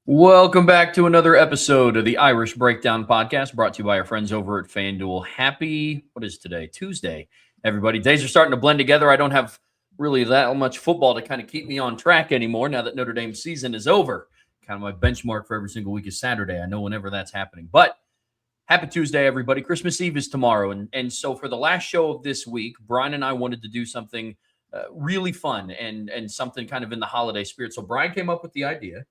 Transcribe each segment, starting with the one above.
Welcome back to another episode of the Irish Breakdown Podcast, brought to you by our friends over at FanDuel. Happy, what is today? Tuesday, everybody. Days are starting to blend together. I don't have really that much football to kind of keep me on track anymore now that Notre Dame season is over. Kind of my benchmark for every single week is Saturday. I know whenever that's happening. But happy Tuesday, everybody. Christmas Eve is tomorrow. And so for the last show of this week, Brian and I wanted to do something really fun and something kind of in the holiday spirit. So Brian came up with the idea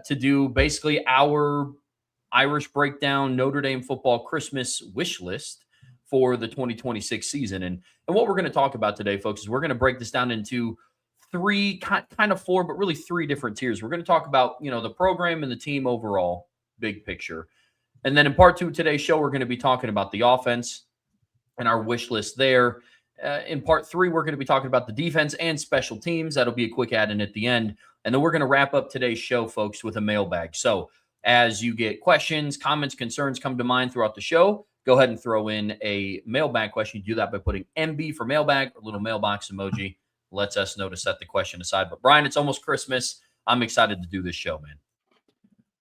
to do basically our Irish Breakdown Notre Dame football Christmas wish list for the 2026 season. And what we're going to talk about today, folks, is we're going to break this down into three, kind of four, but really three different tiers. We're going to talk about, the program and the team overall, big picture. And then in part two of today's show, we're going to be talking about the offense and our wish list there. In part three, we're going to be talking about the defense and special teams. That'll be a quick add-in at the end. And then we're going to wrap up today's show, folks, with a mailbag. So as you get questions, comments, concerns come to mind throughout the show, go ahead and throw in a mailbag question. You do that by putting MB for mailbag, or little mailbox emoji. Lets us know to set the question aside. But Brian, it's almost Christmas. I'm excited to do this show, man.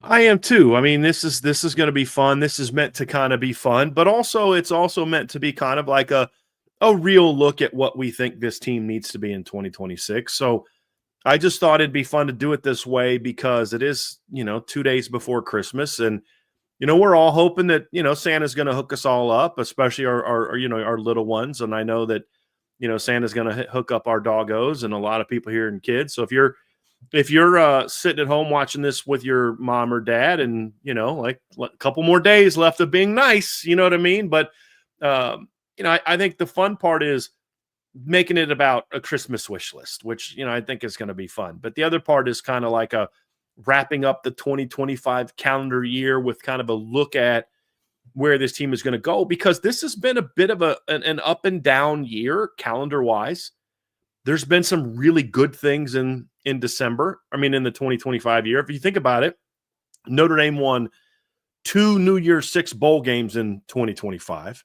I am too. I mean, this is going to be fun. This is meant to kind of be fun, but also it's also meant to be kind of like a real look at what we think this team needs to be in 2026. So I just thought it'd be fun to do it this way because it is, 2 days before Christmas. And, we're all hoping that, Santa's going to hook us all up, especially our little ones. And I know that, Santa's going to hook up our doggos and a lot of people here and kids. So if you're sitting at home watching this with your mom or dad and, like a couple more days left of being nice, you know what I mean? But, I think the fun part is making it about a Christmas wish list, which, I think is going to be fun. But the other part is kind of like a wrapping up the 2025 calendar year with kind of a look at where this team is going to go, because this has been a bit of an up and down year calendar wise. There's been some really good things in December. I mean, in the 2025 year, if you think about it, Notre Dame won 2 New Year's 6 bowl games in 2025.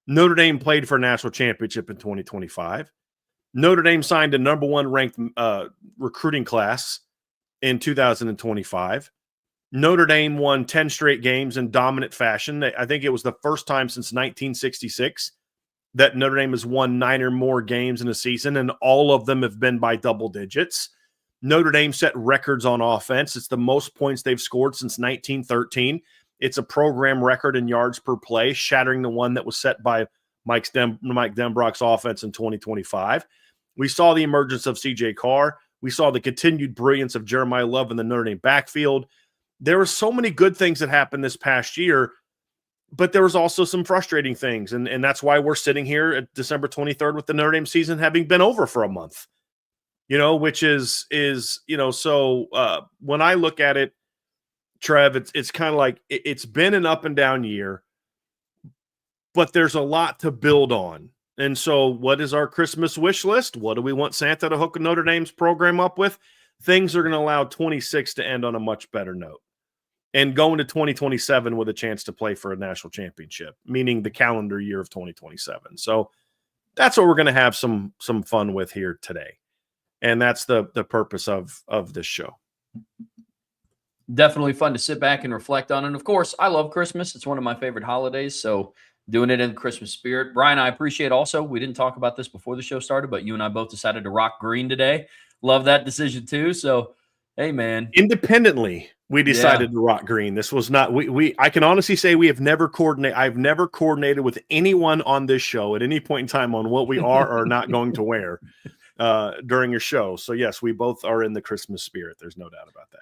Notre Dame played for a national championship in 2025. Notre Dame signed a number 1 ranked recruiting class in 2025. Notre Dame won 10 straight games in dominant fashion. I think it was the first time since 1966 that Notre Dame has won 9 or more games in a season, and all of them have been by double digits. Notre Dame set records on offense. It's the most points they've scored since 1913. It's a program record in yards per play, shattering the one that was set by Mike Denbrock's offense in 2025. We saw the emergence of C.J. Carr. We saw the continued brilliance of Jeremiah Love in the Notre Dame backfield. There were so many good things that happened this past year, but there was also some frustrating things, and that's why we're sitting here at December 23rd with the Notre Dame season having been over for a month, which is so when I look at it, Trev, it's kind of like it's been an up and down year, but there's a lot to build on. And so what is our Christmas wish list? What do we want Santa to hook Notre Dame's program up with? Things are going to allow 26 to end on a much better note and go into 2027 with a chance to play for a national championship, meaning the calendar year of 2027. So that's what we're going to have some fun with here today. And that's the purpose of this show. Definitely fun to sit back and reflect on. And of course, I love Christmas. It's one of my favorite holidays. So doing it in the Christmas spirit. Brian, I appreciate also, we didn't talk about this before the show started, but you and I both decided to rock green today. Love that decision too. So, hey, man. Independently, we decided to rock green. This was not, I can honestly say we have never coordinated. I've never coordinated with anyone on this show at any point in time on what we are or not going to wear during a show. So yes, we both are in the Christmas spirit. There's no doubt about that.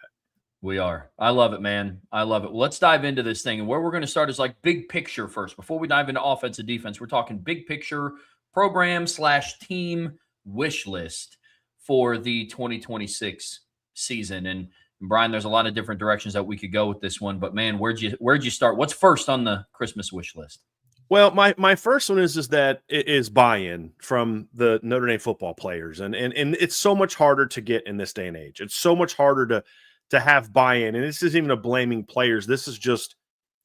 We are. I love it, man. I love it. Well, let's dive into this thing. And where we're going to start is like big picture first. Before we dive into offense and defense, we're talking big picture program/team wish list for the 2026 season. And Brian, there's a lot of different directions that we could go with this one. But man, where'd you start? What's first on the Christmas wish list? Well, my first one is that it is buy-in from the Notre Dame football players. And it's so much harder to get in this day and age. It's so much harder to have buy-in. And this isn't even a blaming players. This is just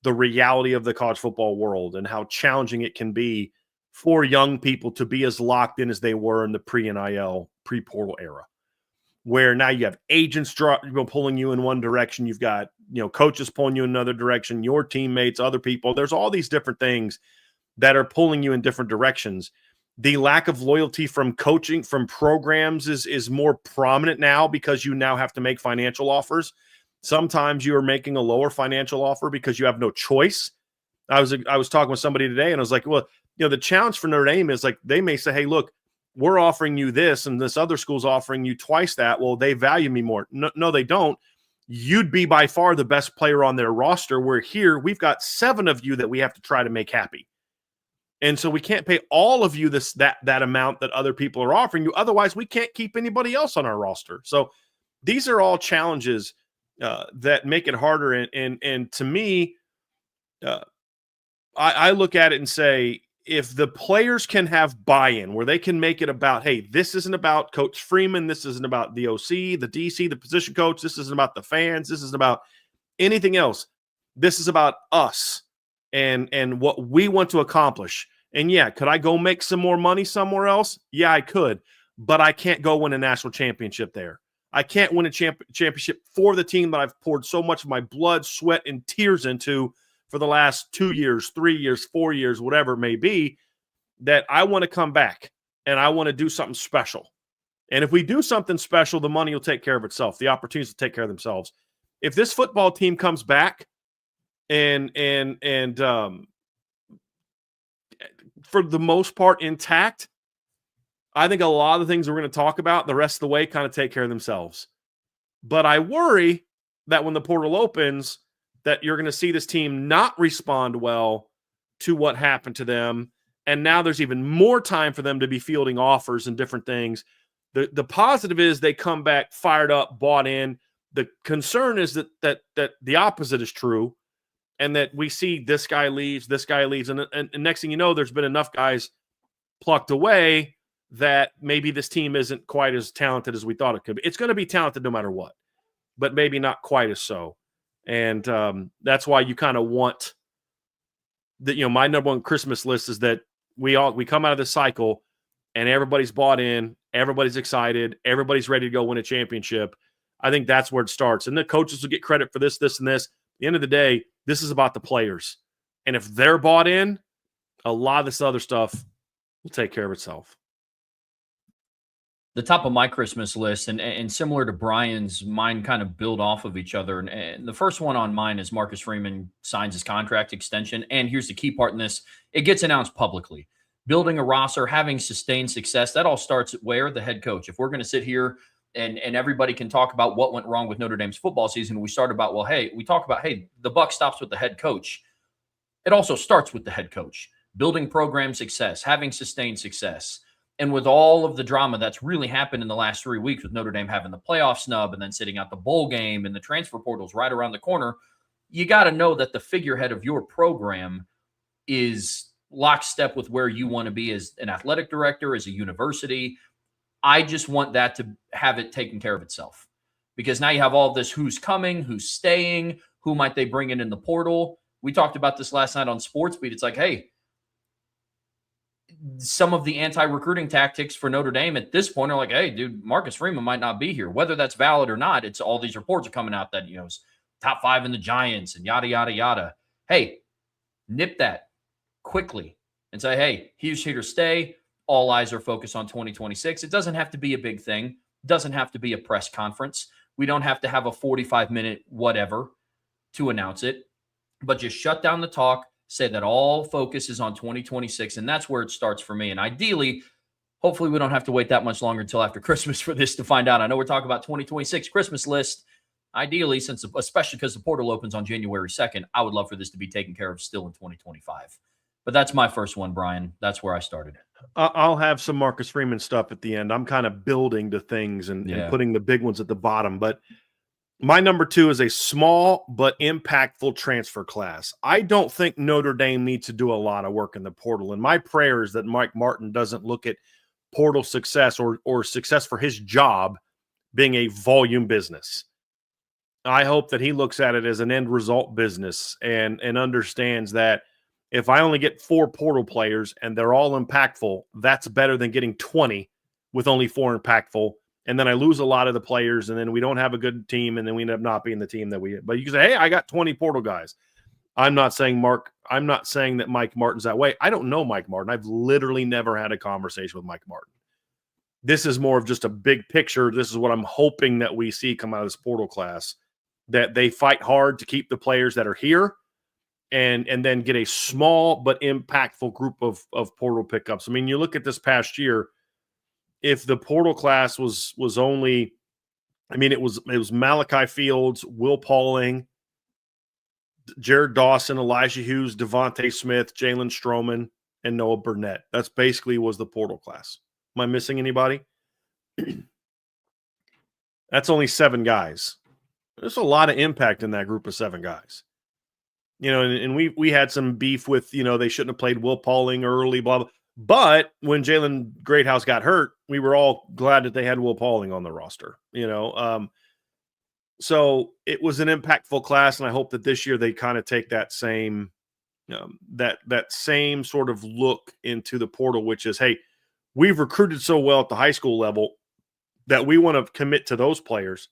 the reality of the college football world and how challenging it can be for young people to be as locked in as they were in the pre-NIL, pre-portal era. where now you have agents pulling you in one direction. You've got, coaches pulling you in another direction, your teammates, other people. There's all these different things that are pulling you in different directions. The lack of loyalty from coaching, from programs is more prominent now because you now have to make financial offers. Sometimes you are making a lower financial offer because you have no choice. I was talking with somebody today, and I was like, well, the challenge for Notre Dame is, like, they may say, hey, look, we're offering you this, and this other school's offering you twice that. Well, they value me more. No, they don't. You'd be by far the best player on their roster. We're here. We've got 7 of you that we have to try to make happy. And so we can't pay all of you that amount that other people are offering you. Otherwise, we can't keep anybody else on our roster. So these are all challenges that make it harder. And to me, I look at it and say, if the players can have buy-in where they can make it about, hey, this isn't about Coach Freeman, this isn't about the OC, the DC, the position coach, this isn't about the fans, this isn't about anything else. This is about us and what we want to accomplish. And yeah, could I go make some more money somewhere else? Yeah, I could, but I can't go win a national championship there. I can't win a championship for the team that I've poured so much of my blood, sweat, and tears into for the last 2 years, 3 years, 4 years, whatever it may be, that I want to come back and I want to do something special. And if we do something special, the money will take care of itself. The opportunities will take care of themselves. If this football team comes back and for the most part intact, I think a lot of the things we're going to talk about the rest of the way kind of take care of themselves. But I worry that when the portal opens, that you're going to see this team not respond well to what happened to them. And now there's even more time for them to be fielding offers and different things. The positive is they come back fired up, bought in. The concern is that the opposite is true, and that we see this guy leaves, and next thing you know, there's been enough guys plucked away that maybe this team isn't quite as talented as we thought it could be. It's going to be talented no matter what, but maybe not quite as so. And that's why you kind of want that. My number one Christmas list is that we come out of this cycle and everybody's bought in, everybody's excited, everybody's ready to go win a championship. I think that's where it starts. And the coaches will get credit for this, and this. At the end of the day, this is about the players. And if they're bought in, a lot of this other stuff will take care of itself. The top of my Christmas list, and similar to Brian's, mine kind of build off of each other. And the first one on mine is Marcus Freeman signs his contract extension. And here's the key part in this. It gets announced publicly. Building a roster, having sustained success, that all starts at where? The head coach. If we're going to sit here and everybody can talk about what went wrong with Notre Dame's football season, we talk about, the buck stops with the head coach. It also starts with the head coach. Building program success, having sustained success. And with all of the drama that's really happened in the last 3 weeks, with Notre Dame having the playoff snub and then sitting out the bowl game and the transfer portals right around the corner, you got to know that the figurehead of your program is lockstep with where you want to be as an athletic director, as a university. I just want that to have it taken care of itself, because now you have all of this: who's coming, who's staying, who might they bring in the portal. We talked about this last night on Sports Beat. It's like, hey, some of the anti-recruiting tactics for Notre Dame at this point are like, hey, dude, Marcus Freeman might not be here. Whether that's valid or not, it's all these reports are coming out that, it's top 5 in the Giants and yada, yada, yada. Hey, nip that quickly and say, hey, he's here to stay. All eyes are focused on 2026. It doesn't have to be a big thing. It doesn't have to be a press conference. We don't have to have a 45-minute whatever to announce it, but just shut down the talk. Say that all focus is on 2026, and that's where it starts for me. And ideally, hopefully we don't have to wait that much longer until after Christmas for this to find out. I know we're talking about 2026 Christmas list. Ideally, especially because the portal opens on January 2nd, I would love for this to be taken care of still in 2025. But that's my first one, Brian. That's where I started. I'll have some Marcus Freeman stuff at the end. I'm kind of building to things and putting the big ones at the bottom. But my number 2 is a small but impactful transfer class. I don't think Notre Dame needs to do a lot of work in the portal. And my prayer is that Mike Martin doesn't look at portal success or success for his job being a volume business. I hope that he looks at it as an end result business and understands that if I only get 4 portal players and they're all impactful, that's better than getting 20 with only 4 impactful and then I lose a lot of the players, and then we don't have a good team, and then we end up not being the team that we. But you can say, hey, I got 20 portal guys. I'm not saying that Mike Martin's that way. I don't know Mike Martin. I've literally never had a conversation with Mike Martin. This is more of just a big picture. This is what I'm hoping that we see come out of this portal class, that they fight hard to keep the players that are here and then get a small but impactful group of portal pickups. I mean, you look at this past year, if the portal class was only, I mean, it was Malachi Fields, Will Pauling, Jared Dawson, Elijah Hughes, Devontae Smith, Jalen Stroman, and Noah Burnett. That's basically was the portal class. Am I missing anybody? That's only 7 guys. There's a lot of impact in that group of 7 guys. You know, and we had some beef with, you know, they shouldn't have played Will Pauling early, blah, blah. But when Jalen Greathouse got hurt, we were all glad that they had Will Pauling on the roster, you know. So it was an impactful class, and I hope that this year they kind of take that same that same sort of look into the portal, which is, hey, we've recruited so well at the high school level that we want to commit to those players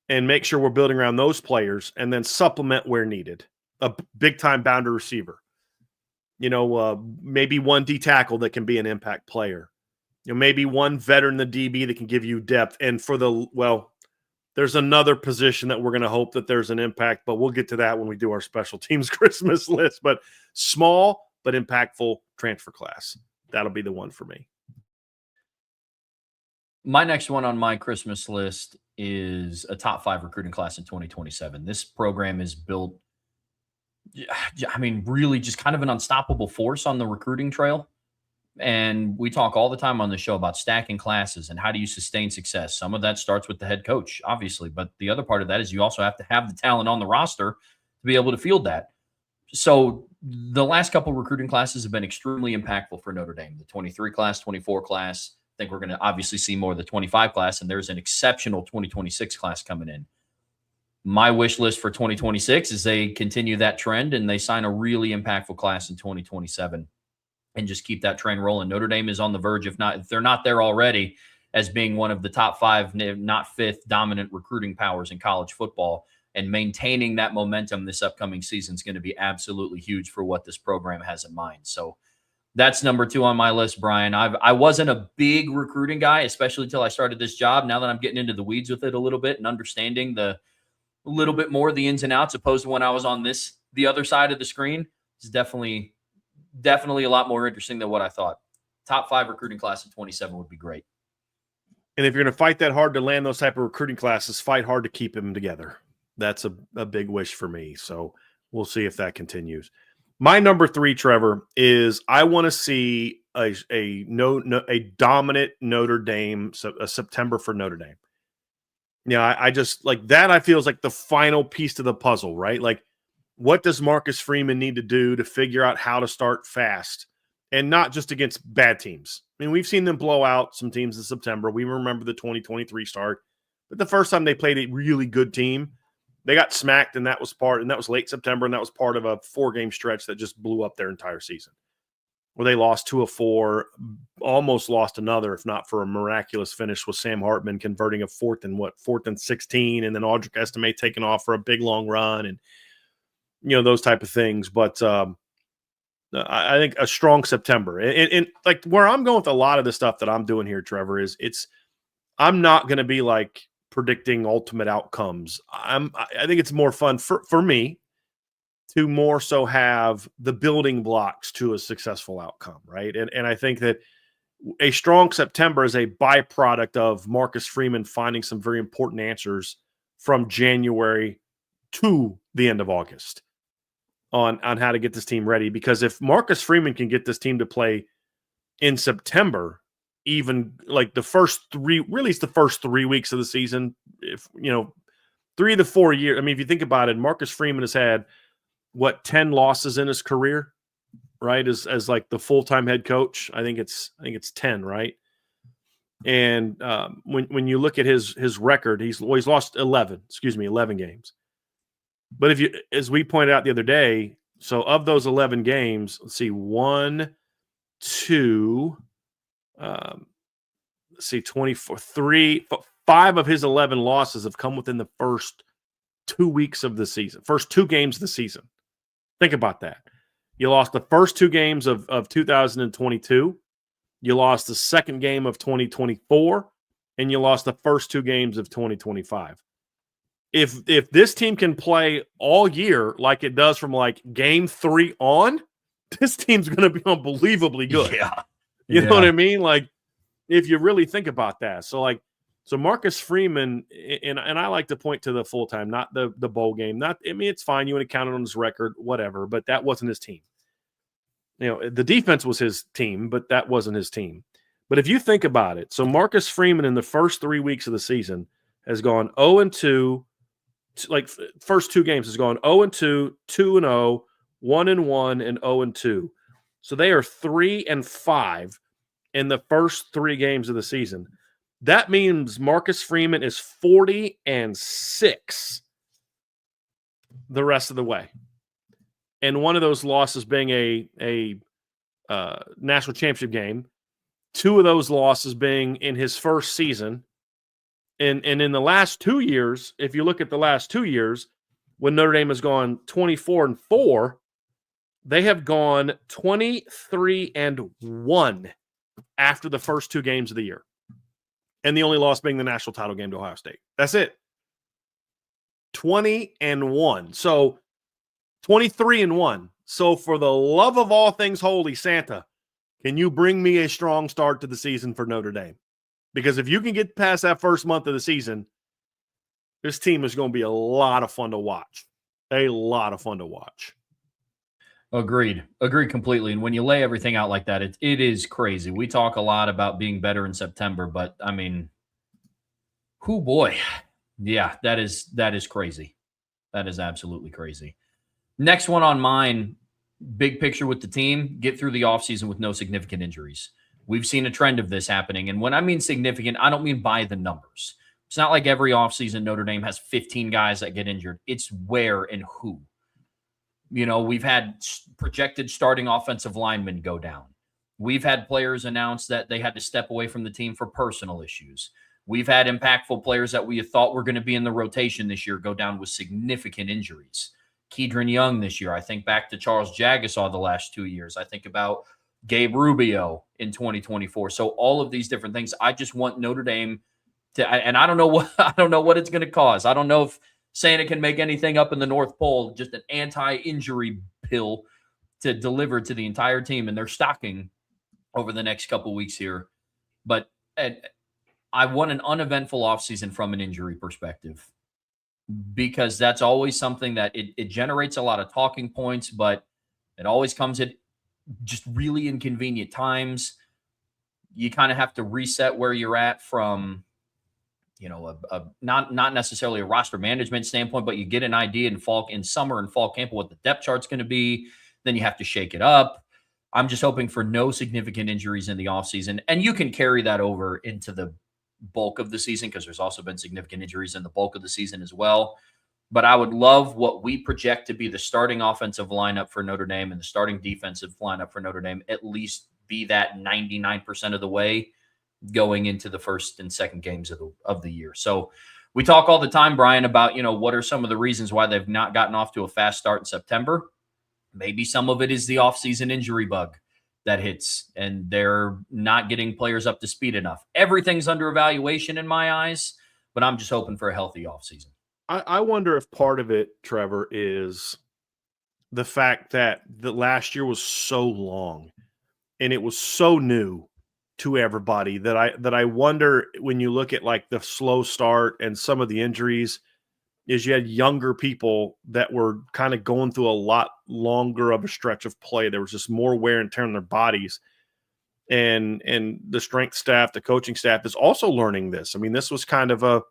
and make sure we're building around those players and then supplement where needed. A big-time boundary receiver. You know, maybe one D tackle that can be an impact player. You know, maybe one veteran in the DB that can give you depth. And for there's another position that we're going to hope that there's an impact, but we'll get to that when we do our special teams Christmas list. But small but impactful transfer class. That'll be the one for me. My next one on my Christmas list is a top 5 recruiting class in 2027. This program is built, I mean, really just kind of an unstoppable force on the recruiting trail. And we talk all the time on the show about stacking classes and how do you sustain success. Some of that starts with the head coach, obviously, but the other part of that is you also have to have the talent on the roster to be able to field that. So the last couple recruiting classes have been extremely impactful for Notre Dame. The 23 class, 24 class. I think we're going to obviously see more of the 25 class, and there's an exceptional 2026 class coming in. My wish list for 2026 is they continue that trend and they sign a really impactful class in 2027 and just keep that train rolling. Notre Dame is on the verge, if they're not there already, as being one of the top 5, not 5th dominant recruiting powers in college football. And maintaining that momentum this upcoming season is going to be absolutely huge for what this program has in mind. So that's number 2 on my list, Brian. I wasn't a big recruiting guy, especially until I started this job. Now that I'm getting into the weeds with it a little bit and understanding a little bit more of the ins and outs, opposed to when I was on the other side of the screen, it's definitely a lot more interesting than what I thought. Top 5 recruiting class in 27 would be great. And if you're going to fight that hard to land those type of recruiting classes, fight hard to keep them together. That's a big wish for me. So we'll see if that continues. My number 3, Trevor, is I want to see a dominant Notre Dame, a September for Notre Dame. Yeah, I just like that. I feel is like the final piece to the puzzle, right? Like, what does Marcus Freeman need to do to figure out how to start fast and not just against bad teams? I mean, we've seen them blow out some teams in September. We remember the 2023 start, but the first time they played a really good team, they got smacked, and that was late September, and that was part of a 4-game stretch that just blew up their entire season, where they lost 2 of 4, almost lost another, if not for a miraculous finish with Sam Hartman converting a 4th and 16, and then Audric Estime taking off for a big long run, and you know, those type of things. But I think a strong September, and like where I'm going with a lot of the stuff that I'm doing here, Trevor, is I'm not going to be like predicting ultimate outcomes. I think it's more fun for me to more so have the building blocks to a successful outcome, right? And I think that a strong September is a byproduct of Marcus Freeman finding some very important answers from January to the end of August on how to get this team ready. Because if Marcus Freeman can get this team to play in September, even like the first 3 weeks of the season, if 3 to 4 years. I mean, if you think about it, Marcus Freeman has had 10 losses in his career, right? As like the full-time head coach, I think it's 10, right? And when you look at his record, he's lost 11 games. But as we pointed out the other day, so of those 11 games, let's see, 1, 2, see, 24, 5 of his 11 losses have come within the first 2 weeks of the season, first 2 games of the season. Think about that. You lost the first 2 games of 2022. You lost the second game of 2024, and you lost the first 2 games of 2025. If this team can play all year like it does from like game 3 on, this team's going to be unbelievably good. Yeah. You know what I mean? Like, if you really think about that. So Marcus Freeman, and I like to point to the full-time, not the bowl game. It's fine. You want to count it on his record, whatever, but that wasn't his team. The defense was his team, but that wasn't his team. But if you think about it, so Marcus Freeman in the first 3 weeks of the season has gone 0-2, like first 2 games has gone 0-2, 2-0, 1-1, and 0-2. So they are 3-5 in the first 3 games of the season. That means Marcus Freeman is 40-6 the rest of the way. And one of those losses being a national championship game, 2 of those losses being in his first season. And in the last 2 years, if you look at the last 2 years, when Notre Dame has gone 24-4, they have gone 23-1 after the first 2 games of the year. And the only loss being the national title game to Ohio State. That's it. 20-1. So 23-1. So for the love of all things holy, Santa, can you bring me a strong start to the season for Notre Dame? Because if you can get past that first month of the season, this team is going to be a lot of fun to watch. A lot of fun to watch. Agreed completely. And when you lay everything out like that, it is crazy. We talk a lot about being better in September, but I mean, boy. Yeah, that is crazy. That is absolutely crazy. Next one on mine, big picture with the team, get through the offseason with no significant injuries. We've seen a trend of this happening. And when I mean significant, I don't mean by the numbers. It's not like every offseason Notre Dame has 15 guys that get injured. It's where and who. We've had projected starting offensive linemen go down. We've had players announce that they had to step away from the team for personal issues. We've had impactful players that we thought were going to be in the rotation this year go down with significant injuries. Kedron Young this year. I think back to Charles Jagasaw the last 2 years. I think about Gabe Rubio in 2024. So all of these different things. I just want Notre Dame to, and I don't know what it's going to cause. I don't know if Santa can make anything up in the North Pole, just an anti-injury pill to deliver to the entire team, and they're stocking over the next couple weeks here. But I want an uneventful offseason from an injury perspective, because that's always something that it generates a lot of talking points, but it always comes at just really inconvenient times. You kind of have to reset where you're at from not necessarily a roster management standpoint, but you get an idea in summer and fall camp of what the depth chart's going to be. Then you have to shake it up. I'm just hoping for no significant injuries in the offseason. And you can carry that over into the bulk of the season, because there's also been significant injuries in the bulk of the season as well. But I would love what we project to be the starting offensive lineup for Notre Dame and the starting defensive lineup for Notre Dame at least be that 99% of the way going into the first and second games of the year. So we talk all the time, Brian, about, what are some of the reasons why they've not gotten off to a fast start in September. Maybe some of it is the offseason injury bug that hits, and they're not getting players up to speed enough. Everything's under evaluation in my eyes, but I'm just hoping for a healthy offseason. I wonder if part of it, Trevor, is the fact that the last year was so long and it was so new to everybody that I wonder, when you look at like the slow start and some of the injuries, is you had younger people that were kind of going through a lot longer of a stretch of play. There was just more wear and tear on their bodies. And the strength staff, the coaching staff is also learning this. I mean, this was kind of a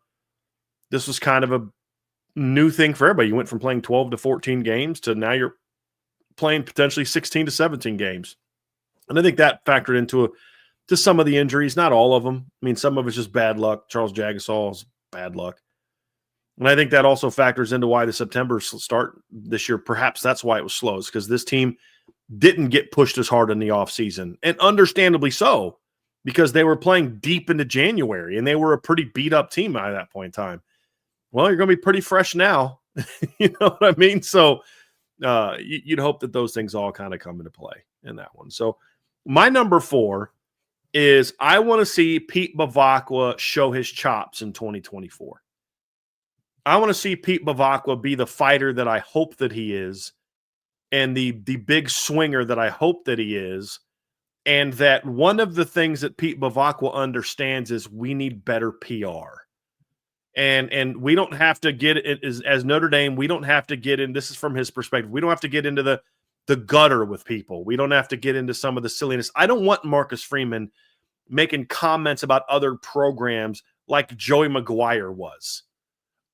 new thing for everybody. You went from playing 12 to 14 games to now you're playing potentially 16 to 17 games. And I think that factored into to some of the injuries, not all of them. I mean, some of it's just bad luck. Charles Jagasaw's bad luck. And I think that also factors into why the September start this year, perhaps that's why it was slow, is because this team didn't get pushed as hard in the offseason. And understandably so, because they were playing deep into January and they were a pretty beat up team by that point in time. Well, you're going to be pretty fresh now. You know what I mean? So you'd hope that those things all kind of come into play in that one. So my number 4 is I want to see Pete Bavacqua show his chops in 2024. I want to see Pete Bavacqua be the fighter that I hope that he is, and the big swinger that I hope that he is, and that one of the things that Pete Bavacqua understands is we need better PR. And we don't have to get it as Notre Dame, we don't have to get in, this is from his perspective, we don't have to get into the gutter with people. We don't have to get into some of the silliness. I don't want Marcus Freeman making comments about other programs like Joey McGuire was.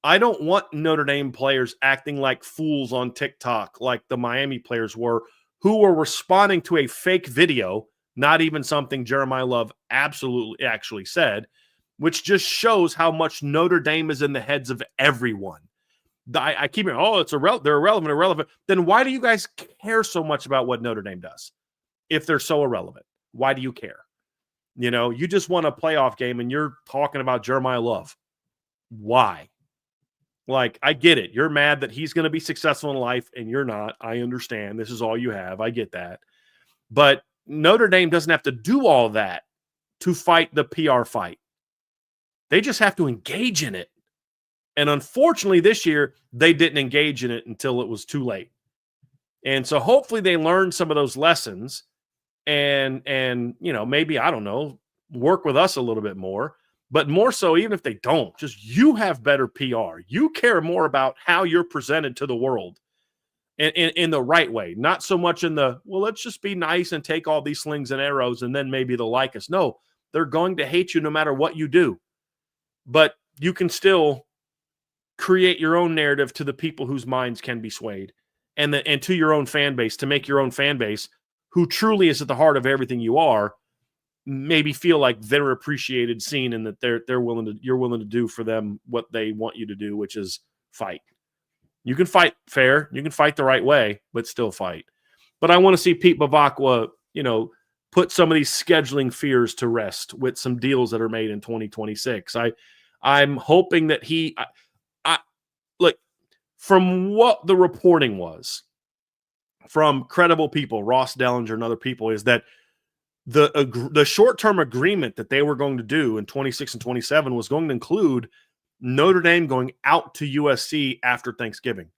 I don't want Notre Dame players acting like fools on TikTok like the Miami players were, who were responding to a fake video, not even something Jeremiah Love absolutely actually said, which just shows how much Notre Dame is in the heads of everyone. I keep hearing, oh, they're irrelevant. Then why do you guys care so much about what Notre Dame does? If they're so irrelevant, why do you care? You know, you just won a playoff game and you're talking about Jeremiah Love. Why? Like, I get it. You're mad that he's going to be successful in life and you're not. I understand. This is all you have. I get that. But Notre Dame doesn't have to do all that to fight the PR fight. They just have to engage in it. And unfortunately, this year, they didn't engage in it until it was too late. And so hopefully they learned some of those lessons and you know, maybe, I don't know, work with us a little bit more. But more so, even if they don't, just you have better PR. You care more about how you're presented to the world in the right way. Not so much in the, well, let's just be nice and take all these slings and arrows and then maybe they'll like us. No, they're going to hate you no matter what you do. But you can still create your own narrative to the people whose minds can be swayed and to your own fan base, to make your own fan base, who truly is at the heart of everything you are, maybe feel like they're appreciated, seen, and that you're willing to do for them what they want you to do, which is fight. You can fight fair, you can fight the right way, but still fight. But I want to see Pete Bavacqua, you know, put some of these scheduling fears to rest with some deals that are made in 2026. I'm hoping that I look, from what the reporting was from credible people, Ross Dellinger and other people, is that the short-term agreement that they were going to do in 26 and 27 was going to include Notre Dame going out to USC after Thanksgiving.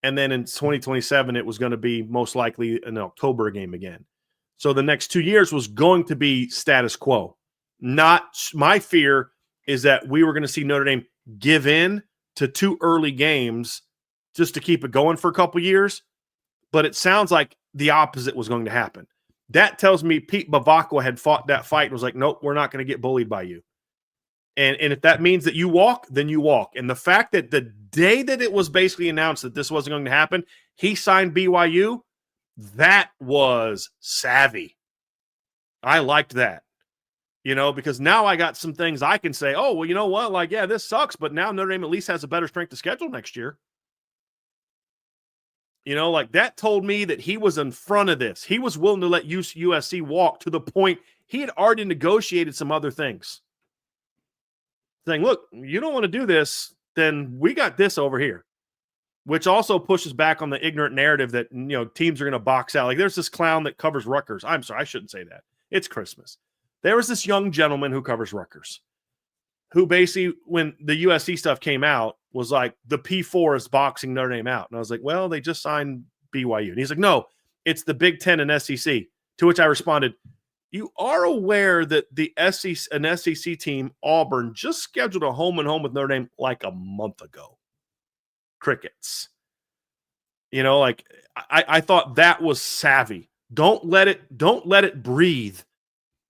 And then in 2027, it was going to be most likely an October game again. So the next 2 years was going to be status quo. Not my fear is that we were going to see Notre Dame give in to 2 early games just to keep it going for a couple years. But it sounds like the opposite was going to happen. That tells me Pete Bavacqua had fought that fight and was like, nope, we're not going to get bullied by you. And if that means that you walk, then you walk. And the fact that the day that it was basically announced that this wasn't going to happen, he signed BYU, that was savvy. I liked that. You know, because now I got some things I can say, oh, well, you know what? Like, yeah, this sucks, but now Notre Dame at least has a better strength of schedule next year. You know, like that told me that he was in front of this. He was willing to let USC walk to the point he had already negotiated some other things. Saying, look, you don't want to do this, then we got this over here. Which also pushes back on the ignorant narrative that, you know, teams are going to box out. Like there's this clown that covers Rutgers. I'm sorry, I shouldn't say that. It's Christmas. There was this young gentleman who covers Rutgers who basically, when the USC stuff came out, was like, the P4 is boxing Notre Dame out. And I was like, well, they just signed BYU. And he's like, no, it's the Big Ten and SEC. To which I responded, you are aware that an SEC team, Auburn, just scheduled a home-and-home with Notre Dame like a month ago. Crickets. You know, like I thought that was savvy. Don't let it breathe.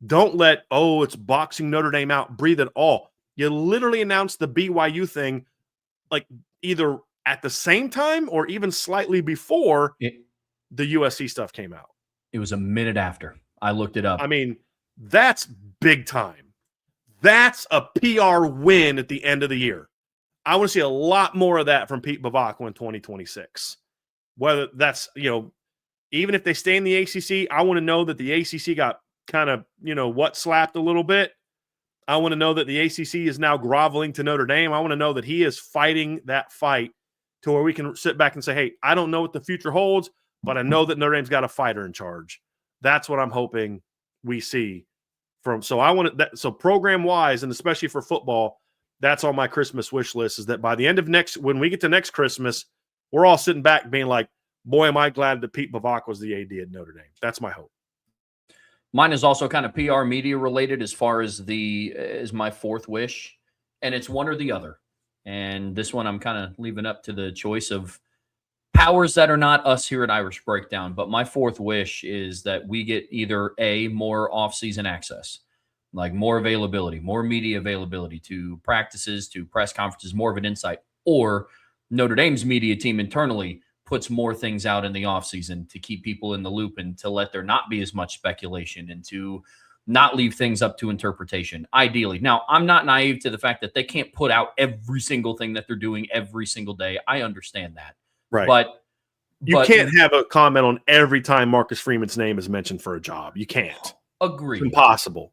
Don't let, oh, it's boxing Notre Dame out, breathe it all. You literally announced the BYU thing like either at the same time or even slightly before the USC stuff came out. It was a minute after. I looked it up. I mean, that's big time. That's a PR win at the end of the year. I want to see a lot more of that from Pete Bavacqua in 2026. Whether that's, you know, even if they stay in the ACC, I want to know that the ACC got kind of, what slapped a little bit. I want to know that the ACC is now groveling to Notre Dame. I want to know that he is fighting that fight to where we can sit back and say, hey, I don't know what the future holds, but I know that Notre Dame's got a fighter in charge. That's what I'm hoping we see from. So I want that. So program wise, and especially for football, that's on my Christmas wish list, is that by the end of when we get to next Christmas, we're all sitting back being like, boy, am I glad that Pete Bavach was the AD at Notre Dame. That's my hope. Mine is also kind of PR media related as far as my fourth wish, and it's one or the other. And this one I'm kind of leaving up to the choice of powers that are not us here at Irish Breakdown. But my fourth wish is that we get either more off-season access, like more availability, more media availability to practices, to press conferences, more of an insight, or Notre Dame's media team internally puts more things out in the offseason to keep people in the loop and to let there not be as much speculation and to not leave things up to interpretation, ideally. Now, I'm not naive to the fact that they can't put out every single thing that they're doing every single day. I understand that. Right. But you can't have a comment on every time Marcus Freeman's name is mentioned for a job. You can't. Agree. It's impossible.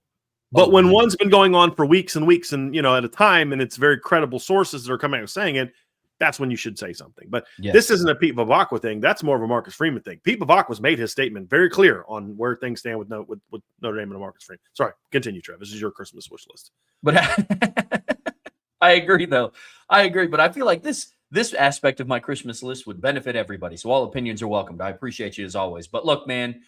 But when one's been going on for weeks and weeks and, at a time, and it's very credible sources that are coming out saying it, that's when you should say something. But This isn't a Pete Bavacqua thing. That's more of a Marcus Freeman thing. Pete Bavacqua's made his statement very clear on where things stand with Notre Dame and Marcus Freeman. Sorry, continue, Trev. This is your Christmas wish list. But I agree, though. I agree. But I feel like this aspect of my Christmas list would benefit everybody. So all opinions are welcomed. I appreciate you as always. But look, man,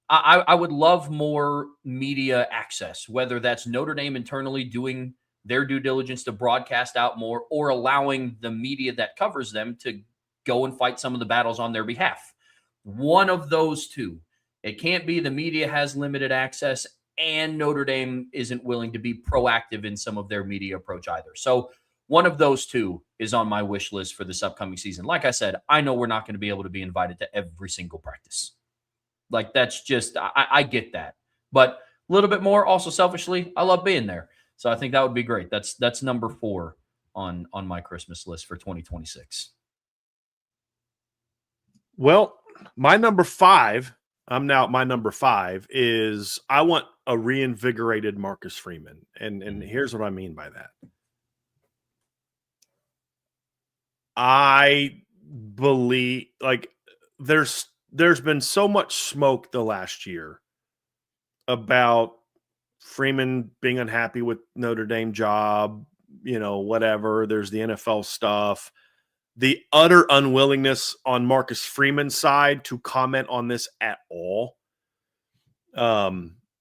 I would love more media access, whether that's Notre Dame internally doing their due diligence to broadcast out more, or allowing the media that covers them to go and fight some of the battles on their behalf. One of those two. It can't be the media has limited access and Notre Dame isn't willing to be proactive in some of their media approach either. So one of those two is on my wish list for this upcoming season. Like I said, I know we're not going to be able to be invited to every single practice. Like, that's just, I get that. But a little bit more, also selfishly, I love being there. So I think that would be great. That's number 4 on my Christmas list for 2026. Well, my number 5 is I want a reinvigorated Marcus Freeman. And here's what I mean by that. I believe, like, there's been so much smoke the last year about Freeman being unhappy with Notre Dame job, whatever. There's the NFL stuff, the utter unwillingness on Marcus Freeman's side to comment on this at all.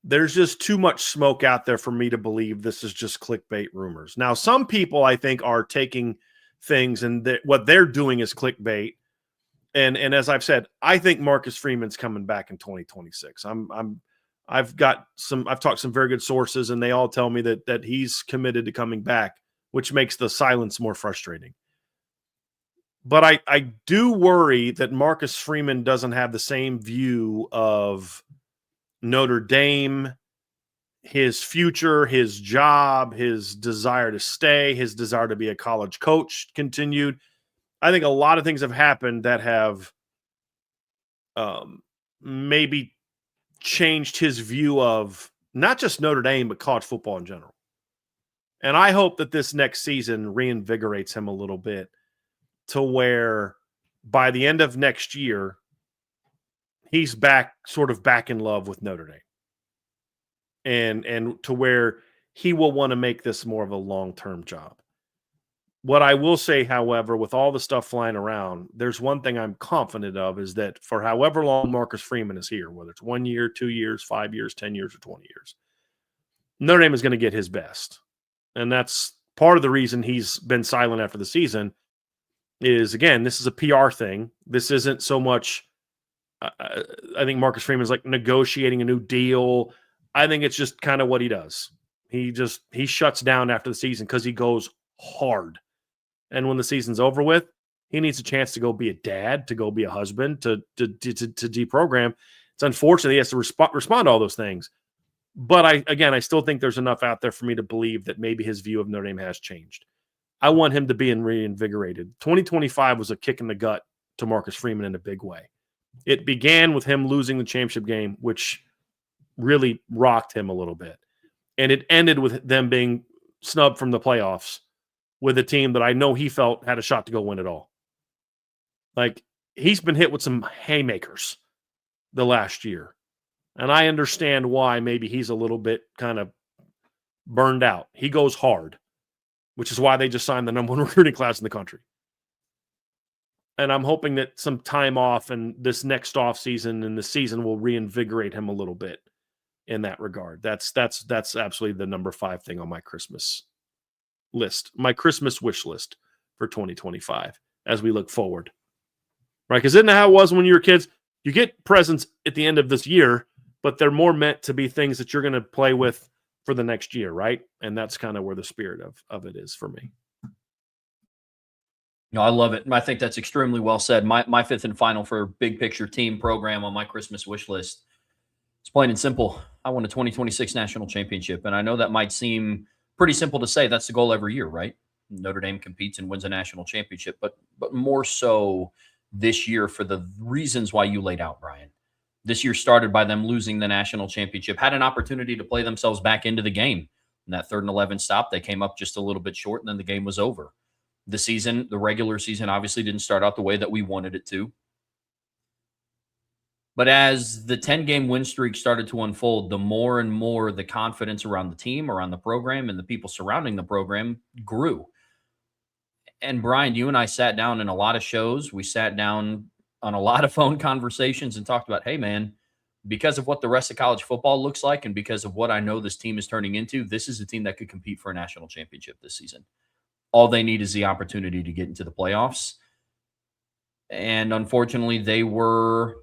There's just too much smoke out there for me to believe this is just clickbait rumors. Now, some people I think are taking things and what they're doing is clickbait. And as I've said, I think Marcus Freeman's coming back in 2026. I've talked to some very good sources, and they all tell me that he's committed to coming back, which makes the silence more frustrating. But I do worry that Marcus Freeman doesn't have the same view of Notre Dame, his future, his job, his desire to stay, his desire to be a college coach continued. I think a lot of things have happened that have maybe changed his view of not just Notre Dame, but college football in general. And I hope that this next season reinvigorates him a little bit to where by the end of next year, he's sort of back in love with Notre Dame. And to where he will want to make this more of a long-term job. What I will say, however, with all the stuff flying around, there's one thing I'm confident of, is that for however long Marcus Freeman is here, whether it's 1 year, 2 years, 5 years, 10 years, or 20 years, Notre Dame is going to get his best. And that's part of the reason he's been silent after the season is, again, this is a PR thing. This isn't so much, I think Marcus Freeman's like negotiating a new deal. I think it's just kind of what he does. He shuts down after the season because he goes hard. And when the season's over with, he needs a chance to go be a dad, to go be a husband, to deprogram. It's unfortunate he has to respond to all those things. But I still think there's enough out there for me to believe that maybe his view of Notre Dame has changed. I want him to be reinvigorated. 2025 was a kick in the gut to Marcus Freeman in a big way. It began with him losing the championship game, which really rocked him a little bit. And it ended with them being snubbed from the playoffs with a team that I know he felt had a shot to go win it all. Like, he's been hit with some haymakers the last year. And I understand why maybe he's a little bit kind of burned out. He goes hard, which is why they just signed the number one recruiting class in the country. And I'm hoping that some time off and this next off season and the season will reinvigorate him a little bit in that regard. That's absolutely the number 5 thing on my Christmas list, my Christmas wish list for 2025 as we look forward. Right? Because isn't that how it was when you were kids? You get presents at the end of this year, but they're more meant to be things that you're going to play with for the next year, right? And that's kind of where the spirit of it is for me. No, I love it. I think that's extremely well said. My fifth and final for big picture team program on my Christmas wish list. It's plain and simple. I want a 2026 national championship. And I know that might seem pretty simple to say. That's the goal every year, right? Notre Dame competes and wins a national championship, but more so this year for the reasons why you laid out, Brian. This year started by them losing the national championship, had an opportunity to play themselves back into the game. In that 3rd and 11 stop, they came up just a little bit short, and then the game was over. The season, the regular season, obviously didn't start out the way that we wanted it to. But as the 10-game win streak started to unfold, the more and more the confidence around the team, around the program, and the people surrounding the program grew. And Brian, you and I sat down in a lot of shows. We sat down on a lot of phone conversations and talked about, hey, man, because of what the rest of college football looks like and because of what I know this team is turning into, this is a team that could compete for a national championship this season. All they need is the opportunity to get into the playoffs. And unfortunately, they were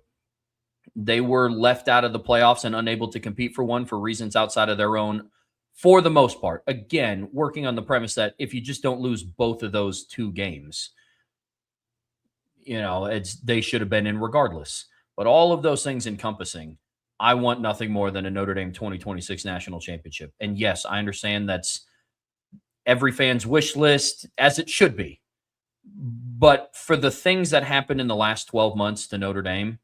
left out of the playoffs and unable to compete for one for reasons outside of their own, for the most part. Again, working on the premise that if you just don't lose both of those 2 games, they should have been in regardless. But all of those things encompassing, I want nothing more than a Notre Dame 2026 national championship. And yes, I understand that's every fan's wish list, as it should be. But for the things that happened in the last 12 months to Notre Dame,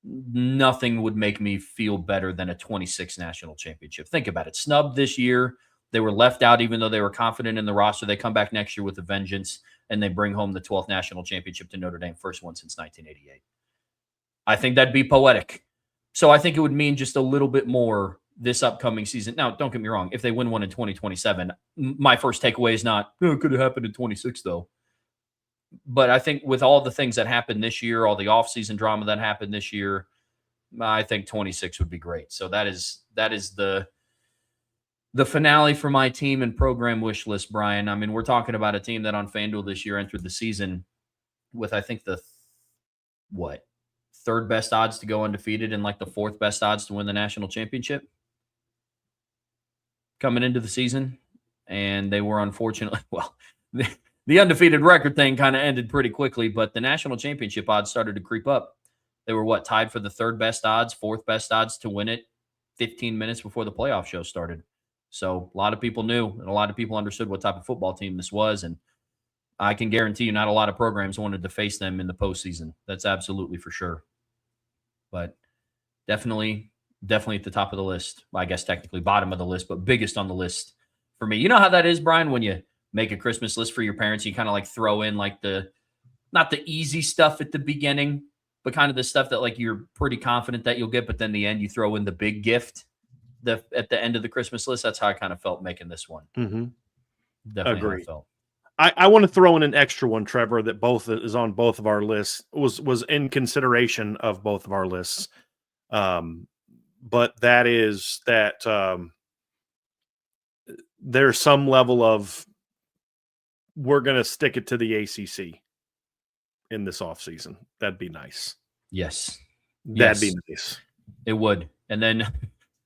nothing would make me feel better than a 26 national championship. Think about it. Snubbed this year. They were left out even though they were confident in the roster. They come back next year with a vengeance, and they bring home the 12th national championship to Notre Dame, first one since 1988. I think that'd be poetic. So I think it would mean just a little bit more this upcoming season. Now, don't get me wrong. If they win one in 2027, my first takeaway is not, it could have happened in 26, though. But I think with all the things that happened this year, all the offseason drama that happened this year, I think 26 would be great. So that is the finale for my team and program wish list, Brian. I mean, we're talking about a team that on FanDuel this year entered the season with, I think, the 3rd best odds to go undefeated and like the 4th best odds to win the national championship coming into the season. And they were unfortunately, the undefeated record thing kind of ended pretty quickly, but the national championship odds started to creep up. They were tied for the 3rd best odds, 4th best odds to win it 15 minutes before the playoff show started. So a lot of people knew and a lot of people understood what type of football team this was. And I can guarantee you not a lot of programs wanted to face them in the postseason. That's absolutely for sure. But definitely at the top of the list. I guess technically bottom of the list, but biggest on the list for me. You know how that is, Brian, when you make a Christmas list for your parents, you kind of like throw in like not the easy stuff at the beginning, but kind of the stuff that like you're pretty confident that you'll get, but then the end you throw in the big gift at the end of the Christmas list. That's how I kind of felt making this one. Mm-hmm. Definitely Agreed. how I felt. I want to throw in an extra one, Trevor, that both is on both of our lists, was in consideration of both of our lists. But that is that there's some level of we're going to stick it to the ACC in this offseason. That'd be nice. Yes. That'd be nice. It would. And then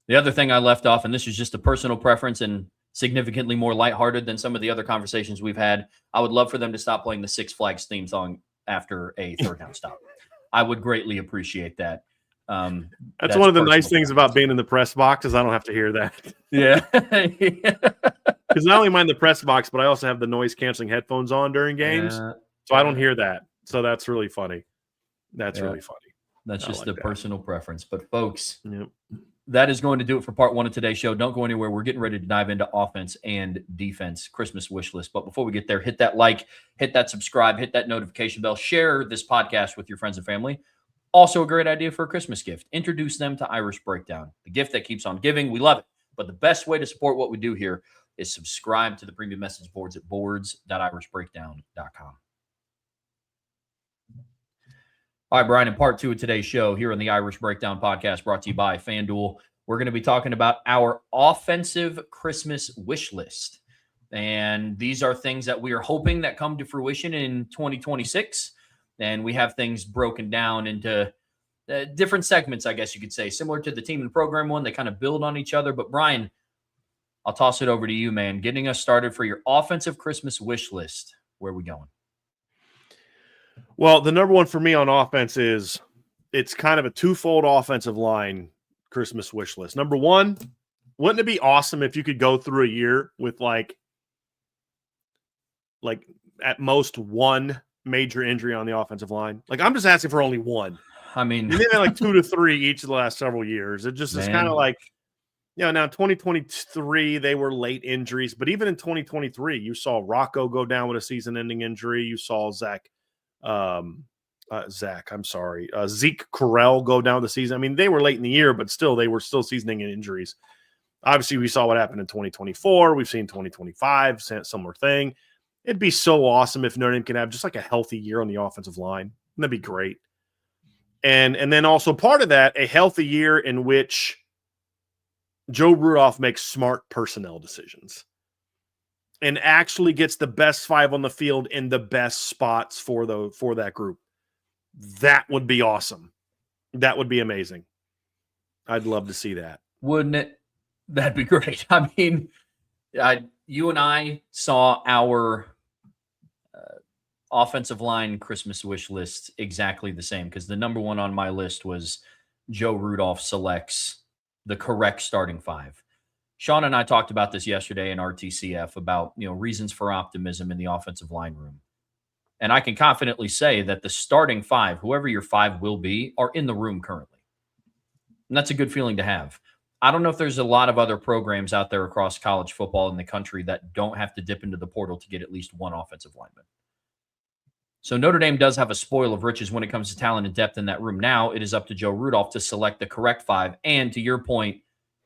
the other thing I left off, and this is just a personal preference and significantly more lighthearted than some of the other conversations we've had, I would love for them to stop playing the Six Flags theme song after a 3rd down stop. I would greatly appreciate that. That's one of the nice things about being in the press box is I don't have to hear that. Yeah. Because I not only mind the press box, but I also have the noise canceling headphones on during games. So I don't hear that. So that's really funny. That's really funny. That's just a personal preference. But folks, that is going to do it for part one of today's show. Don't go anywhere. We're getting ready to dive into offense and defense, Christmas wish list. But before we get there, hit that like, hit that subscribe, hit that notification bell, share this podcast with your friends and family. Also a great idea for a Christmas gift. Introduce them to Irish Breakdown, the gift that keeps on giving. We love it. But the best way to support what we do here is subscribe to the premium message boards at boards.irishbreakdown.com. All right, Brian, in part two of today's show here on the Irish Breakdown podcast brought to you by FanDuel, we're going to be talking about our offensive Christmas wish list. And these are things that we are hoping that come to fruition in 2026. And we have things broken down into different segments, I guess you could say, similar to the team and program one. They kind of build on each other. But Brian, I'll toss it over to you, man. Getting us started for your offensive Christmas wish list. Where are we going? Well, the number one for me on offense is it's kind of a twofold offensive line Christmas wish list. Number one, wouldn't it be awesome if you could go through a year with like at most one major injury on the offensive line? Like, I'm just asking for only one. I mean, you like 2 to 3 each of the last several years. It just is kind of like, now 2023, they were late injuries, but even in 2023, you saw Rocco go down with a season-ending injury. You saw Zeke Correll go down the season. I mean, they were late in the year, but still, they were still seasoning in injuries. Obviously, we saw what happened in 2024. We've seen 2025, similar thing. It'd be so awesome if Notre Dame can have just like a healthy year on the offensive line. That'd be great. And then also part of that, a healthy year in which Joe Rudolph makes smart personnel decisions and actually gets the best 5 on the field in the best spots for that group. That would be awesome. That would be amazing. I'd love to see that. Wouldn't it? That'd be great. I mean, you and I saw our offensive line Christmas wish list exactly the same, because the number one on my list was Joe Rudolph selects the correct starting 5. Sean and I talked about this yesterday in RTCF about, reasons for optimism in the offensive line room. And I can confidently say that the starting 5, whoever your 5 will be, are in the room currently. And that's a good feeling to have. I don't know if there's a lot of other programs out there across college football in the country that don't have to dip into the portal to get at least one offensive lineman. So Notre Dame does have a spoil of riches when it comes to talent and depth in that room. Now it is up to Joe Rudolph to select the correct 5. And to your point,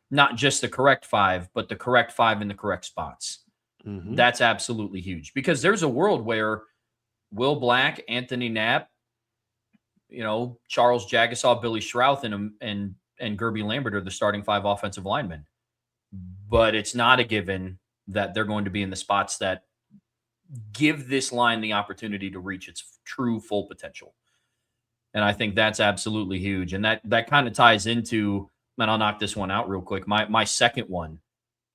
not just the correct 5, but the correct 5 in the correct spots. Mm-hmm. That's absolutely huge, because there's a world where Will Black, Anthony Knapp, Charles Jagasaw, Billy Schrouth, and Gerby Lambert are the starting 5 offensive linemen. But it's not a given that they're going to be in the spots that give this line the opportunity to reach its true full potential. And I think that's absolutely huge. And that kind of ties into, and I'll knock this one out real quick. My second one,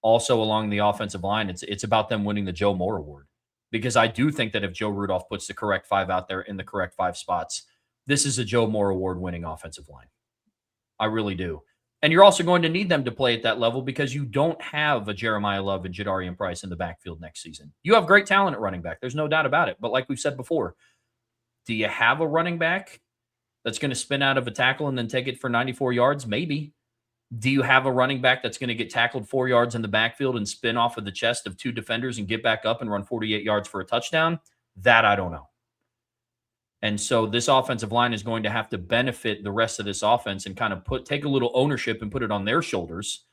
also along the offensive line, it's about them winning the Joe Moore Award. Because I do think that if Joe Rudolph puts the correct 5 out there in the correct 5 spots, this is a Joe Moore Award winning offensive line. I really do. And you're also going to need them to play at that level, because you don't have a Jeremiah Love and Jadarian Price in the backfield next season. You have great talent at running back. There's no doubt about it. But like we've said before, do you have a running back that's going to spin out of a tackle and then take it for 94 yards? Maybe. Do you have a running back that's going to get tackled 4 yards in the backfield and spin off of the chest of 2 defenders and get back up and run 48 yards for a touchdown? That I don't know. And so this offensive line is going to have to benefit the rest of this offense and kind of take a little ownership and put it on their shoulders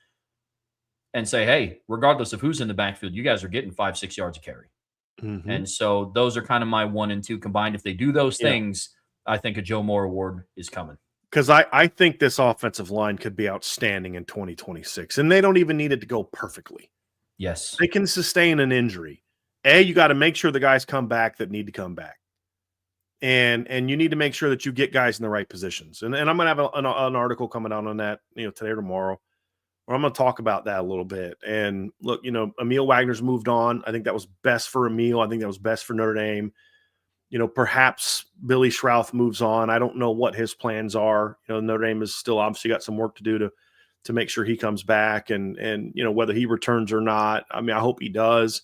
and say, hey, regardless of who's in the backfield, you guys are getting 5-6 yards of carry. Mm-hmm. And so those are kind of my 1 and 2 combined. If they do those things, I think a Joe Moore Award is coming. Because I think this offensive line could be outstanding in 2026, and they don't even need it to go perfectly. Yes. They can sustain an injury. You got to make sure the guys come back that need to come back. And you need to make sure that you get guys in the right positions. And I'm going to have an article coming out on that, today or tomorrow, where I'm going to talk about that a little bit. And look, Emil Wagner's moved on. I think that was best for Emil. I think that was best for Notre Dame. Perhaps Billy Schrouth moves on. I don't know what his plans are. Notre Dame has still obviously got some work to do to make sure he comes back and whether he returns or not. I mean, I hope he does.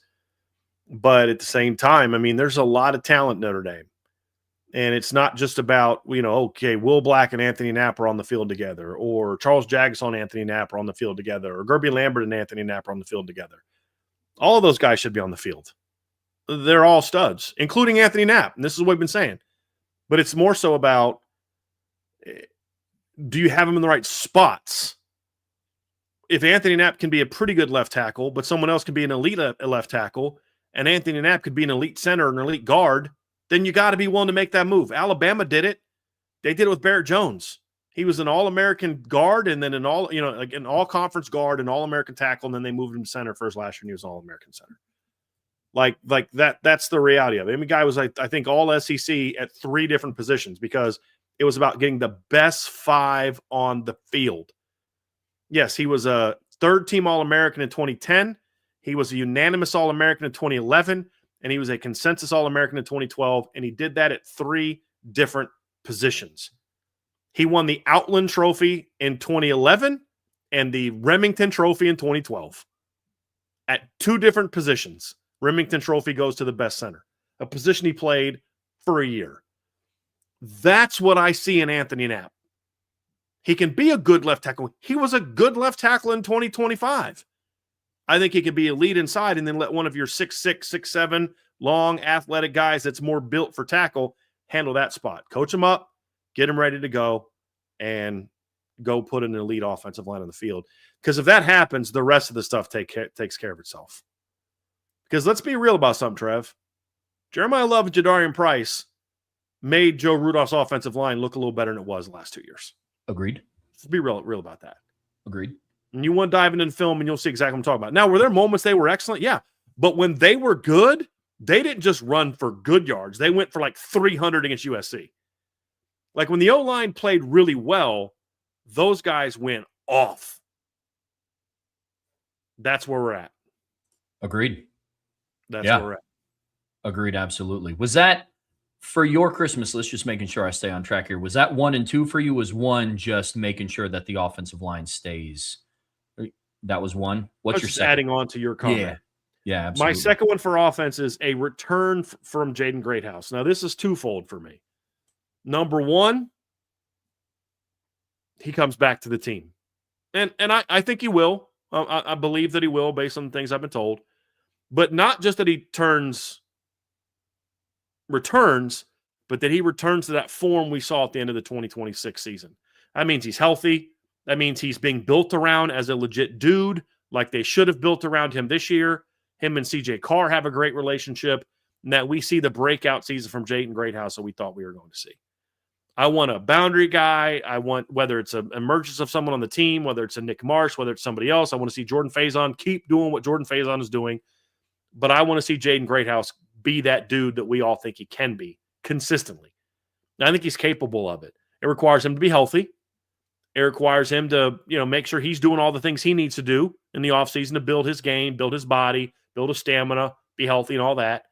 But at the same time, I mean, there's a lot of talent in Notre Dame. And it's not just about, okay, Will Black and Anthony Knapp are on the field together, or Charles Jagus and Anthony Knapp are on the field together, or Gerby Lambert and Anthony Knapp are on the field together. All of those guys should be on the field. They're all studs, including Anthony Knapp. And this is what we've been saying. But it's more so about, do you have them in the right spots? If Anthony Knapp can be a pretty good left tackle, but someone else can be an elite left tackle, and Anthony Knapp could be an elite center or an elite guard, then you got to be willing to make that move. Alabama did it. They did it with Barrett Jones. He was an All-American guard and then an all-conference guard and All-American tackle, and then they moved him to center for his last year, and he was an All-American center. Like that's the reality of it. I mean, guy was, I think, all SEC at 3 different positions because it was about getting the best 5 on the field. Yes, he was a 3rd-team All-American in 2010. He was a unanimous All-American in 2011, and he was a consensus All-American in 2012, and he did that at 3 different positions. He won the Outland Trophy in 2011 and the Remington Trophy in 2012 at 2 different positions. Remington Trophy goes to the best center, a position he played for a year. That's what I see in Anthony Knapp. He can be a good left tackle. He was a good left tackle in 2025. I think he could be a lead inside and then let one of your 6'6", 6'7", long, athletic guys that's more built for tackle handle that spot. Coach him up, get him ready to go, and go put an elite offensive line on the field. Because if that happens, the rest of the stuff takes care of itself. Because let's be real about something, Trev. Jeremiah Love and Jadarian Price made Joe Rudolph's offensive line look a little better than it was the last 2 years. Agreed. Let's be real about that. Agreed. And you want to dive into the film and you'll see exactly what I'm talking about. Now, were there moments they were excellent? Yeah. But when they were good, they didn't just run for good yards. They went for like 300 against USC. Like when the O-line played really well, those guys went off. That's where we're at. Agreed. That's where we're at. Agreed, absolutely. Was that for your Christmas list, just making sure I stay on track here, was that 1 and 2 for you? Was 1 just making sure that the offensive line stays? That was 1. What's your second? Adding on to your comment. Yeah, absolutely. My second one for offense is a return from Jaden Greathouse. Now, this is twofold for me. Number 1, he comes back to the team. And I think he will. I believe that he will based on the things I've been told. But not just that he returns, but that he returns to that form we saw at the end of the 2026 season. That means he's healthy. That means he's being built around as a legit dude, like they should have built around him this year. Him and CJ Carr have a great relationship, and that we see the breakout season from Jaden Greathouse that we thought we were going to see. I want a boundary guy. I want, whether it's an emergence of someone on the team, whether it's a Nick Marsh, whether it's somebody else, I want to see Jordan Faison keep doing what Jordan Faison is doing. But I want to see Jaden Greathouse be that dude that we all think he can be consistently. And I think he's capable of it. It requires him to be healthy. It requires him to, make sure he's doing all the things he needs to do in the offseason to build his game, build his body, build his stamina, be healthy and all that.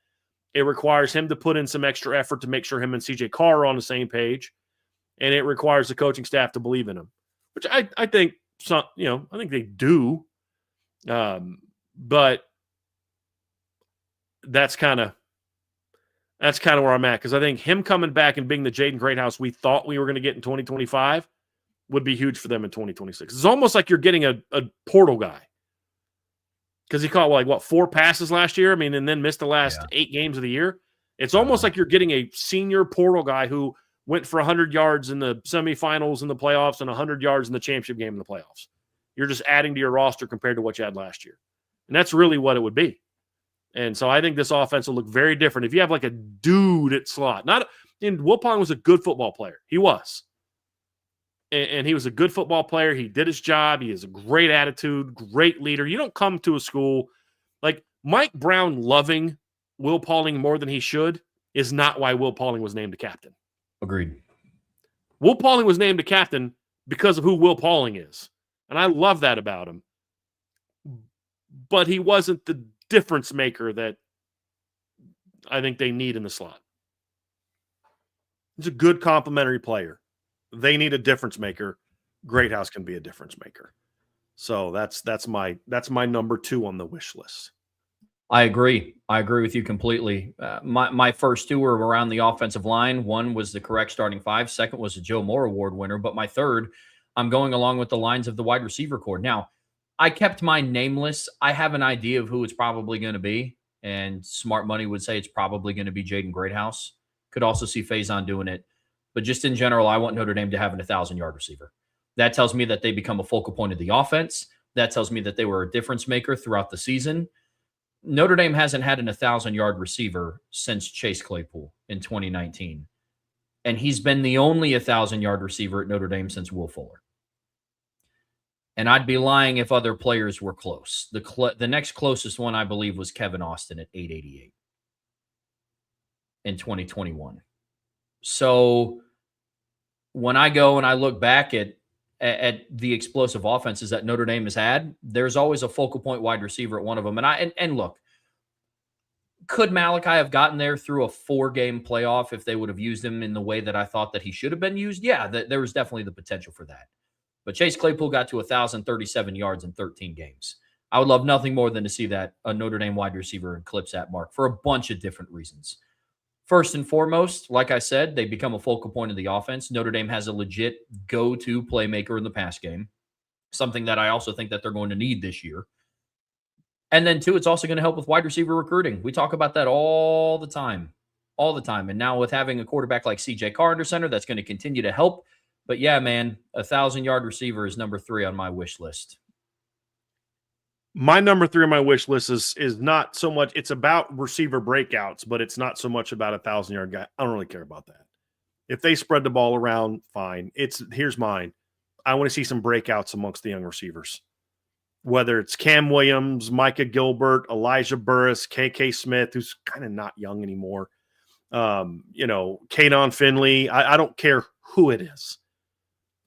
It requires him to put in some extra effort to make sure him and CJ Carr are on the same page. And it requires the coaching staff to believe in him, which I think I think they do. But that's kind of where I'm at, because I think him coming back and being the Jaden Greathouse we thought we were going to get in 2025 would be huge for them in 2026. It's almost like you're getting a portal guy, because he caught 4 passes last year. And then missed the last 8 games of the year. It's almost like you're getting a senior portal guy who went for 100 yards in the semifinals in the playoffs and 100 yards in the championship game in the playoffs. You're just adding to your roster compared to what you had last year. And that's really what it would be. And so I think this offense will look very different if you have like a dude at slot. Will Pauling was a good football player. He was. And he was a good football player. He did his job. He has a great attitude, great leader. You don't come to a school like Mike Brown loving Will Pauling more than he should is not why Will Pauling was named a captain. Agreed. Will Pauling was named a captain because of who Will Pauling is. And I love that about him. But he wasn't the difference maker that I think they need in the slot. He's a good complementary player. They need a difference maker. Greathouse can be a difference maker. So that's my number 2 on the wish list. I agree. I agree with you completely. My first two were around the offensive line. One was the correct starting five. Second was a Joe Moore Award winner. But my third, I'm going along with the lines of the wide receiver core. Now, I kept mine nameless. I have an idea of who it's probably going to be. And smart money would say it's probably going to be Jaden Greathouse. Could also see Faison doing it. But just in general, I want Notre Dame to have an 1,000-yard receiver. That tells me that they become a focal point of the offense. That tells me that they were a difference maker throughout the season. Notre Dame hasn't had an 1,000-yard receiver since Chase Claypool in 2019. And he's been the only 1,000-yard receiver at Notre Dame since Will Fuller. And I'd be lying if other players were close. The next closest one, I believe, was Kevin Austin at 888 in 2021. So when I go and I look back at the explosive offenses that Notre Dame has had, there's always a focal point wide receiver at one of them. And look, could Malachi have gotten there through a 4-game playoff if they would have used him in the way that I thought that he should have been used? Yeah, there was definitely the potential for that. But Chase Claypool got to 1,037 yards in 13 games. I would love nothing more than to see that a Notre Dame wide receiver eclipse that mark for a bunch of different reasons. First and foremost, like I said, they become a focal point of the offense. Notre Dame has a legit go-to playmaker in the pass game, something that I also think that they're going to need this year. And then, two, it's also going to help with wide receiver recruiting. We talk about that all the time. And now with having a quarterback like C.J. Carr under center, that's going to continue to help. But yeah, man, 1,000-yard receiver is number 3 on my wish list. My number 3 on my wish list is not so much, it's about receiver breakouts, but it's not so much about a 1,000-yard guy. I don't really care about that. If they spread the ball around, fine. Here's mine. I want to see some breakouts amongst the young receivers. Whether it's Cam Williams, Micah Gilbert, Elijah Burris, KK Smith, who's kind of not young anymore. Kadon Finley. I don't care who it is.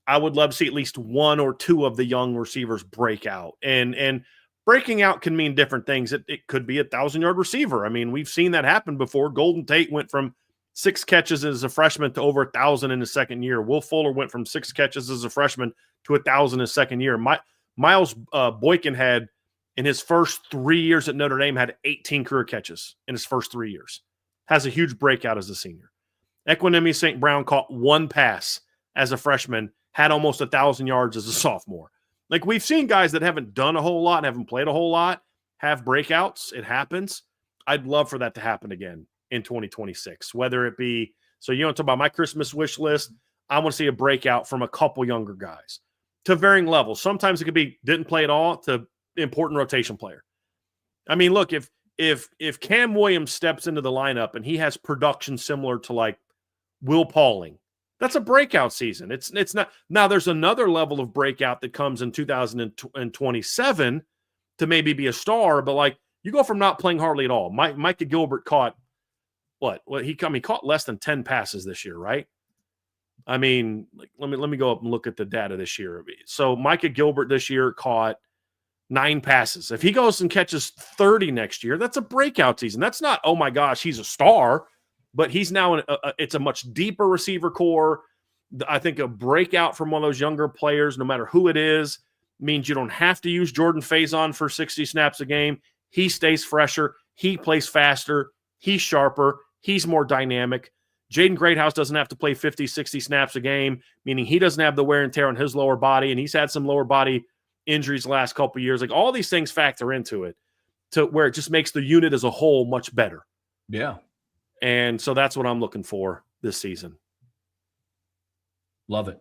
I would love to see at least 1 or 2 of the young receivers break out. And breaking out can mean different things. It could be a 1,000-yard receiver. I mean, we've seen that happen before. Golden Tate went from 6 catches as a freshman to over 1,000 in his second year. Will Fuller went from 6 catches as a freshman to 1,000 in his second year. Miles Boykin had, in his first 3 years at Notre Dame, had 18 career catches in his first 3 years. Has a huge breakout as a senior. Equinemi St. Brown caught 1 pass as a freshman, had almost 1,000 yards as a sophomore. Like, we've seen guys that haven't done a whole lot and haven't played a whole lot have breakouts. It happens. I'd love for that to happen again in 2026, whether it be, so you want to talk about my Christmas wish list, I want to see a breakout from a couple younger guys to varying levels. Sometimes it could be didn't play at all to important rotation player. I mean, look, if Cam Williams steps into the lineup and he has production similar to like Will Pauling, that's a breakout season. It's not. Now there's another level of breakout that comes in 2027 to maybe be a star, but like you go from not playing hardly at all. Micah Gilbert caught what? Well, he caught less than 10 passes this year, right? I mean, like, let me go up and look at the data this year. So Micah Gilbert this year caught 9 passes. If he goes and catches 30 next year, that's a breakout season. That's not, oh my gosh, he's a star, but he's now it's a much deeper receiver core. I think a breakout from one of those younger players, no matter who it is, means you don't have to use Jordan Faison for 60 snaps a game. He stays fresher. He plays faster. He's sharper. He's more dynamic. Jaden Greathouse doesn't have to play 50, 60 snaps a game, meaning he doesn't have the wear and tear on his lower body, and he's had some lower body injuries the last couple of years. Like, all these things factor into it to where it just makes the unit as a whole much better. Yeah. And so that's what I'm looking for this season. Love it.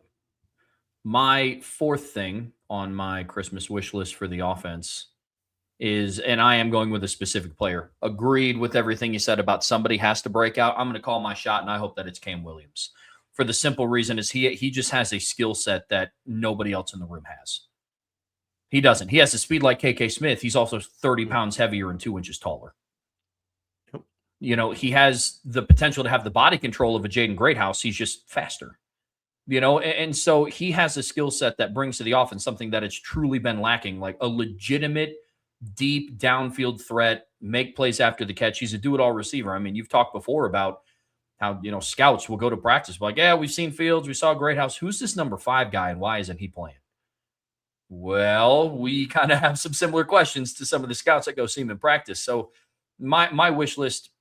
My 4th thing on my Christmas wish list for the offense is, and I am going with a specific player. Agreed with everything you said about somebody has to break out. I'm going to call my shot, and I hope that it's Cam Williams. For the simple reason is he just has a skill set that nobody else in the room has. He doesn't. He has the speed like KK Smith. He's also 30 pounds heavier and 2 inches taller. Yep. You know, he has the potential to have the body control of a Jaden Greathouse. He's just faster. You know, and so he has a skill set that brings to the offense something that has truly been lacking, like a legitimate, deep downfield threat, make plays after the catch. He's a do-it-all receiver. I mean, you've talked before about how, you know, scouts will go to practice like, yeah, we've seen Fields, we saw Greathouse. Who's this number 5 guy, and why isn't he playing? Well, we kind of have some similar questions to some of the scouts that go see him in practice. So my wish list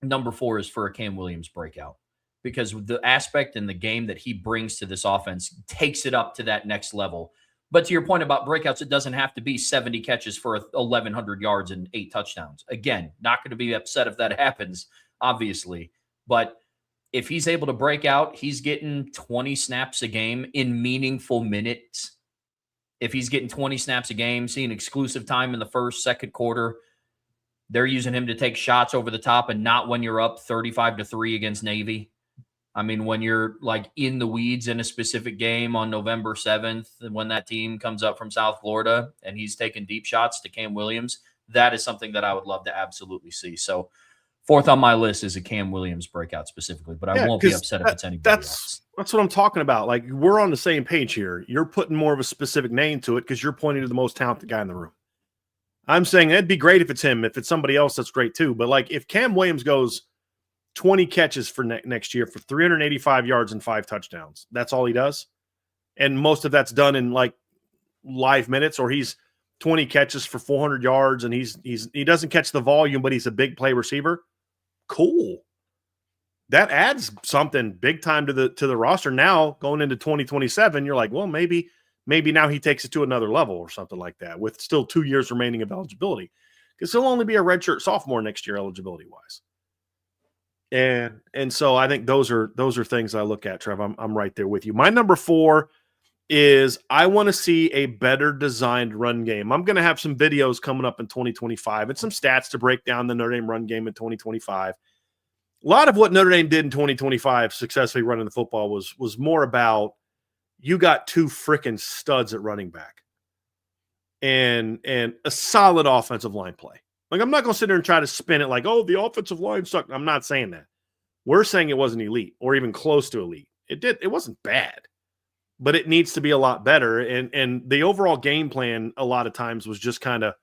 number 4 is for a Cam Williams breakout, because the aspect in the game that he brings to this offense takes it up to that next level. But to your point about breakouts, it doesn't have to be 70 catches for 1,100 yards and 8 touchdowns. Again, not going to be upset if that happens, obviously. But if he's able to break out, he's getting 20 snaps a game in meaningful minutes. If he's getting 20 snaps a game, seeing exclusive time in the first, second quarter, they're using him to take shots over the top, and not when you're up 35-3 against Navy. I mean, when you're like in the weeds in a specific game on November 7th, when that team comes up from South Florida and he's taking deep shots to Cam Williams, that is something that I would love to absolutely see. So 4th on my list is a Cam Williams breakout specifically, but I won't be upset if it's anybody else. That's what I'm talking about. Like, we're on the same page here. You're putting more of a specific name to it because you're pointing to the most talented guy in the room. I'm saying it'd be great if it's him. If it's somebody else, that's great too. But like, if Cam Williams goes 20 catches for next year for 385 yards and 5 touchdowns, that's all he does, and most of that's done in like live minutes, or he's 20 catches for 400 yards and he doesn't catch the volume, but he's a big play receiver. Cool. That adds something big time to the roster. Now going into 2027, you're like, well, maybe now he takes it to another level or something like that, with still 2 years remaining of eligibility, because he'll only be a redshirt sophomore next year eligibility wise. And so I think those are things I look at, Trev. I'm right there with you. My number 4 is I want to see a better designed run game. I'm going to have some videos coming up in 2025 and some stats to break down the Notre Dame run game in 2025. A lot of what Notre Dame did in 2025 successfully running the football was more about, you got 2 freaking studs at running back and a solid offensive line play. Like, I'm not going to sit there and try to spin it like, oh, the offensive line sucked. I'm not saying that. We're saying it wasn't elite or even close to elite. It wasn't bad, but it needs to be a lot better. And the overall game plan a lot of times was just kind of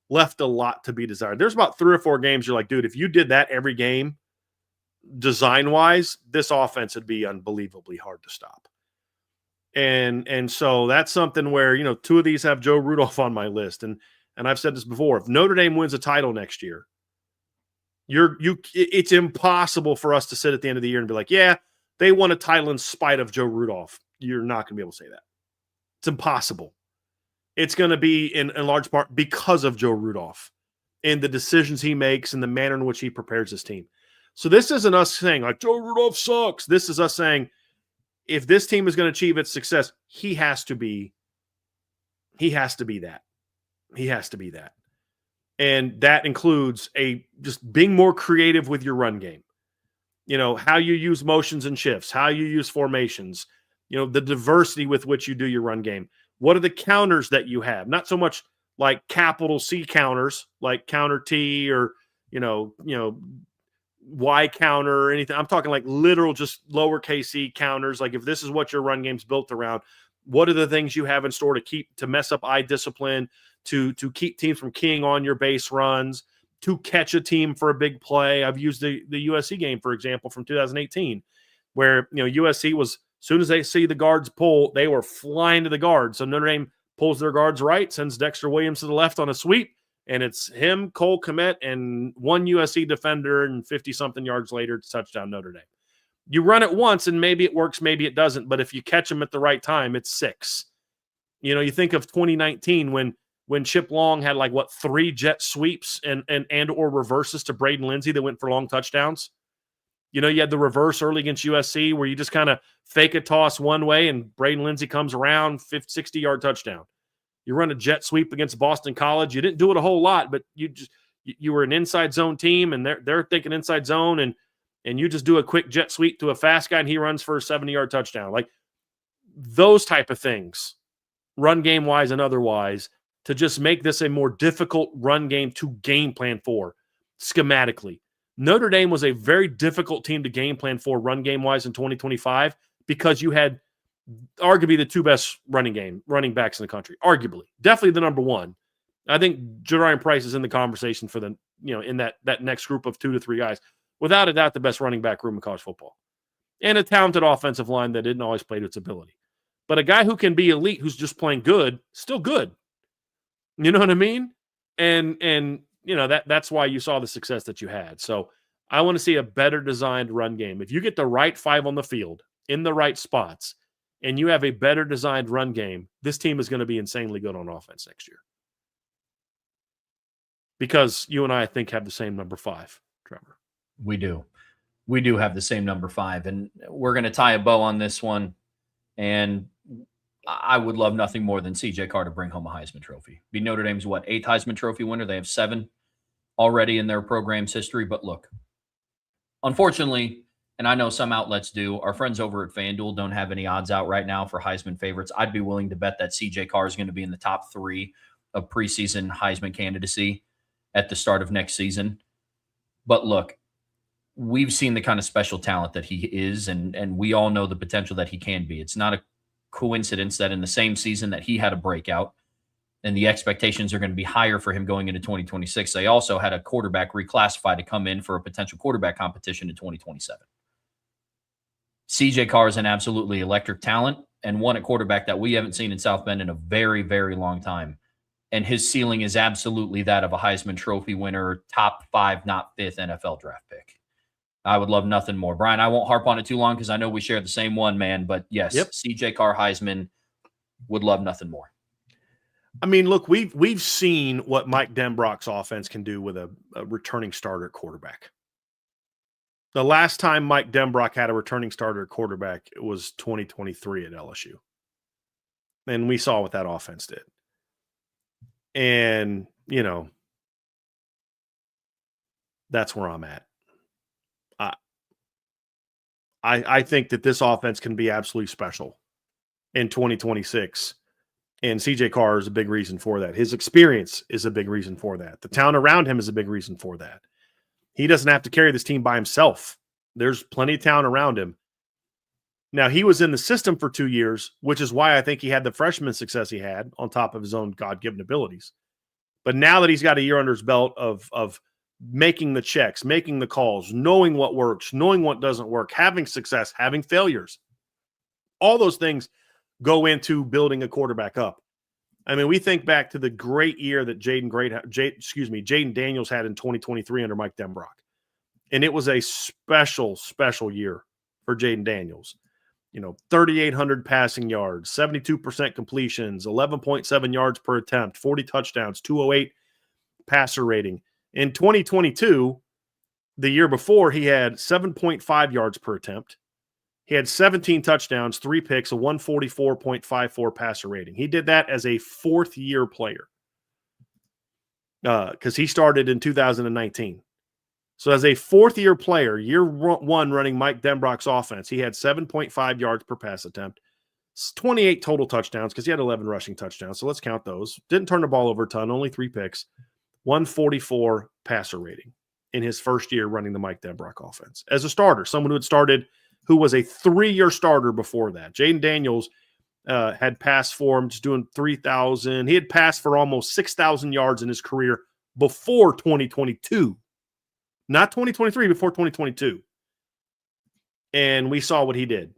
left a lot to be desired. There's about 3 or 4 games you're like, dude, if you did that every game, design-wise, this offense would be unbelievably hard to stop. And so that's something where, 2 of these have Joe Rudolph on my list. And I've said this before, if Notre Dame wins a title next year, it's impossible for us to sit at the end of the year and be like, yeah, they won a title in spite of Joe Rudolph. You're not going to be able to say that. It's impossible. It's going to be in large part because of Joe Rudolph and the decisions he makes and the manner in which he prepares his team. So this isn't us saying like Joe Rudolph sucks. This is us saying, if this team is going to achieve its success, he has to be that. He has to be that. And that includes just being more creative with your run game. How you use motions and shifts, how you use formations, the diversity with which you do your run game. What are the counters that you have? Not so much like capital C counters, like counter T or, Y counter or anything. I'm talking like literal, just lowercase c counters. Like, if this is what your run game's built around, what are the things you have in store to mess up eye discipline, to keep teams from keying on your base runs, to catch a team for a big play? I've used the USC game, for example, from 2018, where USC was, as soon as they see the guards pull, they were flying to the guards. So Notre Dame pulls their guards right, sends Dexter Williams to the left on a sweep, and it's him, Cole Kmet, and one USC defender, and 50-something yards later, it's touchdown Notre Dame. You run it once, and maybe it works, maybe it doesn't, but if you catch them at the right time, it's 6. You think of 2019 when Chip Long had 3 jet sweeps and or reverses to Braden Lindsey that went for long touchdowns. You had the reverse early against USC where you just kind of fake a toss one way and Braden Lindsey comes around, 60-yard touchdown. You run a jet sweep against Boston College. You didn't do it a whole lot, but you were an inside zone team, and they're thinking inside zone, and you just do a quick jet sweep to a fast guy, and he runs for a 70-yard touchdown. Like, those type of things, run game-wise and otherwise, to just make this a more difficult run game to game plan for schematically. Notre Dame was a very difficult team to game plan for run game-wise in 2025 because you had arguably the 2 best running backs in the country. Arguably. Definitely the number 1. I think Jadarian Price is in the conversation for the, in that next group of 2 to 3 guys. Without a doubt, the best running back room in college football. And a talented offensive line that didn't always play to its ability. But a guy who can be elite, who's just playing good, still good. You know what I mean? And that's why you saw the success that you had. So I want to see a better designed run game. If you get the right 5 on the field in the right spots and you have a better designed run game, this team is going to be insanely good on offense next year. Because you and I think, have the same number 5, Trevor. We do. We do have the same number 5, and we're going to tie a bow on this one. And I would love nothing more than CJ Carr to bring home a Heisman Trophy. Be Notre Dame's 8th Heisman Trophy winner. They have 7 already in their program's history. But look, unfortunately, and I know some outlets do, our friends over at FanDuel don't have any odds out right now for Heisman favorites. I'd be willing to bet that CJ Carr is going to be in the top 3 of preseason Heisman candidacy at the start of next season. But look, we've seen the kind of special talent that he is, and we all know the potential that he can be. It's not a coincidence that in the same season that he had a breakout, and the expectations are going to be higher for him going into 2026, they also had a quarterback reclassified to come in for a potential quarterback competition in 2027. CJ Carr is an absolutely electric talent, and one at quarterback that we haven't seen in South Bend in a very, very long time. And his ceiling is absolutely that of a Heisman Trophy winner, top 5, not 5th NFL draft pick. I would love nothing more. Brian, I won't harp on it too long because I know we share the same one, man. But yes, CJ Carr Heisman, would love nothing more. I mean, look, we've seen what Mike Denbrock's offense can do with a returning starter at quarterback. The last time Mike Denbrock had a returning starter at quarterback, it was 2023 at LSU. And we saw what that offense did. And, that's where I'm at. I think that this offense can be absolutely special in 2026. And CJ Carr is a big reason for that. His experience is a big reason for that. The talent around him is a big reason for that. He doesn't have to carry this team by himself. There's plenty of talent around him. Now, he was in the system for 2 years, which is why I think he had the freshman success he had on top of his own God-given abilities. But now that he's got a year under his belt of making the checks, making the calls, knowing what works, knowing what doesn't work, having success, having failures, all those things go into building a quarterback up. I mean, we think back to the great year that Jaden Daniels had in 2023 under Mike Denbrock. And it was a special, special year for Jaden Daniels. 3,800 passing yards, 72% completions, 11.7 yards per attempt, 40 touchdowns, 208 passer rating. In 2022, the year before, he had 7.5 yards per attempt. He had 17 touchdowns, 3 picks, a 144.54 passer rating. He did that as a 4th-year player because he started in 2019. So as a 4th-year player, year 1 running Mike Denbrock's offense, he had 7.5 yards per pass attempt, 28 total touchdowns because he had 11 rushing touchdowns. So let's count those. Didn't turn the ball over a ton, only 3 picks, 144 passer rating in his first year running the Mike Denbrock offense. As a starter, someone who was a 3-year starter before that. Jaden Daniels had passed for him, just doing 3,000. He had passed for almost 6,000 yards in his career before 2022. Not 2023, before 2022. And we saw what he did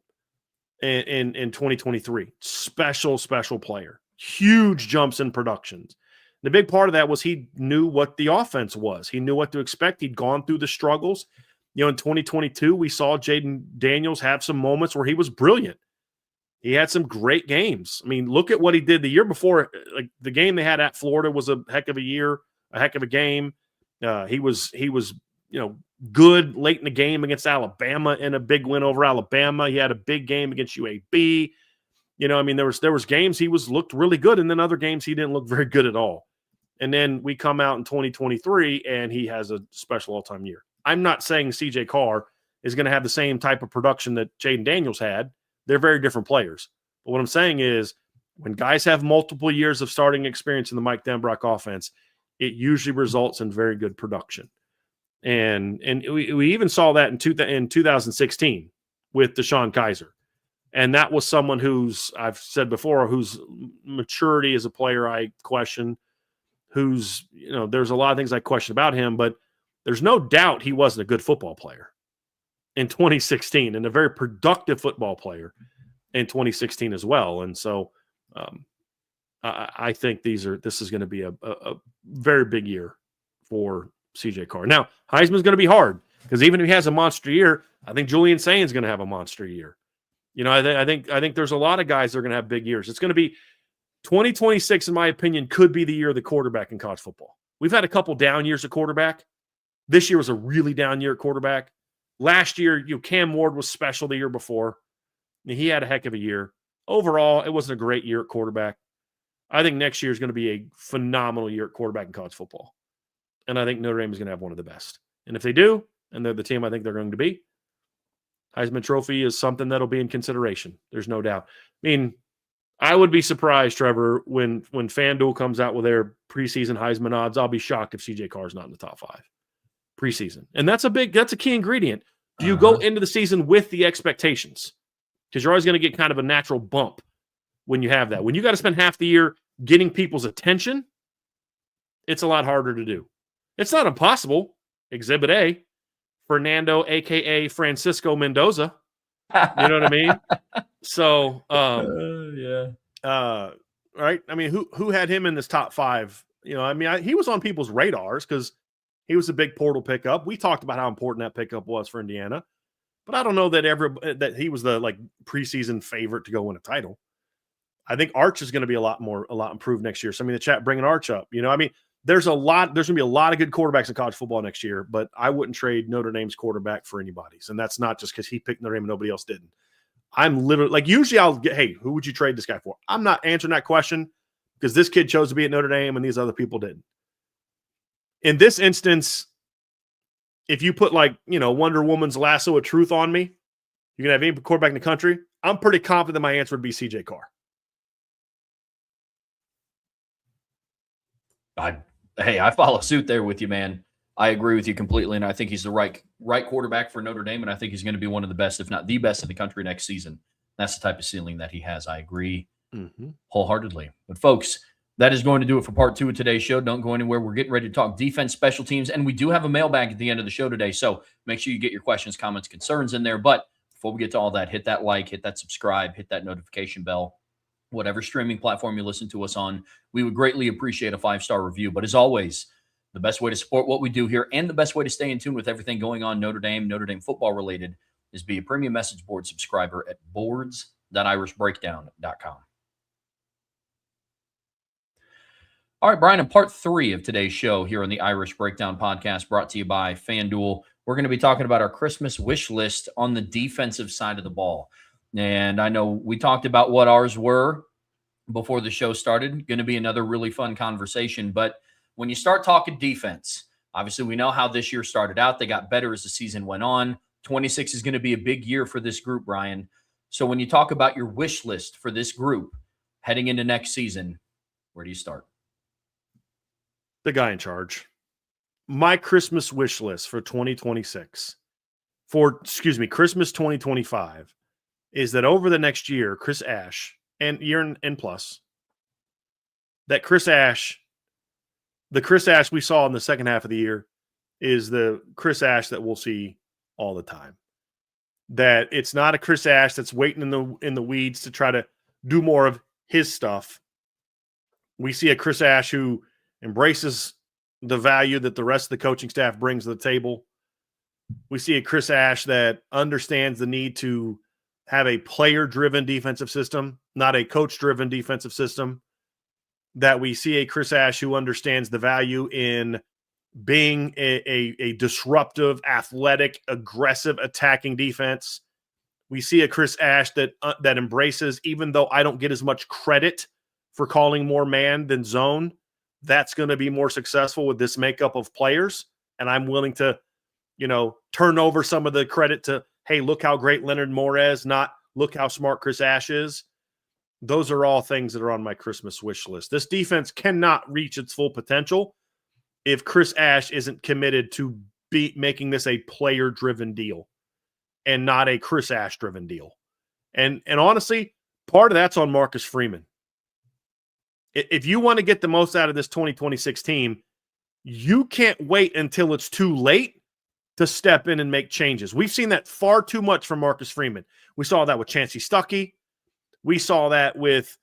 in 2023. Special player. Huge jumps in productions. The big part of that was he knew what the offense was. He knew what to expect. He'd gone through the struggles. In 2022, we saw Jaden Daniels have some moments where he was brilliant. He had some great games. I mean, look at what he did the year before. Like the game they had at Florida was a heck of a year, a heck of a game. He was good late in the game against Alabama in a big win over Alabama. He had a big game against UAB. There was games he looked really good, and then other games he didn't look very good at all. And then we come out in 2023, and he has a special all-time year. I'm not saying CJ Carr is going to have the same type of production that Jaden Daniels had. They're very different players. But what I'm saying is when guys have multiple years of starting experience in the Mike Denbrock offense, it usually results in very good production. And we even saw that in 2016 with Deshaun Kaiser. And that was someone I've said before, whose maturity as a player I question, there's a lot of things I question about him, but there's no doubt he wasn't a good football player in 2016 and a very productive football player in 2016 as well. And so I think this is going to be a very big year for CJ Carr. Now, Heisman's going to be hard because even if he has a monster year, I think Julian Sain's going to have a monster year. I think there's a lot of guys that are going to have big years. It's going to be 2026, in my opinion, could be the year of the quarterback in college football. We've had a couple down years at quarterback. This year was a really down year at quarterback. Last year, Cam Ward was special the year before. He had a heck of a year. Overall, it wasn't a great year at quarterback. I think next year is going to be a phenomenal year at quarterback in college football. And I think Notre Dame is going to have one of the best. And if they do, and they're the team I think they're going to be, Heisman Trophy is something that'll be in consideration. There's no doubt. I mean, I would be surprised, Trevor, when FanDuel comes out with their preseason Heisman odds. I'll be shocked if CJ Carr is not in the top 5 preseason. And that's a key ingredient. Do you go into the season with the expectations? Because you're always going to get kind of a natural bump when you have that. When you got to spend half the year getting people's attention, it's a lot harder to do. It's not impossible. Exhibit A, Fernando, a.k.a. Francisco Mendoza. You know what I mean? So, right? I mean, who had him in this top 5? He was on people's radars because he was a big portal pickup. We talked about how important that pickup was for Indiana. But I don't know that he was the preseason favorite to go win a title. I think Arch is going to be a lot improved next year. So the chat bringing Arch up. There's going to be a lot of good quarterbacks in college football next year, but I wouldn't trade Notre Dame's quarterback for anybody's. And that's not just because he picked Notre Dame and nobody else didn't. I'm literally usually I'll get, hey, who would you trade this guy for? I'm not answering that question because this kid chose to be at Notre Dame and these other people didn't. In this instance, if you put Wonder Woman's lasso of truth on me, you can have any quarterback in the country. I'm pretty confident my answer would be CJ Carr. I follow suit there with you, man. I agree with you completely, and I think he's the right quarterback for Notre Dame, and I think he's going to be one of the best, if not the best, in the country next season. That's the type of ceiling that he has. I agree wholeheartedly. But, folks, that is going to do it for part 2 of today's show. Don't go anywhere. We're getting ready to talk defense, special teams, and we do have a mailbag at the end of the show today, so make sure you get your questions, comments, concerns in there. But before we get to all that, hit that like, hit that subscribe, hit that notification bell. Whatever streaming platform you listen to us on, we would greatly appreciate a 5-star review. But as always, the best way to support what we do here and the best way to stay in tune with everything going on Notre Dame football related is be a premium message board subscriber at boards.irishbreakdown.com. All right, Brian, in part 3 of today's show here on the Irish Breakdown podcast brought to you by FanDuel, we're going to be talking about our Christmas wish list on the defensive side of the ball. And I know we talked about what ours were before the show started. Going to be another really fun conversation. But when you start talking defense, obviously we know how this year started out. They got better as the season went on. 26 is going to be a big year for this group, Brian. So when you talk about your wish list for this group heading into next season, where do you start? The guy in charge. My Christmas wish list for 2026, Christmas 2025, is that over the next year, Chris Ash, and year and plus, that the Chris Ash we saw in the second half of the year is the Chris Ash that we'll see all the time. That it's not a Chris Ash that's waiting in the weeds to try to do more of his stuff. We see a Chris Ash who embraces the value that the rest of the coaching staff brings to the table. We see a Chris Ash that understands the need to have a player-driven defensive system, not a coach-driven defensive system. That we see a Chris Ash who understands the value in being a disruptive, athletic, aggressive, attacking defense. We see a Chris Ash that embraces, even though I don't get as much credit for calling more man than zone, that's going to be more successful with this makeup of players. And I'm willing to, turn over some of the credit to, hey, look how great Leonard Moore is, not look how smart Chris Ash is. Those are all things that are on my Christmas wish list. This defense cannot reach its full potential if Chris Ash isn't committed to making this a player-driven deal and not a Chris Ash-driven deal. And honestly, part of that's on Marcus Freeman. If you want to get the most out of this 2026 team, you can't wait until it's too late to step in and make changes. We've seen that far too much from Marcus Freeman. We saw that with Chancey Stuckey. We saw that with,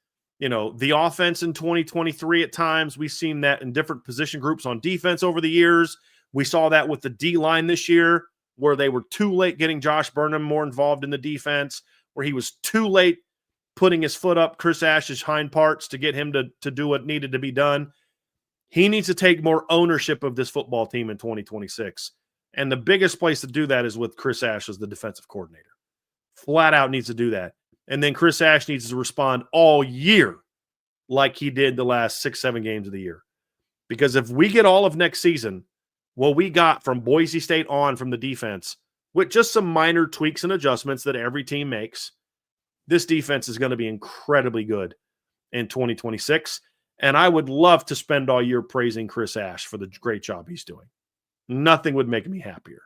the offense in 2023 at times. We've seen that in different position groups on defense over the years. We saw that with the D-line this year, where they were too late getting Josh Burnham more involved in the defense, where he was too late putting his foot up Chris Ash's hind parts to get him to do what needed to be done. He needs to take more ownership of this football team in 2026. And the biggest place to do that is with Chris Ash as the defensive coordinator. Flat out needs to do that. And then Chris Ash needs to respond all year like he did the last 6-7 games of the year. Because if we get all of next season, what we got from Boise State on from the defense, with just some minor tweaks and adjustments that every team makes, this defense is going to be incredibly good in 2026. And I would love to spend all year praising Chris Ash for the great job he's doing. Nothing would make me happier.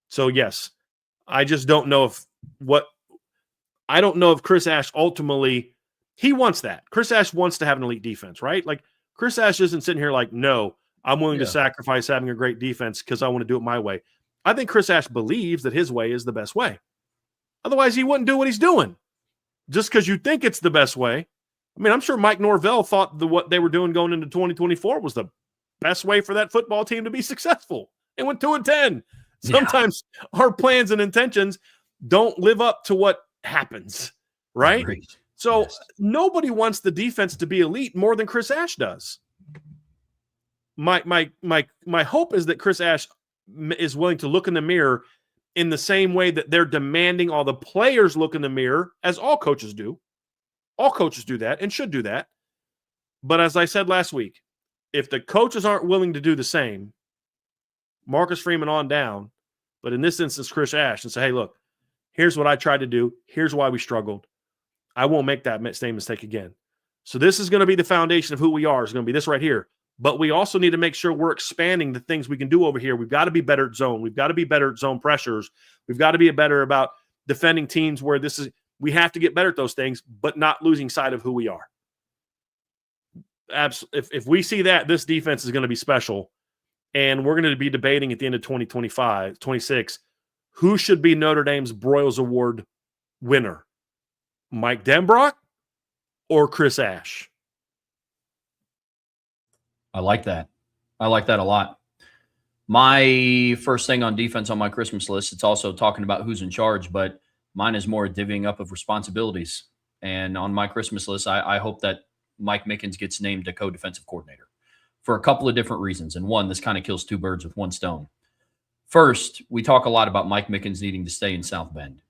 So, yes, I just don't know if Chris Ash ultimately, he wants that. Chris Ash wants to have an elite defense, right? Like, Chris Ash isn't sitting here like, no, I'm willing to sacrifice having a great defense because I want to do it my way. I think Chris Ash believes that his way is the best way. Otherwise, he wouldn't do what he's doing. Just because you think it's the best way. I mean, I'm sure Mike Norvell thought what they were doing going into 2024 was the best way for that football team to be successful. It went 2-10. Sometimes our plans and intentions don't live up to what happens, right? So nobody wants the defense to be elite more than Chris Ash does. My hope is that Chris Ash is willing to look in the mirror in the same way that they're demanding all the players look in the mirror, as all coaches do. All coaches do that and should do that. But as I said last week, if the coaches aren't willing to do the same, Marcus Freeman on down, but in this instance, Chris Ash, and say, hey, look, here's what I tried to do. Here's why we struggled. I won't make that same mistake again. So this is going to be the foundation of who we are. It's going to be this right here. But we also need to make sure we're expanding the things we can do over here. We've got to be better at zone. We've got to be better at zone pressures. We've got to be better about defending teams where we have to get better at those things, but not losing sight of who we are. If we see that, this defense is going to be special. And we're going to be debating at the end of 26, who should be Notre Dame's Broyles Award winner? Mike Denbrock or Chris Ash? I like that. I like that a lot. My first thing on defense on my Christmas list, it's also talking about who's in charge, but mine is more divvying up of responsibilities. And on my Christmas list, I hope that Mike Mickens gets named a co-defensive coordinator for a couple of different reasons. And one, this kind of kills two birds with one stone. First, we talk a lot about Mike Mickens needing to stay in South Bend.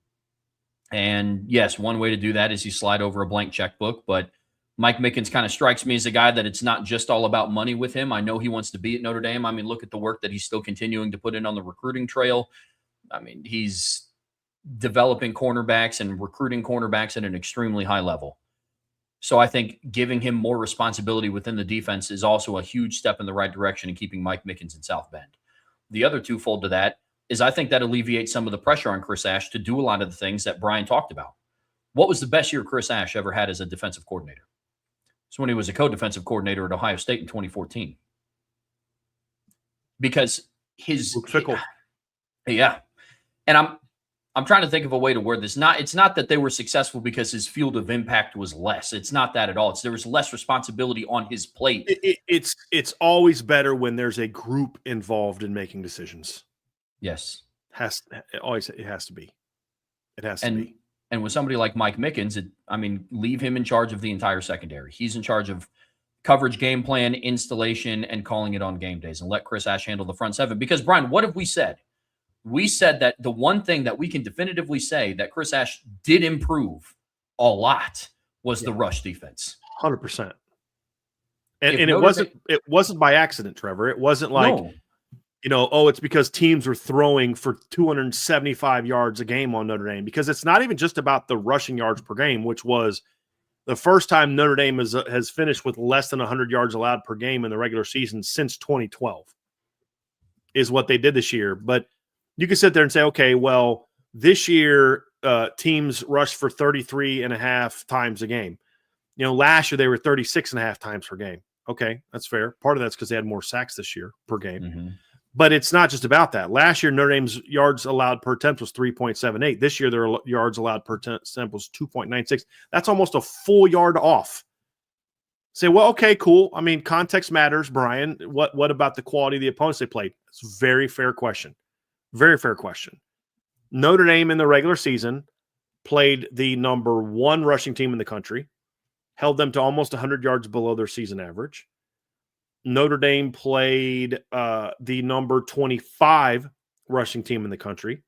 And yes, one way to do that is you slide over a blank checkbook, but Mike Mickens kind of strikes me as a guy that it's not just all about money with him. I know he wants to be at Notre Dame. I mean, look at the work that he's still continuing to put in on the recruiting trail. I mean, he's developing cornerbacks and recruiting cornerbacks at an extremely high level. So I think giving him more responsibility within the defense is also a huge step in the right direction in keeping Mike Mickens in South Bend. The other twofold to that is I think that alleviates some of the pressure on Chris Ash to do a lot of the things that Brian talked about. What was the best year Chris Ash ever had as a defensive coordinator? It's when he was a co-defensive coordinator at Ohio State in 2014. Because yeah. And I'm trying to think of a way to word this. It's not that they were successful because his field of impact was less. It's not that at all. There was less responsibility on his plate. It's always better when there's a group involved in making decisions. Yes. It has to be. It has to be. And with somebody like Mike Mickens, leave him in charge of the entire secondary. He's in charge of coverage, game plan, installation, and calling it on game days, and let Chris Ash handle the front seven. Because, Brian, what have we said? We said that the one thing that we can definitively say that Chris Ash did improve a lot was the rush defense. 100%. And it wasn't by accident, Trevor. It wasn't like, it's because teams were throwing for 275 yards a game on Notre Dame. Because it's not even just about the rushing yards per game, which was the first time Notre Dame has finished with less than 100 yards allowed per game in the regular season since 2012 is what they did this year. But you can sit there and say, okay, well, this year teams rushed for 33.5 times a game. Last year they were 36.5 times per game. Okay, that's fair. Part of that's because they had more sacks this year per game. Mm-hmm. But it's not just about that. Last year, Notre Dame's yards allowed per attempt was 3.78. This year, their yards allowed per attempt was 2.96. That's almost a full yard off Say, well, okay, cool. I mean, context matters, Brian. What about the quality of the opponents they played? It's a very fair question. Very fair question. Notre Dame in the regular season played the number 1 rushing team in the country, held them to almost 100 yards below their season average. Notre Dame played the number 25 rushing team in the country.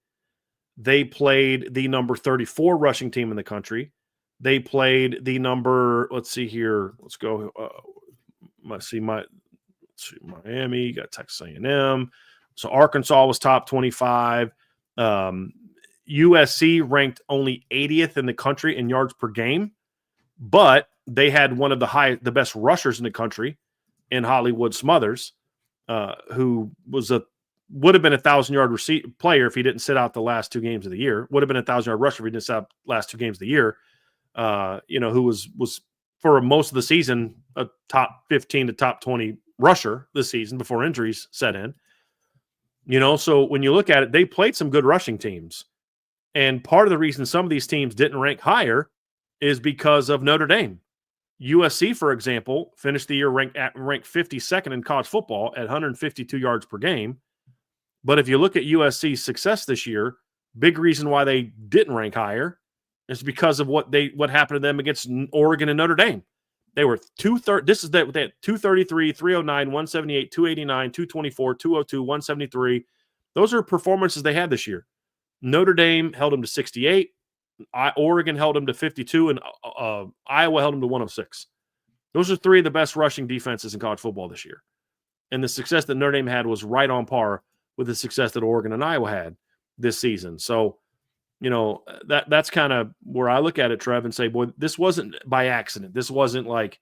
They played the number 34 rushing team in the country. They played the number, let's see here. Let's go. Miami, got Texas A&M. So Arkansas was top 25. USC ranked only 80th in the country in yards per game, but they had one of the best rushers in the country in Hollywood Smothers, who would have been 1,000-yard player if he didn't sit out the last 2 games of the year. Would have been 1,000-yard rusher if he didn't sit out the last 2 games of the year. Who was for most of the season a top 15 to top 20 rusher this season before injuries set in. So when you look at it, they played some good rushing teams. And part of the reason some of these teams didn't rank higher is because of Notre Dame. USC, for example, finished the year ranked 52nd in college football at 152 yards per game. But if you look at USC's success this year, big reason why they didn't rank higher is because of what happened to them against Oregon and Notre Dame. They were they had 233, 309, 178, 289, 224, 202, 173. Those are performances they had this year. Notre Dame held them to 68. Oregon held them to 52, and Iowa held them to 106. Those are 3 of the best rushing defenses in college football this year. And the success that Notre Dame had was right on par with the success that Oregon and Iowa had this season. So, that's kind of where I look at it, Trev, and say, boy, this wasn't by accident. This wasn't like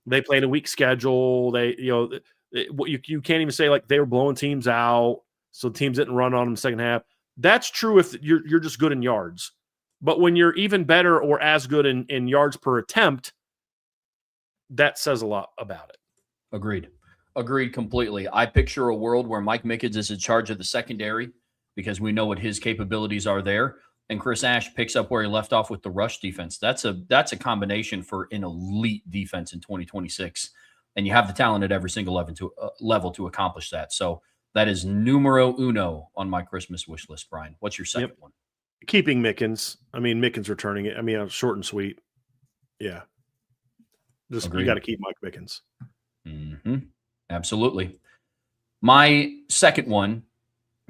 they played a weak schedule. They, you can't even say like they were blowing teams out, so teams didn't run on them in the second half. That's true if you're just good in yards. But when you're even better or as good in yards per attempt, that says a lot about it. Agreed completely. I picture a world where Mike Mickens is in charge of the secondary because we know what his capabilities are there, and Chris Ash picks up where he left off with the rush defense. That's a combination for an elite defense in 2026, and you have the talent at every single level to accomplish that. So that is numero uno on my Christmas wish list, Brian. What's your second one? Keeping Mickens. I mean, Mickens returning it. I mean, short and sweet. Yeah. You got to keep Mike Mickens. Mm-hmm. Absolutely. My second one,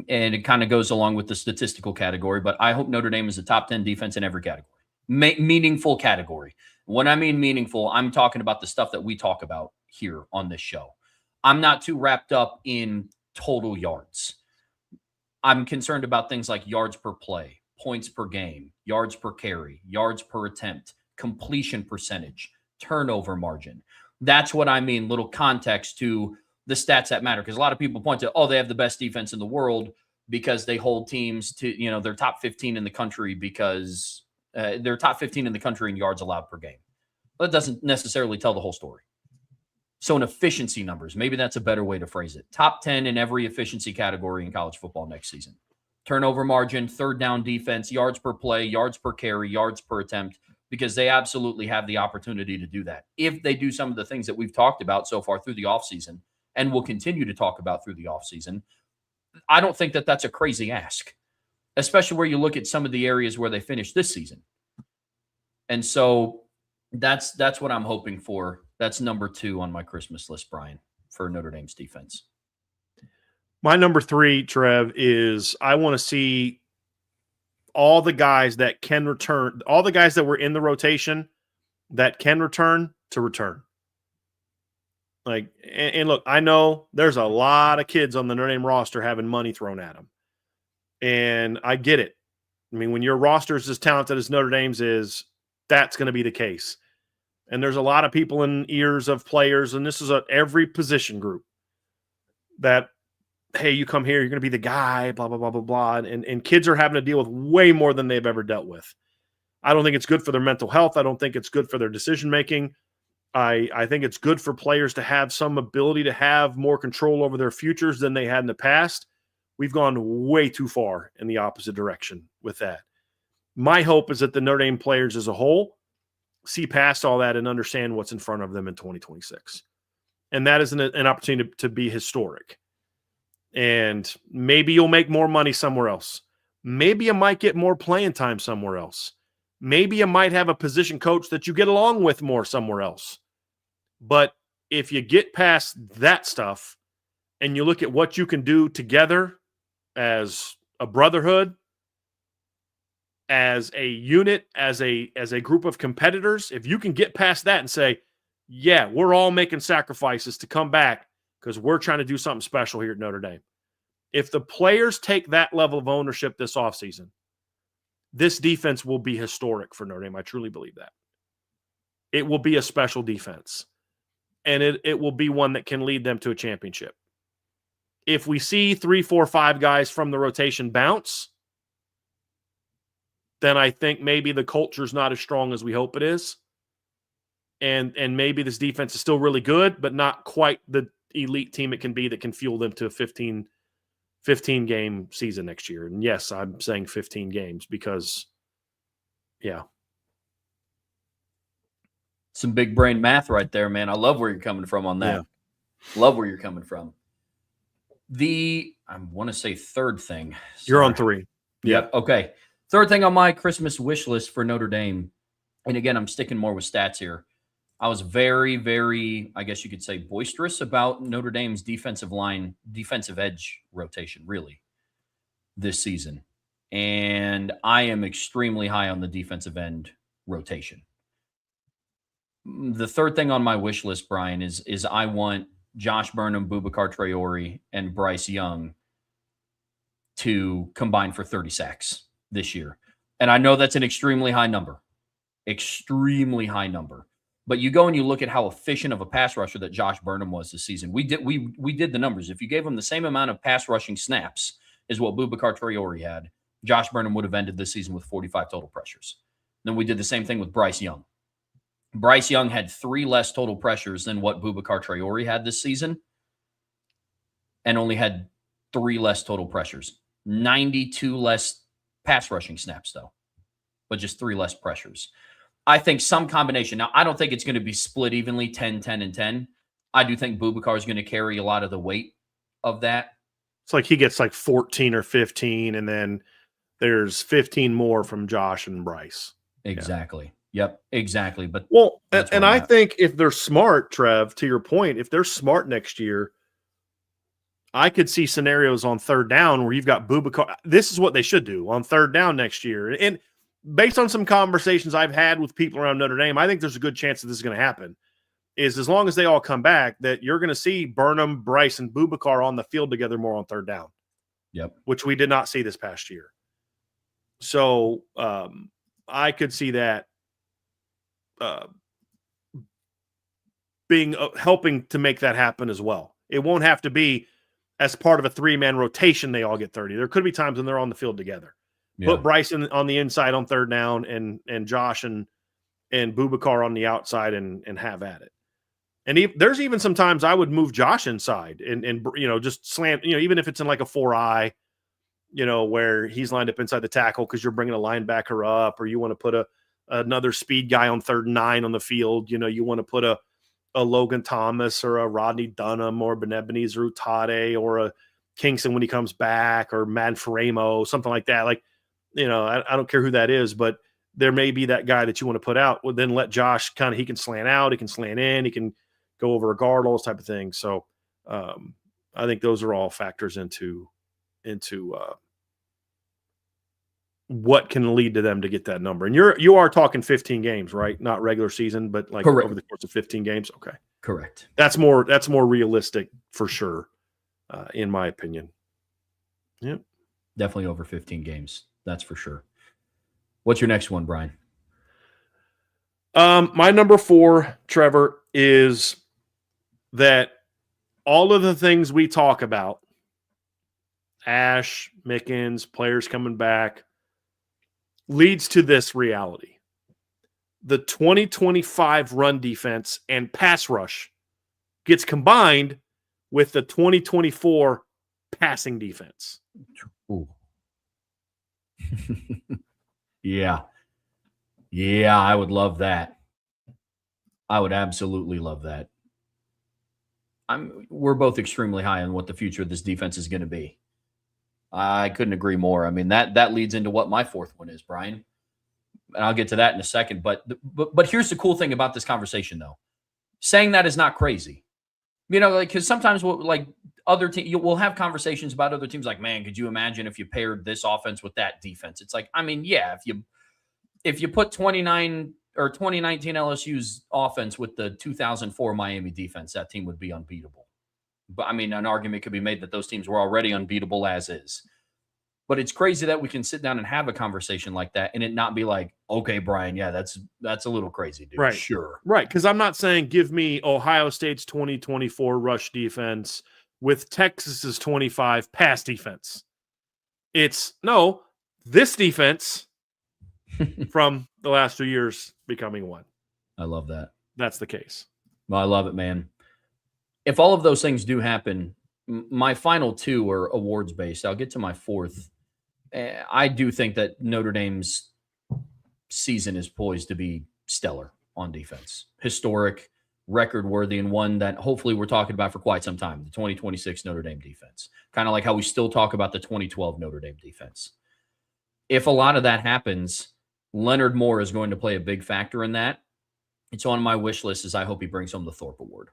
and it kind of goes along with the statistical category, but I hope Notre Dame is a top 10 defense in every category. Meaningful category. When I mean meaningful, I'm talking about the stuff that we talk about here on this show. I'm not too wrapped up in total yards. I'm concerned about things like yards per play, points per game, yards per carry, yards per attempt, completion percentage, turnover margin. That's what I mean, little context to the stats that matter. Because a lot of people point to, they have the best defense in the world because they hold teams to, they're top 15 in the country because they're top 15 in the country in yards allowed per game. That doesn't necessarily tell the whole story. So in efficiency numbers, maybe that's a better way to phrase it. Top 10 in every efficiency category in college football next season. Turnover margin, third down defense, yards per play, yards per carry, yards per attempt, because they absolutely have the opportunity to do that. If they do some of the things that we've talked about so far through the offseason and will continue to talk about through the offseason, I don't think that that's a crazy ask, especially where you look at some of the areas where they finished this season. And so that's what I'm hoping for. That's number 2 on my Christmas list, Brian, for Notre Dame's defense. My number 3, Trev, is I want to see all the guys that can return, all the guys that were in the rotation that can return to return. Like, and look, I know there's a lot of kids on the Notre Dame roster having money thrown at them. And I get it. I mean, when your roster is as talented as Notre Dame's is, that's going to be the case. And there's a lot of people in ears of players, and this is every position group, that, hey, you come here, you're going to be the guy, blah, blah, blah, blah, blah. And kids are having to deal with way more than they've ever dealt with. I don't think it's good for their mental health. I don't think it's good for their decision-making. I think it's good for players to have some ability to have more control over their futures than they had in the past. We've gone way too far in the opposite direction with that. My hope is that the Notre Dame players as a whole see past all that and understand what's in front of them in 2026. And that is an opportunity to be historic. And maybe you'll make more money somewhere else. Maybe you might get more playing time somewhere else. Maybe you might have a position coach that you get along with more somewhere else. But if you get past that stuff and you look at what you can do together as a brotherhood, as a unit, as a group of competitors, if you can get past that and say, yeah, we're all making sacrifices to come back because we're trying to do something special here at Notre Dame. If the players take that level of ownership this offseason, this defense will be historic for Notre Dame. I truly believe that. It will be a special defense, and it will be one that can lead them to a championship. If we see 3, 4, 5 guys from the rotation bounce, then I think maybe the culture's not as strong as we hope it is. And maybe this defense is still really good, but not quite the elite team it can be that can fuel them to a 15-game season next year. And yes, I'm saying 15 games because, yeah. Some big brain math right there, man. I love where you're coming from on that. Yeah. Love where you're coming from. I want to say third thing. Sorry. You're on 3. Yep. Okay. Third thing on my Christmas wish list for Notre Dame. And again, I'm sticking more with stats here. I was very, very, I guess you could say, boisterous about Notre Dame's defensive edge rotation, really, this season. And I am extremely high on the defensive end rotation. The third thing on my wish list, Brian, is I want Josh Burnham, Boubacar Traore, and Bryce Young to combine for 30 sacks this year. And I know that's an extremely high number. Extremely high number. But you go and you look at how efficient of a pass rusher that Josh Burnham was this season. We did the numbers. If you gave him the same amount of pass rushing snaps as what Boubacar Traore had, Josh Burnham would have ended this season with 45 total pressures. Then we did the same thing with Bryce Young. Bryce Young had 3 less total pressures than what Boubacar Traore had this season and only had 3 less total pressures. 92 less pass rushing snaps, though, but just 3 less pressures. I think some combination. Now, I don't think it's going to be split evenly 10, 10, and 10. I do think Boubacar is going to carry a lot of the weight of that. It's like he gets like 14 or 15, and then there's 15 more from Josh and Bryce. Exactly. Yeah. Yep, exactly. But and I think if they're smart, Trev, to your point, if they're smart next year, I could see scenarios on third down where you've got Boubacar. This is what they should do on third down next year. And based on some conversations I've had with people around Notre Dame, I think there's a good chance that this is going to happen. Is as long as they all come back, that you're going to see Burnham, Bryce, and Boubacar on the field together more on third down. Yep. Which we did not see this past year. So I could see that being helping to make that happen as well. It won't have to be as part of a 3-man rotation. They all get 30. There could be times when they're on the field together. Yeah. Put Bryce on the inside on third down and Josh and Boubacar on the outside and have at it. And there's even sometimes I would move Josh inside and just slant, even if it's in like a 4-eye, where he's lined up inside the tackle because you're bringing a linebacker up, or you want to put another speed guy on 3rd and 9 on the field. You want to put a Logan Thomas or a Rodney Dunham or Ebenezer Utade or a Kingston when he comes back, or Manfremo, something like that. Like, I don't care who that is, but there may be that guy that you want to put out. Well, then let Josh he can slant out, he can slant in, he can go over a guard, all those type of things. So I think those are all factors into what can lead to them to get that number. And you are talking 15 games, right? Not regular season, but like Correct. Over the course of 15 games. Okay. Correct. That's more realistic for sure, in my opinion. Yep. Definitely over 15 games. That's for sure. What's your next one, Brian? My number 4, Trevor, is that all of the things we talk about, Ash, Mickens, players coming back, leads to this reality. The 2025 run defense and pass rush gets combined with the 2024 passing defense. Ooh. Yeah, I would love that. I would absolutely love that. We're both extremely high on what the future of this defense is going to be. I couldn't agree more. I mean, that leads into what my fourth one is, Brian. And I'll get to that in a second. But here's the cool thing about this conversation, though. Saying that is not crazy. Like, because sometimes other teams, we'll have conversations about other teams. Like, man, could you imagine if you paired this offense with that defense? It's like, I mean, yeah, if you put 2019 LSU's offense with the 2004 Miami defense, that team would be unbeatable. But I mean, an argument could be made that those teams were already unbeatable as is. But it's crazy that we can sit down and have a conversation like that and it not be like, okay, Brian, yeah, that's a little crazy, dude. Right. Sure. Right. Because I'm not saying give me Ohio State's 2024 rush defense with Texas's 25 pass defense. It's no, this defense from the last 2 years becoming one. I love that. That's the case. Well, I love it, man. If all of those things do happen, my final two are awards based. I'll get to my fourth. I do think that Notre Dame's season is poised to be stellar on defense. Historic, record worthy, and one that hopefully we're talking about for quite some time, the 2026 Notre Dame defense. Kind of like how we still talk about the 2012 Notre Dame defense. If a lot of that happens, Leonard Moore is going to play a big factor in that. It's on my wish list as I hope he brings home the Thorpe Award.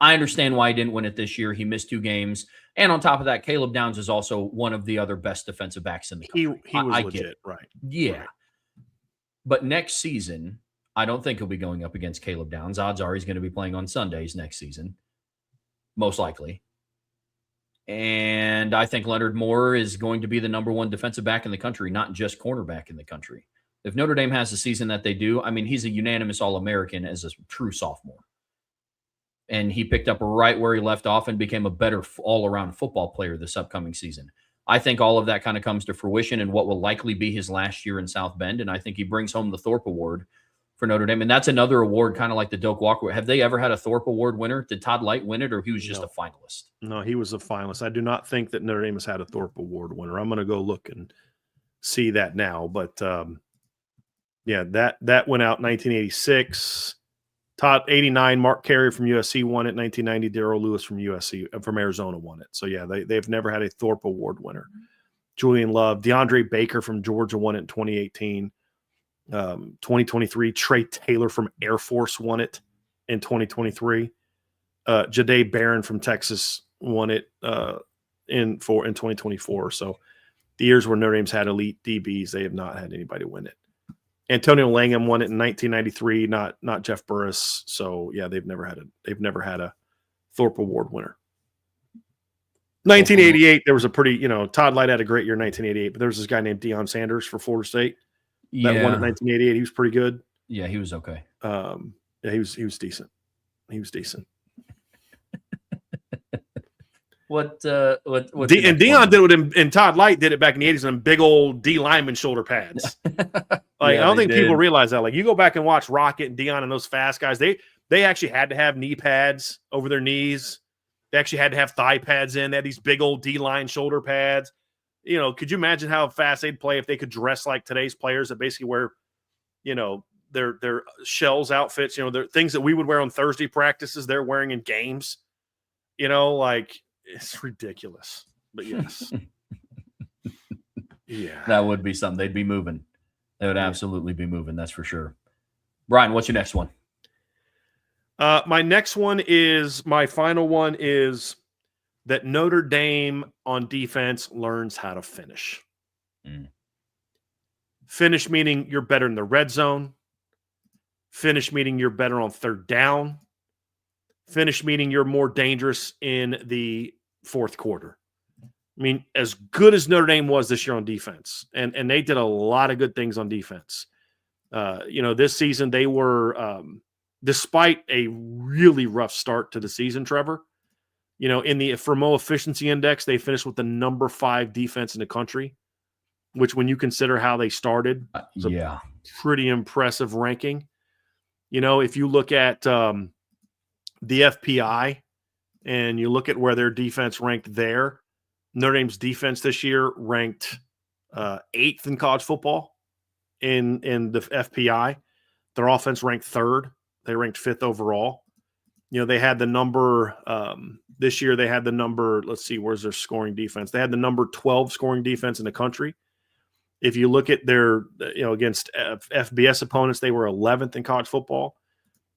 I understand why he didn't win it this year. He missed 2 games. And on top of that, Caleb Downs is also one of the other best defensive backs in the country. He was legit, right? Yeah. Right. But next season, I don't think he'll be going up against Caleb Downs. Odds are he's going to be playing on Sundays next season, most likely. And I think Leonard Moore is going to be the number 1 defensive back in the country, not just cornerback in the country. If Notre Dame has the season that they do, I mean, he's a unanimous All-American as a true sophomore. And he picked up right where he left off and became a better all-around football player this upcoming season. I think all of that kind of comes to fruition in what will likely be his last year in South Bend, and I think he brings home the Thorpe Award for Notre Dame. And that's another award, kind of like the Doak Walker. Have they ever had a Thorpe Award winner? Did Todd Light win it, or he was just a finalist? No, he was a finalist. I do not think that Notre Dame has had a Thorpe Award winner. I'm going to go look and see that now. But, yeah, that went out in 1986. Todd 89, Mark Carey from USC won it. 1990, Darrell Lewis from Arizona won it. So yeah, they've never had a Thorpe Award winner. Julian Love, DeAndre Baker from Georgia won it in 2018. 2023, Trey Taylor from Air Force won it in 2023. Jahdae Barron from Texas won it in 2024. So the years where Notre Dame's had elite DBs, they have not had anybody win it. Antonio Langham won it in 1993, not Jeff Burris. So yeah, they've never had a Thorpe Award winner. 1988, there was a pretty, Todd Light had a great year in 1988, but there was this guy named Deion Sanders for Florida State that won in 1988. He was pretty good. Yeah, he was okay. Yeah, he was decent. He was decent. What and Deion did it, and Todd Light did it back in the 80s on big old D lineman shoulder pads. I don't think people realize that. Like, you go back and watch Rocket and Deion and those fast guys, they actually had to have knee pads over their knees. They actually had to have thigh pads in. They had these big old D-line shoulder pads. Could you imagine how fast they'd play if they could dress like today's players that basically wear, their shells outfits, they're things that we would wear on Thursday practices, they're wearing in games. It's ridiculous. But yes. Yeah. That would be something. They'd be moving. They would absolutely be moving. That's for sure. Brian, what's your next one? My final one is that Notre Dame on defense learns how to finish. Finish meaning you're better in the red zone. Finish meaning you're better on third down. Finish meaning you're more dangerous in the fourth quarter. I mean, as good as Notre Dame was this year on defense, and they did a lot of good things on defense. This season they were, despite a really rough start to the season, Trevor, in the Fermo Efficiency Index, they finished with the number 5 defense in the country, which when you consider how they started, is a pretty impressive ranking. If you look at the FPI and you look at where their defense ranked there, Notre Dame's defense this year ranked 8th in college football in the FPI. Their offense ranked 3rd. They ranked 5th overall. They had the number this year. They had the number. Let's see, where's their scoring defense? They had the number 12 scoring defense in the country. If you look at their, against FBS opponents, they were 11th in college football.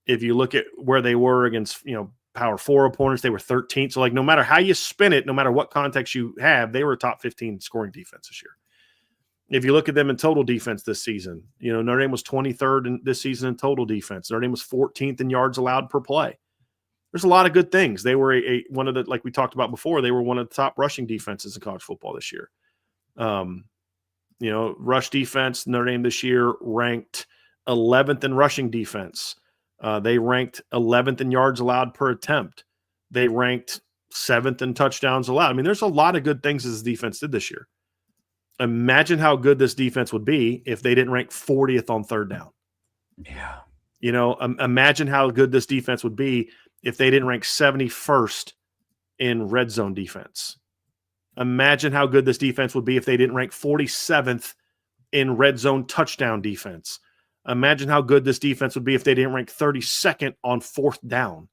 If you look at where they were against, Power 4 opponents, they were 13th. So, like, no matter how you spin it, no matter what context you have, they were a top 15 scoring defense this year. If you look at them in total defense this season, Notre Dame was 23rd this season in total defense. Notre Dame was 14th in yards allowed per play. There's a lot of good things. They were one of the, like we talked about before, they were one of the top rushing defenses in college football this year. Rush defense, Notre Dame this year ranked 11th in rushing defense. They ranked 11th in yards allowed per attempt. They ranked 7th in touchdowns allowed. I mean, there's a lot of good things this defense did this year. Imagine how good this defense would be if they didn't rank 40th on third down. Yeah. Imagine how good this defense would be if they didn't rank 71st in red zone defense. Imagine how good this defense would be if they didn't rank 47th in red zone touchdown defense. Imagine how good this defense would be if they didn't rank 32nd on fourth down.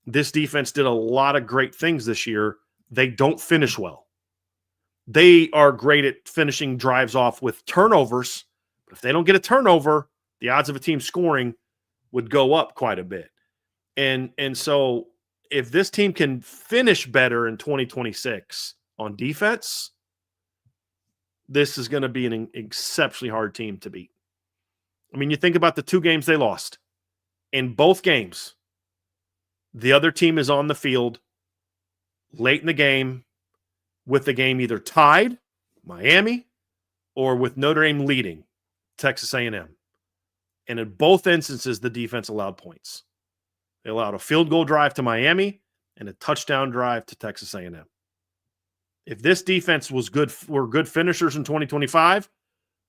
This defense did a lot of great things this year. They don't finish well. They are great at finishing drives off with turnovers, but if they don't get a turnover, the odds of a team scoring would go up quite a bit. And so if this team can finish better in 2026 on defense, this is going to be an exceptionally hard team to beat. I mean, you think about the 2 games they lost. In both games, the other team is on the field late in the game with the game either tied, Miami, or with Notre Dame leading, Texas A&M. And in both instances, the defense allowed points. They allowed a field goal drive to Miami and a touchdown drive to Texas A&M. If this defense were good finishers in 2025,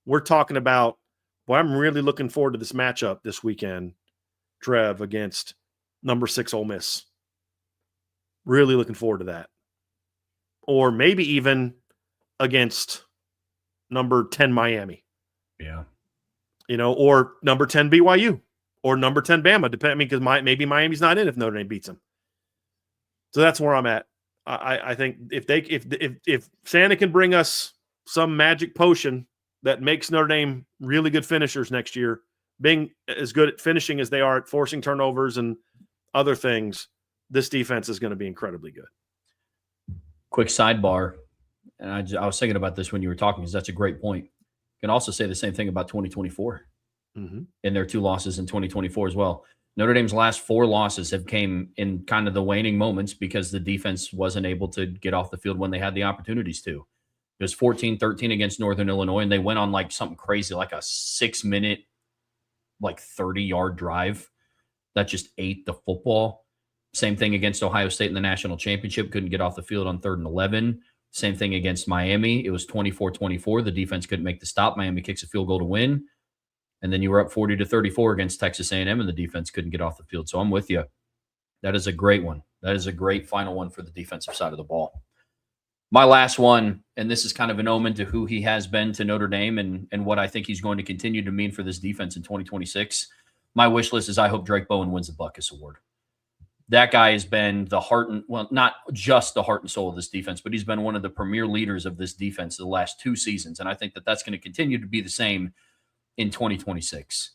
we're talking about, boy, I'm really looking forward to this matchup this weekend, Trev, against number 6 Ole Miss. Really looking forward to that. Or maybe even against number 10 Miami. Yeah. Or number 10 BYU. Or number 10 Bama, depending, because maybe Miami's not in if Notre Dame beats them. So that's where I'm at. I think if Santa can bring us some magic potion that makes Notre Dame really good finishers next year, being as good at finishing as they are at forcing turnovers and other things, this defense is going to be incredibly good. Quick sidebar, and I was thinking about this when you were talking, because that's a great point. You can also say the same thing about 2024. In their 2 losses in 2024 as well. Notre Dame's last 4 losses have came in kind of the waning moments because the defense wasn't able to get off the field when they had the opportunities to. It was 14-13 against Northern Illinois, and they went on like something crazy, like a 6-minute, like 30-yard drive that just ate the football. Same thing against Ohio State in the national championship. Couldn't get off the field on 3rd and 11. Same thing against Miami. It was 24-24. The defense couldn't make the stop. Miami kicks a field goal to win. And then you were up 40-34 against Texas A&M, and the defense couldn't get off the field. So I'm with you. That is a great one. That is a great final one for the defensive side of the ball. My last one, and this is kind of an omen to who he has been to Notre Dame and what I think he's going to continue to mean for this defense in 2026. My wish list is I hope Drake Bowen wins the Butkus Award. That guy has been the heart and, well, not just the heart and soul of this defense, but he's been one of the premier leaders of this defense the last 2 seasons. And I think that that's going to continue to be the same in 2026.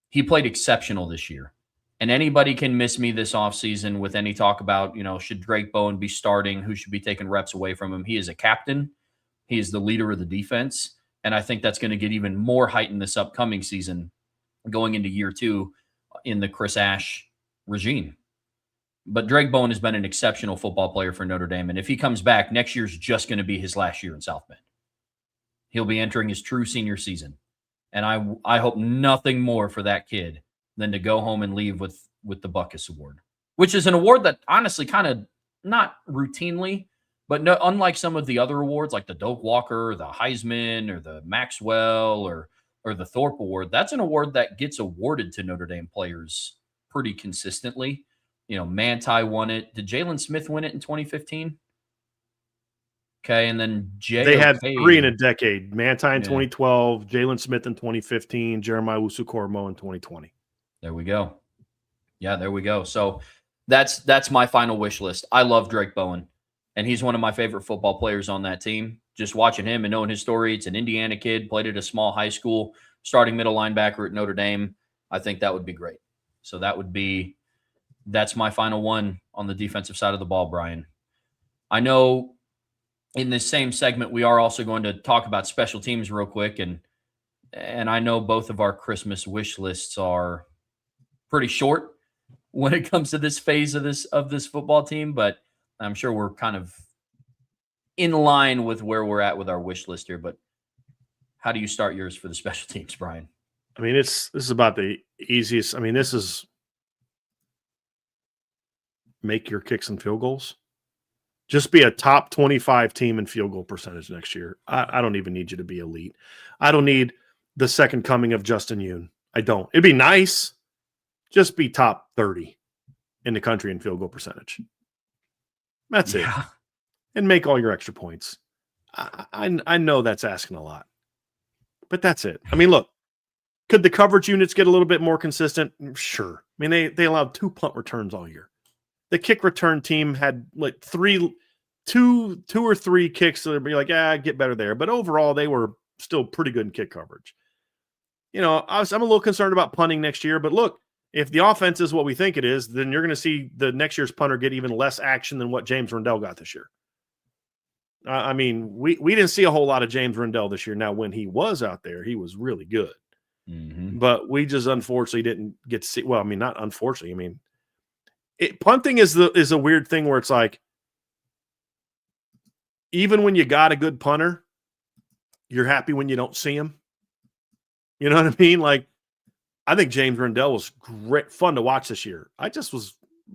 He played exceptional this year. And anybody can miss me this offseason with any talk about, should Drake Bowen be starting? Who should be taking reps away from him? He is a captain. He is the leader of the defense. And I think that's going to get even more heightened this upcoming season going into year 2 in the Chris Ash regime. But Drake Bowen has been an exceptional football player for Notre Dame. And if he comes back, next year's just going to be his last year in South Bend. He'll be entering his true senior season. And I hope nothing more for that kid than to go home and leave with the Butkus Award, which is an award that honestly kind of not routinely, but no, unlike some of the other awards like the Doak Walker, or the Heisman, or the Maxwell, or the Thorpe Award, that's an award that gets awarded to Notre Dame players pretty consistently. Manti won it. Did Jalen Smith win it in 2015? Okay, and then They had 3 in a decade. Manti in 2012, Jalen Smith in 2015, Jeremiah Usu-Kormo in 2020. There we go. Yeah, there we go. So that's my final wish list. I love Drake Bowen, and he's one of my favorite football players on that team. Just watching him and knowing his story, it's an Indiana kid, played at a small high school, starting middle linebacker at Notre Dame. I think that would be great. So that's my final one on the defensive side of the ball, Brian. I know in this same segment we are also going to talk about special teams real quick, and I know both of our Christmas wish lists are pretty short when it comes to this phase of this football team, but I'm sure we're kind of in line with where we're at with our wish list here. But how do you start yours for the special teams, Brian? I mean, this is about the easiest. I mean, this is make your kicks and field goals. Just be a top 25 team in field goal percentage next year. I don't even need you to be elite. I don't need the second coming of Justin Yoon. I don't. It'd be nice. Just be top 30 in the country in field goal percentage. That's it. And make all your extra points. I know that's asking a lot, but that's it. I mean, look, could the coverage units get a little bit more consistent? Sure. I mean, they allowed 2 punt returns all year. The kick return team had like two or three kicks that would be like, get better there. But overall, they were still pretty good in kick coverage. You know, I'm a little concerned about punting next year, but look, if the offense is what we think it is, then you're going to see the next year's punter get even less action than what James Rendell got this year. I mean, we didn't see a whole lot of James Rendell this year. Now, when he was out there, he was really good. Mm-hmm. But we just unfortunately didn't get to see – well, I mean, not unfortunately. I mean, punting is a weird thing where it's like even when you got a good punter, you're happy when you don't see him. You know what I mean? Like, I think James Rendell was great fun to watch this year. I just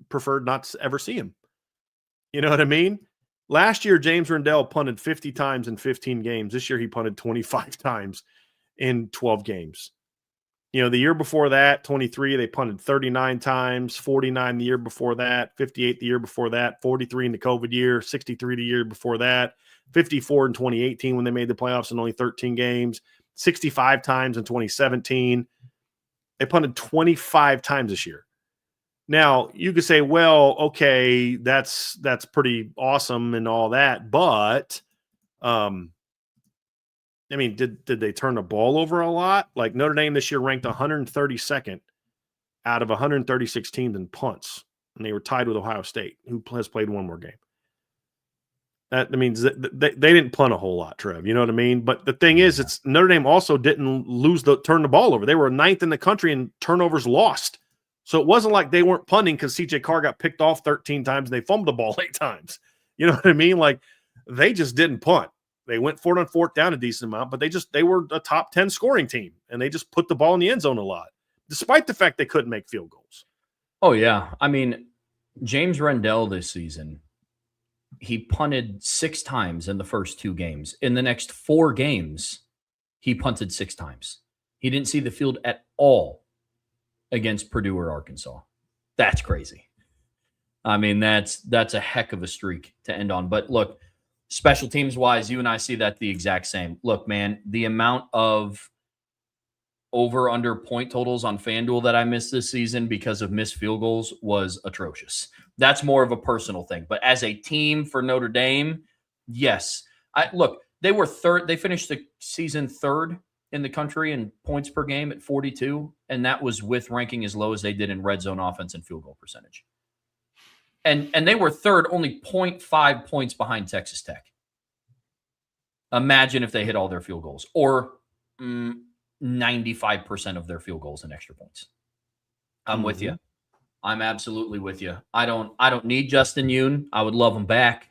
preferred not to ever see him. You know what I mean? Last year, James Rendell punted 50 times in 15 games. This year, he punted 25 times in 12 games. You know, the year before that, 23, they punted 39 times, 49 the year before that, 58 the year before that, 43 in the COVID year, 63 the year before that, 54 in 2018 when they made the playoffs in only 13 games, 65 times in 2017. They punted 25 times this year. Now, you could say, well, okay, that's pretty awesome and all that, but I mean, did they turn the ball over a lot? Like Notre Dame this year ranked 132nd out of 136 teams in punts, and they were tied with Ohio State, who has played one more game. That means they didn't punt a whole lot, Trev. You know what I mean? But the thing is, it's Notre Dame also didn't turn the ball over. They were 9th in the country in turnovers lost. So it wasn't like they weren't punting because CJ Carr got picked off 13 times and they fumbled the ball 8 times. You know what I mean? Like they just didn't punt. They went for it on 4th down a decent amount, but they were a top 10 scoring team, and they just put the ball in the end zone a lot, despite the fact they couldn't make field goals. Oh, yeah. I mean, James Rendell this season, he punted 6 times in the first 2 games. In the next 4 games, he punted 6 times. He didn't see the field at all against Purdue or Arkansas. That's crazy. I mean, that's a heck of a streak to end on. But look, special teams wise, you and I see that the exact same. Look, man, the amount of over under point totals on FanDuel that I missed this season because of missed field goals was atrocious. That's more of a personal thing. But as a team for Notre Dame, yes. They were third. They finished the season 3rd in the country in points per game at 42, and that was with ranking as low as they did in red zone offense and field goal percentage. And they were 3rd, only 0.5 points behind Texas Tech. Imagine if they hit all their field goals, or 95% of their field goals and extra points. I'm with you. I'm absolutely with you. I don't need Justin Yoon. I would love him back,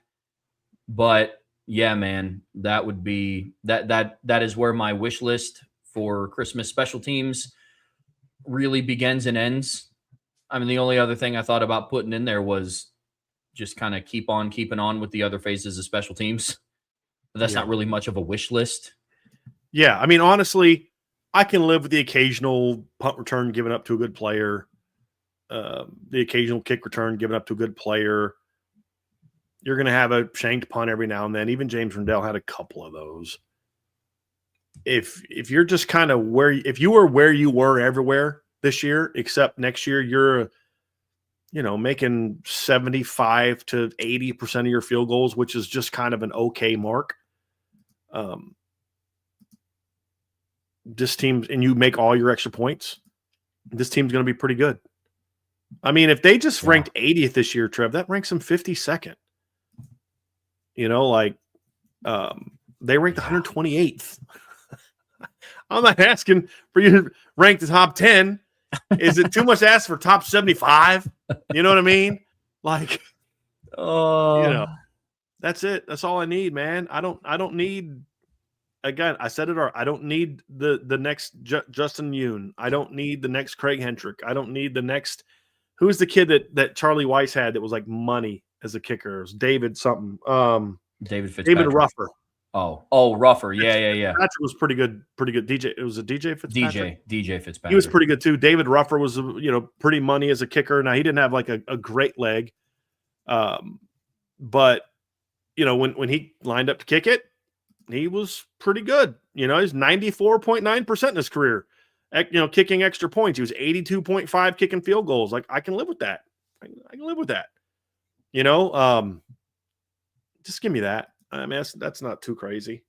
but yeah, man, that would be that is where my wish list for Christmas special teams really begins and ends. I mean, the only other thing I thought about putting in there was just kind of keep on keeping on with the other phases of special teams. But that's not really much of a wish list. Yeah, I mean, honestly, I can live with the occasional punt return given up to a good player, the occasional kick return given up to a good player. You're going to have a shanked punt every now and then. Even James Rendell had a couple of those. If you're just kind of if you were where you were everywhere this year, except next year, you're making 75 to 80% of your field goals, which is just kind of an okay mark. This team, and you make all your extra points, this team's going to be pretty good. I mean, if they just ranked 80th this year, Trev, that ranks them 52nd. They ranked 128th. I'm not asking for you to rank the top 10. Is it too much to ask for top 75? You know what I mean? That's it. That's all I need, man. I don't need, again, I said it already. I don't need the next Justin Yoon. I don't need the next Craig Hentrick. I don't need the next, who's the kid that Charlie Weiss had that was like money as a kicker? It was David something. David Fitzpatrick. David Ruffer. Oh, Ruffer. Yeah. Fitzpatrick was pretty good. DJ. It was a DJ Fitzpatrick. DJ Fitzpatrick. He was pretty good too. David Ruffer was, pretty money as a kicker. Now he didn't have like a great leg. But when he lined up to kick it, he was pretty good. He's 94.9% in his career. Kicking extra points. He was 82.5 kicking field goals. Like, I can live with that. I can live with that. Just give me that. I mean, that's not too crazy.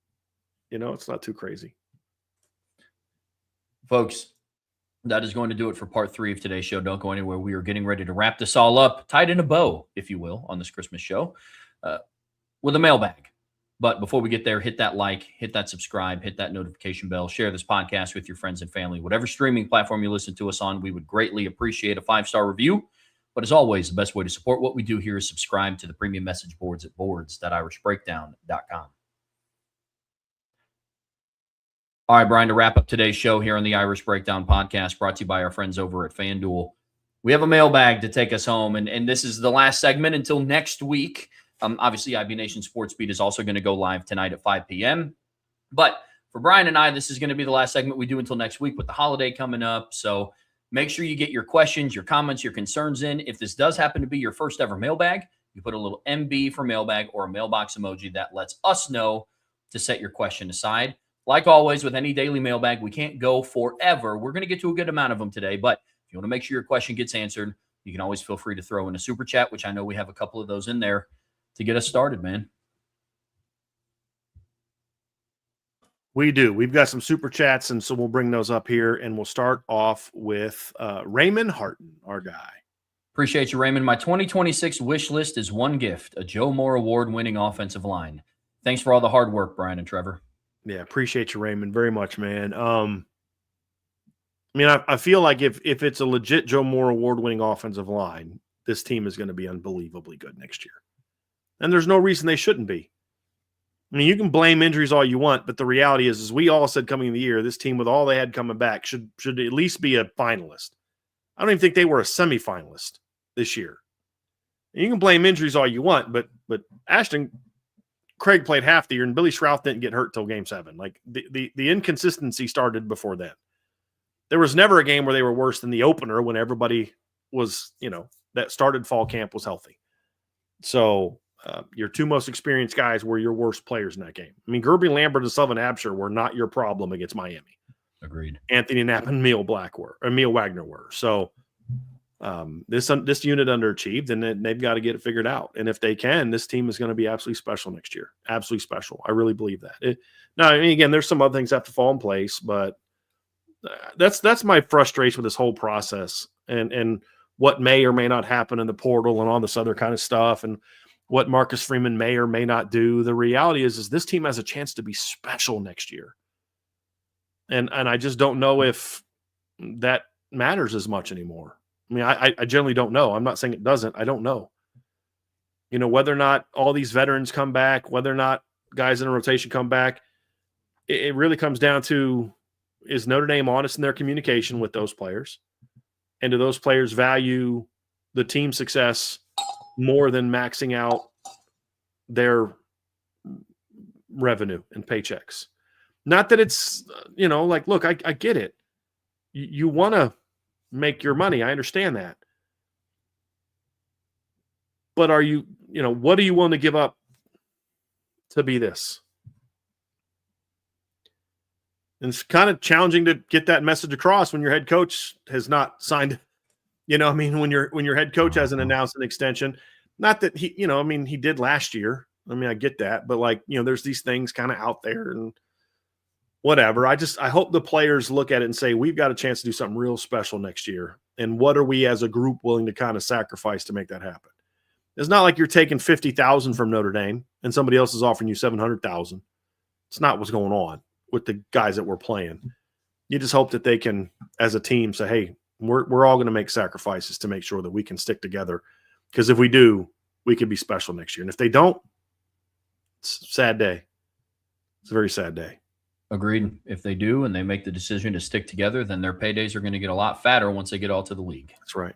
It's not too crazy. Folks, that is going to do it for part 3 of today's show. Don't go anywhere. We are getting ready to wrap this all up, tied in a bow, if you will, on this Christmas show with a mailbag. But before we get there, hit that like, hit that subscribe, hit that notification bell, share this podcast with your friends and family. Whatever streaming platform you listen to us on, we would greatly appreciate a 5-star review. But as always, the best way to support what we do here is subscribe to the premium message boards at boards.irishbreakdown.com. All right, Brian, to wrap up today's show here on the Irish Breakdown podcast, brought to you by our friends over at FanDuel, we have a mailbag to take us home, and this is the last segment until next week. Obviously, IB Nation Sports Beat is also going to go live tonight at 5 p.m. But for Brian and I, this is going to be the last segment we do until next week with the holiday coming up. So make sure you get your questions, your comments, your concerns in. If this does happen to be your first ever mailbag, you put a little MB for mailbag or a mailbox emoji that lets us know to set your question aside. Like always, with any daily mailbag, we can't go forever. We're going to get to a good amount of them today, but if you want to make sure your question gets answered, you can always feel free to throw in a super chat, which I know we have a couple of those in there to get us started, man. We do. We've got some super chats, and so we'll bring those up here, and we'll start off with Raymond Harton, our guy. Appreciate you, Raymond. My 2026 wish list is one gift, a Joe Moore award-winning offensive line. Thanks for all the hard work, Brian and Trevor. Yeah, appreciate you, Raymond, very much, man. I feel like if it's a legit Joe Moore award-winning offensive line, this team is going to be unbelievably good next year. And there's no reason they shouldn't be. I mean, you can blame injuries all you want, but the reality is we all said coming in the year, this team with all they had coming back should at least be a finalist. I don't even think they were a semifinalist this year. And you can blame injuries all you want, but Ashton Craig played half the year, and Billy Schrouth didn't get hurt till Game 7. Like the inconsistency started before then. There was never a game where they were worse than the opener when everybody was, that started fall camp was healthy. So your two most experienced guys were your worst players in that game. I mean, Gerby Lambert and Sullivan Absher were not your problem against Miami. Agreed. Anthony Knapp and Emil Wagner were. So this unit underachieved, and they've got to get it figured out. And if they can, this team is going to be absolutely special next year. Absolutely special. I really believe that. Again, there's some other things that have to fall in place, but that's my frustration with this whole process and what may or may not happen in the portal and all this other kind of stuff and what Marcus Freeman may or may not do. The reality is this team has a chance to be special next year. And I just don't know if that matters as much anymore. I mean, I generally don't know. I'm not saying it doesn't. I don't know. Whether or not all these veterans come back, whether or not guys in a rotation come back, it really comes down to, is Notre Dame honest in their communication with those players? And do those players value the team success more than maxing out their revenue and paychecks? Not that it's, look, I get it. You want to make your money. I understand that. But are you, what are you willing to give up to be this? And it's kind of challenging to get that message across when your head coach has not signed You know, I mean, when your head coach hasn't announced an extension, not that he, you know, I mean, he did last year. I mean, I get that, but like, you know, there's these things kind of out there and whatever. I hope the players look at it and say, we've got a chance to do something real special next year. And what are we as a group willing to kind of sacrifice to make that happen? It's not like you're taking 50,000 from Notre Dame and somebody else is offering you 700,000. It's not what's going on with the guys that we're playing. You just hope that they can, as a team, say, hey, we're all going to make sacrifices to make sure that we can stick together. Because if we do, we could be special next year. And if they don't, it's a sad day. It's a very sad day. Agreed. If they do and they make the decision to stick together, then their paydays are going to get a lot fatter once they get all to the league. That's right.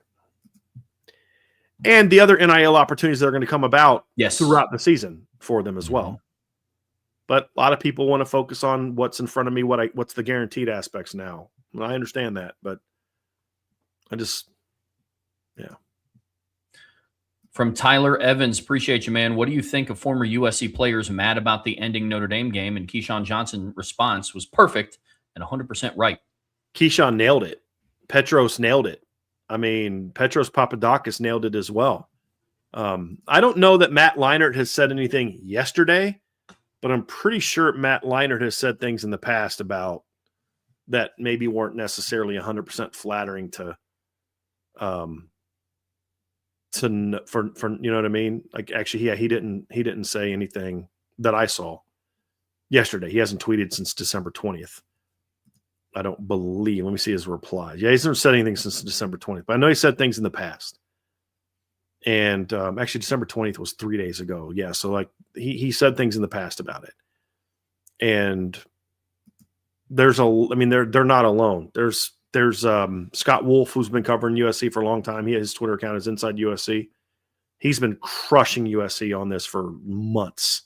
And the other NIL opportunities that are going to come about throughout the season for them as well. But a lot of people want to focus on what's in front of me, what's the guaranteed aspects now. And I understand that, but yeah. From Tyler Evans, appreciate you, man. What do you think of former USC players mad about the ending Notre Dame game? And Keyshawn Johnson's response was perfect and 100% right. Keyshawn nailed it. Petros nailed it. I mean, Petros Papadakis nailed it as well. I don't know that Matt Leinart has said anything yesterday, but I'm pretty sure Matt Leinart has said things in the past about that maybe weren't necessarily 100% flattering to you know what I mean? Like, actually, yeah, he didn't say anything that I saw yesterday. He hasn't tweeted since December 20th. I don't believe. Let me see his replies. Yeah, he hasn't said anything since December 20th, but I know he said things in the past. And actually, December 20th was 3 days ago. Yeah, so like he said things in the past about it. And they're not alone. There's Scott Wolf, who's been covering USC for a long time. His Twitter account is Inside USC. He's been crushing USC on this for months.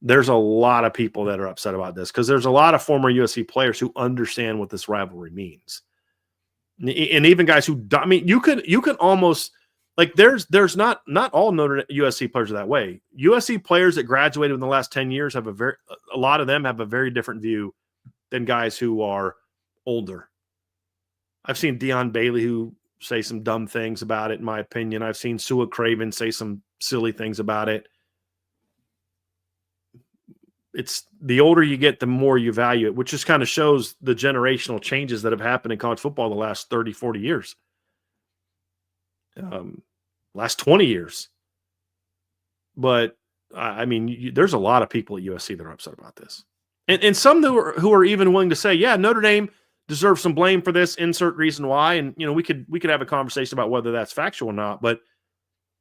There's a lot of people that are upset about this because there's a lot of former USC players who understand what this rivalry means. And even guys who, I mean, you could almost, like, there's not all USC players are that way. USC players that graduated in the last 10 years a lot of them have a very different view than guys who are older. I've seen Deion Bailey who say some dumb things about it, in my opinion. I've seen Sua Craven say some silly things about it. It's the older you get, the more you value it, which just kind of shows the generational changes that have happened in college football the last 30, 40 years. Last 20 years. But, I mean, there's a lot of people at USC that are upset about this. And some who are even willing to say, yeah, Notre Dame deserves some blame for this, insert reason why. And, you know, we could have a conversation about whether that's factual or not, but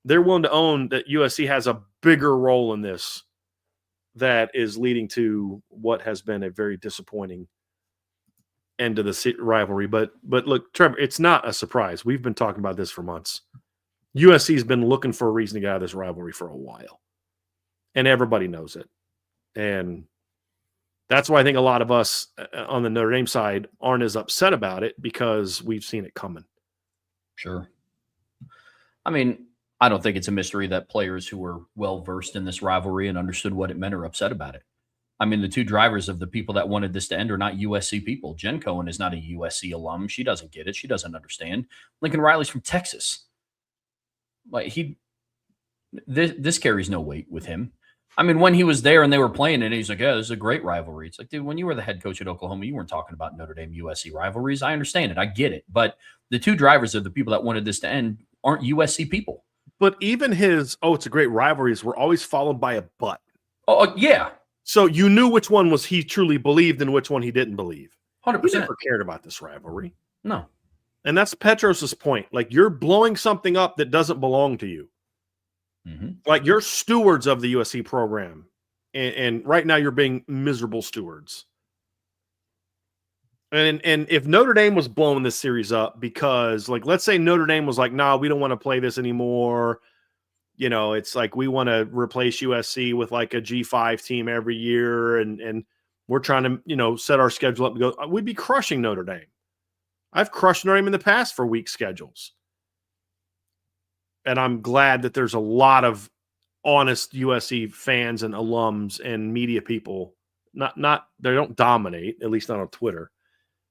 they're willing to own that USC has a bigger role in this that is leading to what has been a very disappointing end of the rivalry. But look, Trevor, it's not a surprise. We've been talking about this for months. USC has been looking for a reason to get out of this rivalry for a while, and everybody knows it. And that's why I think a lot of us on the Notre Dame side aren't as upset about it, because we've seen it coming. Sure. I mean, I don't think it's a mystery that players who were well-versed in this rivalry and understood what it meant are upset about it. I mean, the two drivers of the people that wanted this to end are not USC people. Jen Cohen is not a USC alum. She doesn't get it. She doesn't understand. Lincoln Riley's from Texas. Like, this carries no weight with him. I mean, when he was there and they were playing it, he's like, yeah, this is a great rivalry. It's like, dude, when you were the head coach at Oklahoma, you weren't talking about Notre Dame USC rivalries. I understand it. I get it. But the two drivers of the people that wanted this to end aren't USC people. But even his, it's a great rivalries were always followed by a but. Oh, yeah. So you knew which one was he truly believed and which one he didn't believe. 100%. He never cared about this rivalry. No. And that's Petros's point. Like, you're blowing something up that doesn't belong to you. Mm-hmm. Like, you're stewards of the USC program. And right now you're being miserable stewards. And if Notre Dame was blowing this series up because, like, let's say Notre Dame was like, nah, we don't want to play this anymore. You know, it's like we want to replace USC with like a G5 team every year. And we're trying to, you know, set our schedule up to go. We'd be crushing Notre Dame. I've crushed Notre Dame in the past for weak schedules. And I'm glad that there's a lot of honest USC fans and alums and media people. Not they don't dominate, at least not on Twitter.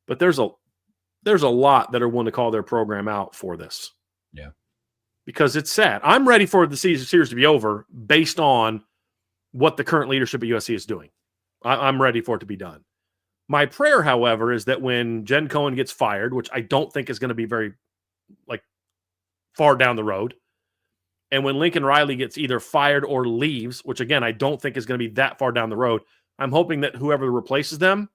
But there's a there's a lot that are willing to call their program out for this. Yeah. Because it's sad. I'm ready for the series to be over based on what the current leadership at USC is doing. I'm ready for it to be done. My prayer, however, is that when Jen Cohen gets fired, which I don't think is going to be very far down the road, and when Lincoln Riley gets either fired or leaves, which again, I don't think is going to be that far down the road, I'm hoping that whoever replaces them,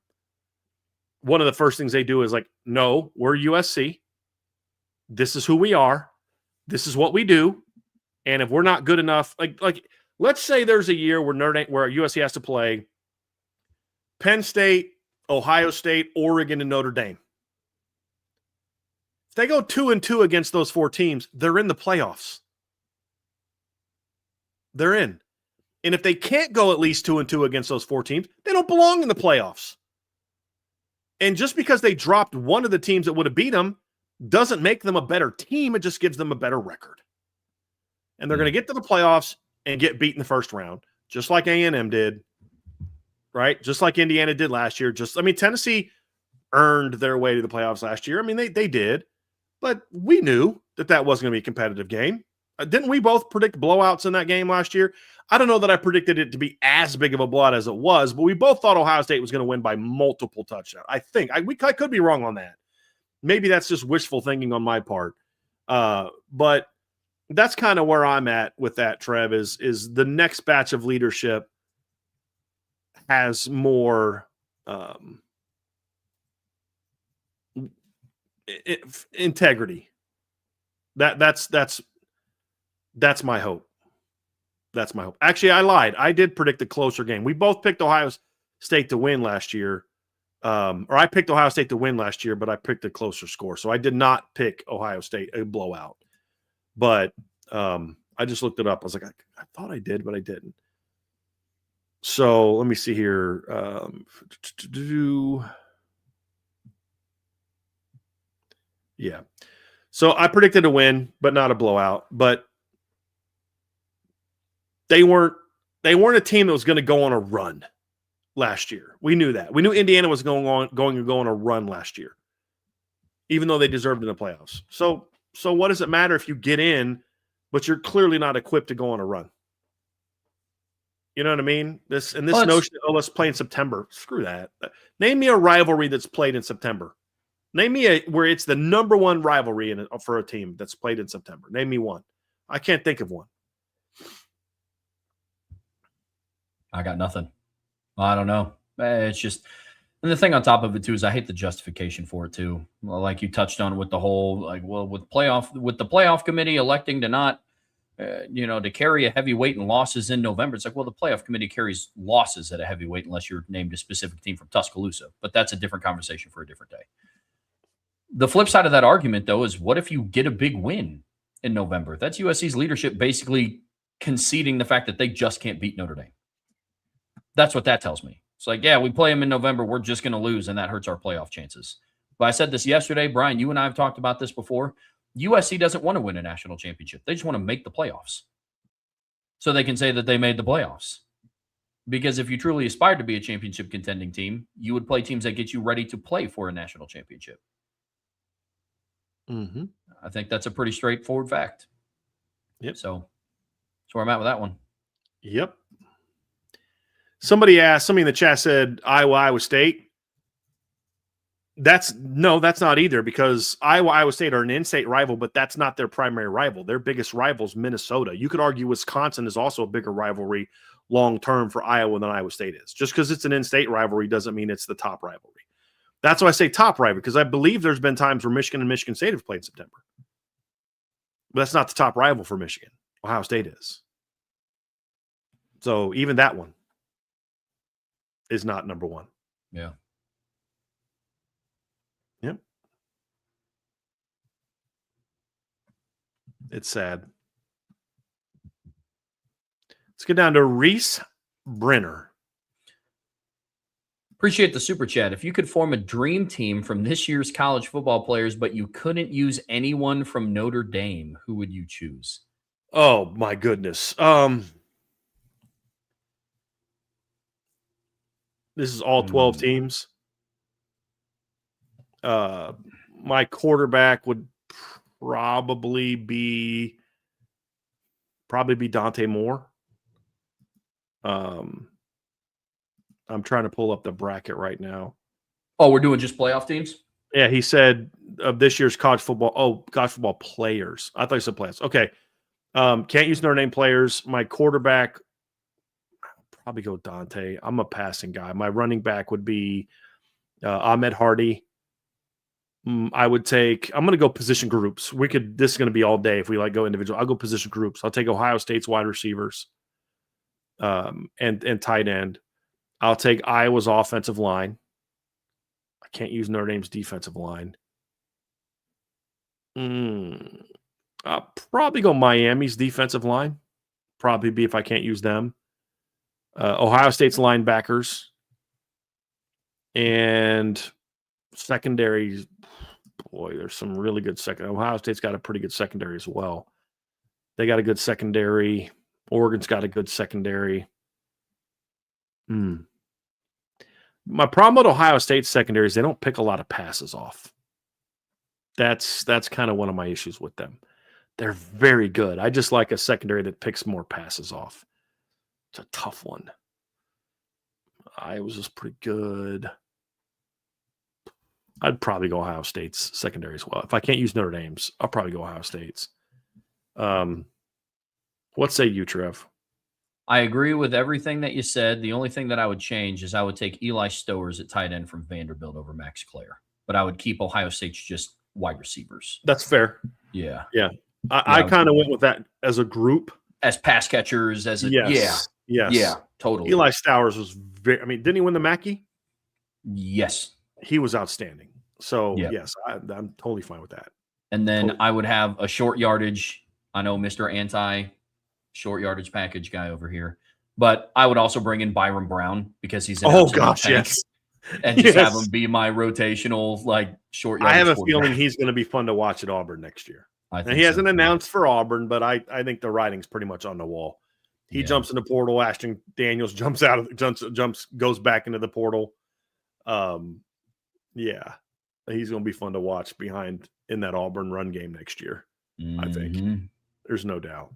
one of the first things they do is no, we're USC. This is who we are. This is what we do. And if we're not good enough, let's say there's a year where USC has to play Penn State, Ohio State, Oregon, and Notre Dame. If they go 2-2 against those 4 teams, they're in the playoffs. They're in. And if they can't go at least 2-2 against those 4 teams, they don't belong in the playoffs. And just because they dropped one of the teams that would have beat them doesn't make them a better team. It just gives them a better record. And they're going to get to the playoffs and get beat in the first round, just like A&M did, right? Just like Indiana did last year. Tennessee earned their way to the playoffs last year. They did, but we knew that wasn't going to be a competitive game. Didn't we both predict blowouts in that game last year? I don't know that I predicted it to be as big of a blowout as it was, but we both thought Ohio State was going to win by multiple touchdowns. I think. I could be wrong on that. Maybe that's just wishful thinking on my part. But that's kind of where I'm at with that, Trev, is the next batch of leadership has more integrity. That's my hope. That's my hope. Actually, I lied. I did predict a closer game. We both picked Ohio State to win last year. Or I picked Ohio State to win last year, but I picked a closer score. So I did not pick Ohio State a blowout. But I just looked it up. I was like, I thought I did, but I didn't. So let me see here. Yeah. So I predicted a win, but not a blowout. But they weren't a team that was going to go on a run last year. We knew that. We knew Indiana was going to go on a run last year, even though they deserved in the playoffs. So what does it matter if you get in, but you're clearly not equipped to go on a run? You know what I mean? This notion that, let's play in September. Screw that. Name me a rivalry that's played in September. Name me where it's the number one rivalry for a team that's played in September. Name me one. I can't think of one. I got nothing. I don't know. It's just, and the thing on top of it too is I hate the justification for it too. Like you touched on with the whole, with the playoff committee electing to not, to carry a heavy weight in losses in November. It's the playoff committee carries losses at a heavy weight unless you're named a specific team from Tuscaloosa. But that's a different conversation for a different day. The flip side of that argument, though, is what if you get a big win in November? That's USC's leadership basically conceding the fact that they just can't beat Notre Dame. That's what that tells me. It's we play them in November, we're just going to lose, and that hurts our playoff chances. But I said this yesterday, Brian, you and I have talked about this before. USC doesn't want to win a national championship. They just want to make the playoffs so they can say that they made the playoffs. Because if you truly aspired to be a championship contending team, you would play teams that get you ready to play for a national championship. Mm-hmm. I think that's a pretty straightforward fact. Yep. So that's where I'm at with that one. Yep. Somebody in the chat said Iowa State. That's not either, because Iowa State are an in-state rival, but that's not their primary rival. Their biggest rival is Minnesota. You could argue Wisconsin is also a bigger rivalry long-term for Iowa than Iowa State is. Just because it's an in-state rivalry doesn't mean it's the top rivalry. That's why I say top rivalry, because I believe there's been times where Michigan and Michigan State have played in September. But that's not the top rival for Michigan. Ohio State is. So even that one is not number one. Yeah. Yep. It's sad. Let's get down to Reese Brenner. Appreciate the super chat. If you could form a dream team from this year's college football players, but you couldn't use anyone from Notre Dame, who would you choose? Oh my goodness. This is all 12 teams. My quarterback would probably be Dante Moore. I'm trying to pull up the bracket right now. Oh, we're doing just playoff teams? Yeah, he said of this year's college football. Oh, college football players. I thought he said players. Okay. Can't use Notre Dame players. My quarterback, I'll probably go Dante. I'm a passing guy. My running back would be Ahmed Hardy. I'm going to go position groups. This is going to be all day if we go individual. I'll go position groups. I'll take Ohio State's wide receivers and tight end. I'll take Iowa's offensive line. I can't use Notre Dame's defensive line. I'll probably go Miami's defensive line. Probably be if I can't use them. Ohio State's linebackers. And secondary, boy, there's some really good secondary. Ohio State's got a pretty good secondary as well. They got a good secondary. Oregon's got a good secondary. My problem with Ohio State's secondary is they don't pick a lot of passes off. That's kind of one of my issues with them. They're very good. I just like a secondary that picks more passes off. It's a tough one. Iowa's just pretty good. I'd probably go Ohio State's secondary as well. If I can't use Notre Dame's, I'll probably go Ohio State's. What say you, Trev? I agree with everything that you said. The only thing that I would change is I would take Eli Stowers at tight end from Vanderbilt over Max Clare. But I would keep Ohio State's just wide receivers. That's fair. Yeah. I kind of went with that as a group. As pass catchers, as a Yes. Yeah, totally. Eli Stowers was didn't he win the Mackey? Yes. He was outstanding. So, Yeah. yes, I'm totally fine with that. And then I would have a short yardage. I know Mr. Anti-short yardage package guy over here. But I would also bring in Byron Brown because he's an tank, yes. And just have him be my rotational, short yardage. I have a feeling he's going to be fun to watch at Auburn next year. And he hasn't announced for Auburn, but I think the writing's pretty much on the wall. He jumps in the portal. Ashton Daniels jumps goes back into the portal. Yeah, he's going to be fun to watch in that Auburn run game next year. I think there's no doubt.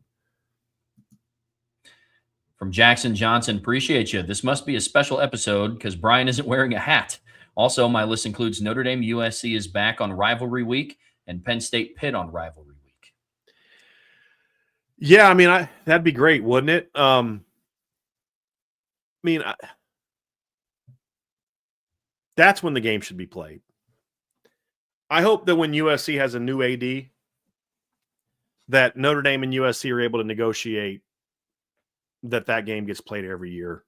From Jackson Johnson, appreciate you. This must be a special episode because Brian isn't wearing a hat. Also, my list includes Notre Dame USC is back on rivalry week and Penn State Pitt on rivalry week. Yeah, I mean, that'd be great, wouldn't it? That's when the game should be played. I hope that when USC has a new AD, that Notre Dame and USC are able to negotiate that game gets played every year.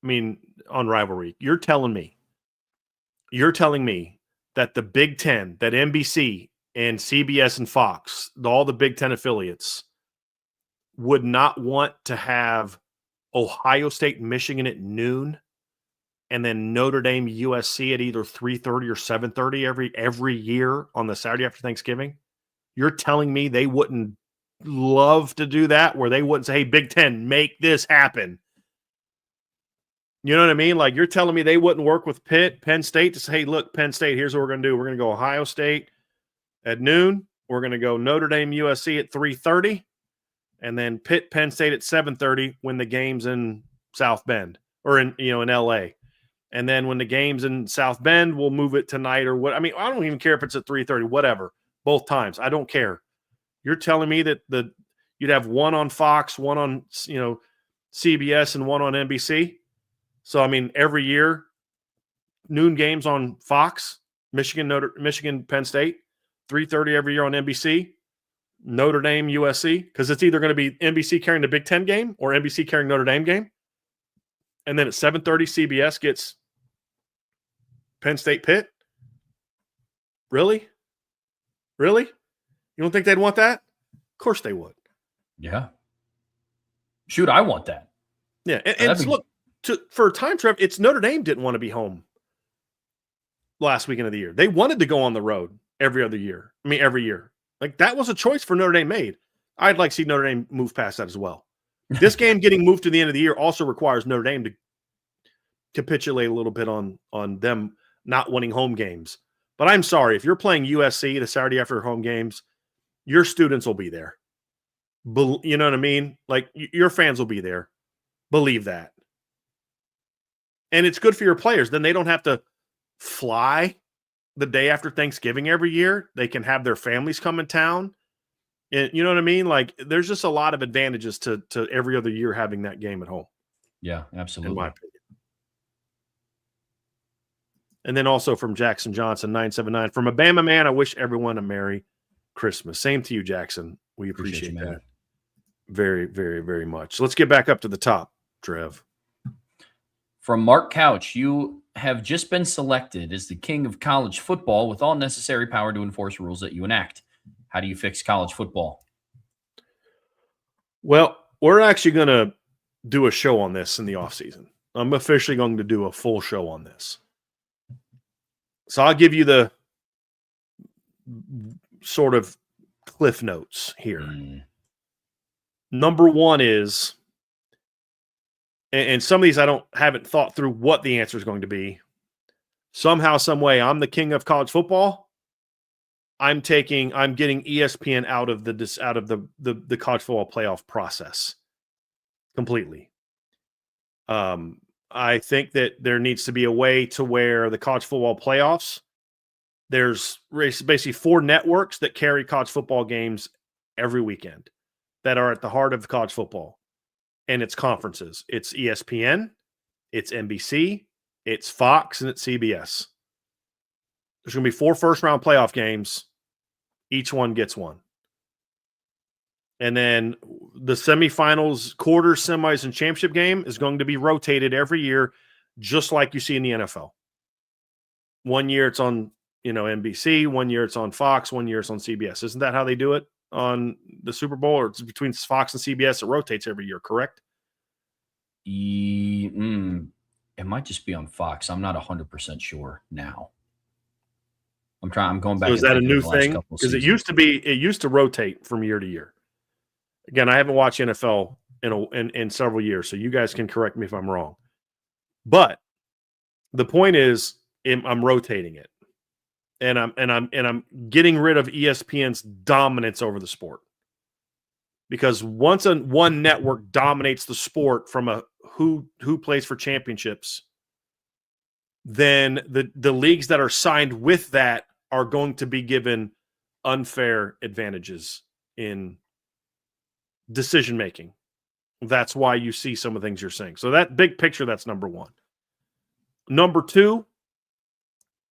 I mean, on rivalry. You're telling me that the Big Ten, that NBC and CBS and Fox, all the Big Ten affiliates, would not want to have Ohio State, Michigan at noon, and then Notre Dame, USC at either 3:30 or 7:30 every year on the Saturday after Thanksgiving? You're telling me they wouldn't love to do that, where they wouldn't say, hey, Big Ten, make this happen? You know what I mean? You're telling me they wouldn't work with Penn State to say, hey, look, Penn State, here's what we're going to do. We're going to go Ohio State at noon. We're going to go Notre Dame, USC at 3:30, and then Penn State at 7:30 when the game's in South Bend or in LA. And then when the game's in South Bend, we'll move it tonight or what. I mean, I don't even care if it's at 3:30, whatever, both times. I don't care. You're telling me that you'd have one on Fox, one on CBS, and one on NBC. So, I mean, every year, noon games on Fox, Michigan, Penn State, 3:30 every year on NBC, Notre Dame, USC, because it's either going to be NBC carrying the Big Ten game or NBC carrying Notre Dame game. And then at 7:30, CBS gets Penn State Pitt. Really? You don't think they'd want that? Of course they would. Yeah. Shoot, I want that. Yeah, and look, for a time, Trev, it's Notre Dame didn't want to be home last weekend of the year. They wanted to go on the road every year. That was a choice for Notre Dame made. I'd like to see Notre Dame move past that as well. This game getting moved to the end of the year also requires Notre Dame to capitulate a little bit on them not winning home games. But I'm sorry, if you're playing USC the Saturday after home games, your students will be there. You know what I mean? Like, your fans will be there. Believe that. And it's good for your players. Then they don't have to fly the day after Thanksgiving every year. They can have their families come in town. And you know what I mean? Like, there's just a lot of advantages to every other year having that game at home. Yeah, In absolutely. my opinion. And then also from Jackson Johnson, 979. From a Bama man, I wish everyone a Merry Christmas. Same to you, Jackson. We appreciate you, that man. very, very, very much. Let's get back up to the top, Trev. From Mark Couch, you have just been selected as the king of college football with all necessary power to enforce rules that you enact. How do you fix college football? Well, we're actually going to do a show on this in the offseason. I'm officially going to do a full show on this. So I'll give you the sort of cliff notes here. Number one is, and some of these I haven't thought through what the answer is going to be. Somehow, some way, I'm the king of college football. I'm getting ESPN out of the college football playoff process completely. I think that there needs to be a way to where the college football playoffs, there's basically 4 networks that carry college football games every weekend that are at the heart of college football. And it's conferences. It's ESPN, it's NBC, it's Fox, and it's CBS. There's going to be 4 first-round playoff games. Each one gets one. And then the semifinals, quarters, semis, and championship game is going to be rotated every year, just like you see in the NFL. One year it's on, NBC. One year it's on Fox. One year it's on CBS. Isn't that how they do it on the Super Bowl? Or it's between Fox and CBS? It rotates every year, correct? It might just be on Fox. I'm not 100% sure now. I'm going back. So is that a new thing? Because it used to rotate from year to year. Again, I haven't watched NFL in several years, so you guys can correct me if I'm wrong. But the point is, I'm rotating it, and I'm getting rid of ESPN's dominance over the sport. Because once one network dominates the sport from a who plays for championships, then the leagues that are signed with that are going to be given unfair advantages in decision making. That's why you see some of the things you're saying. So that big picture, that's number one. Number two,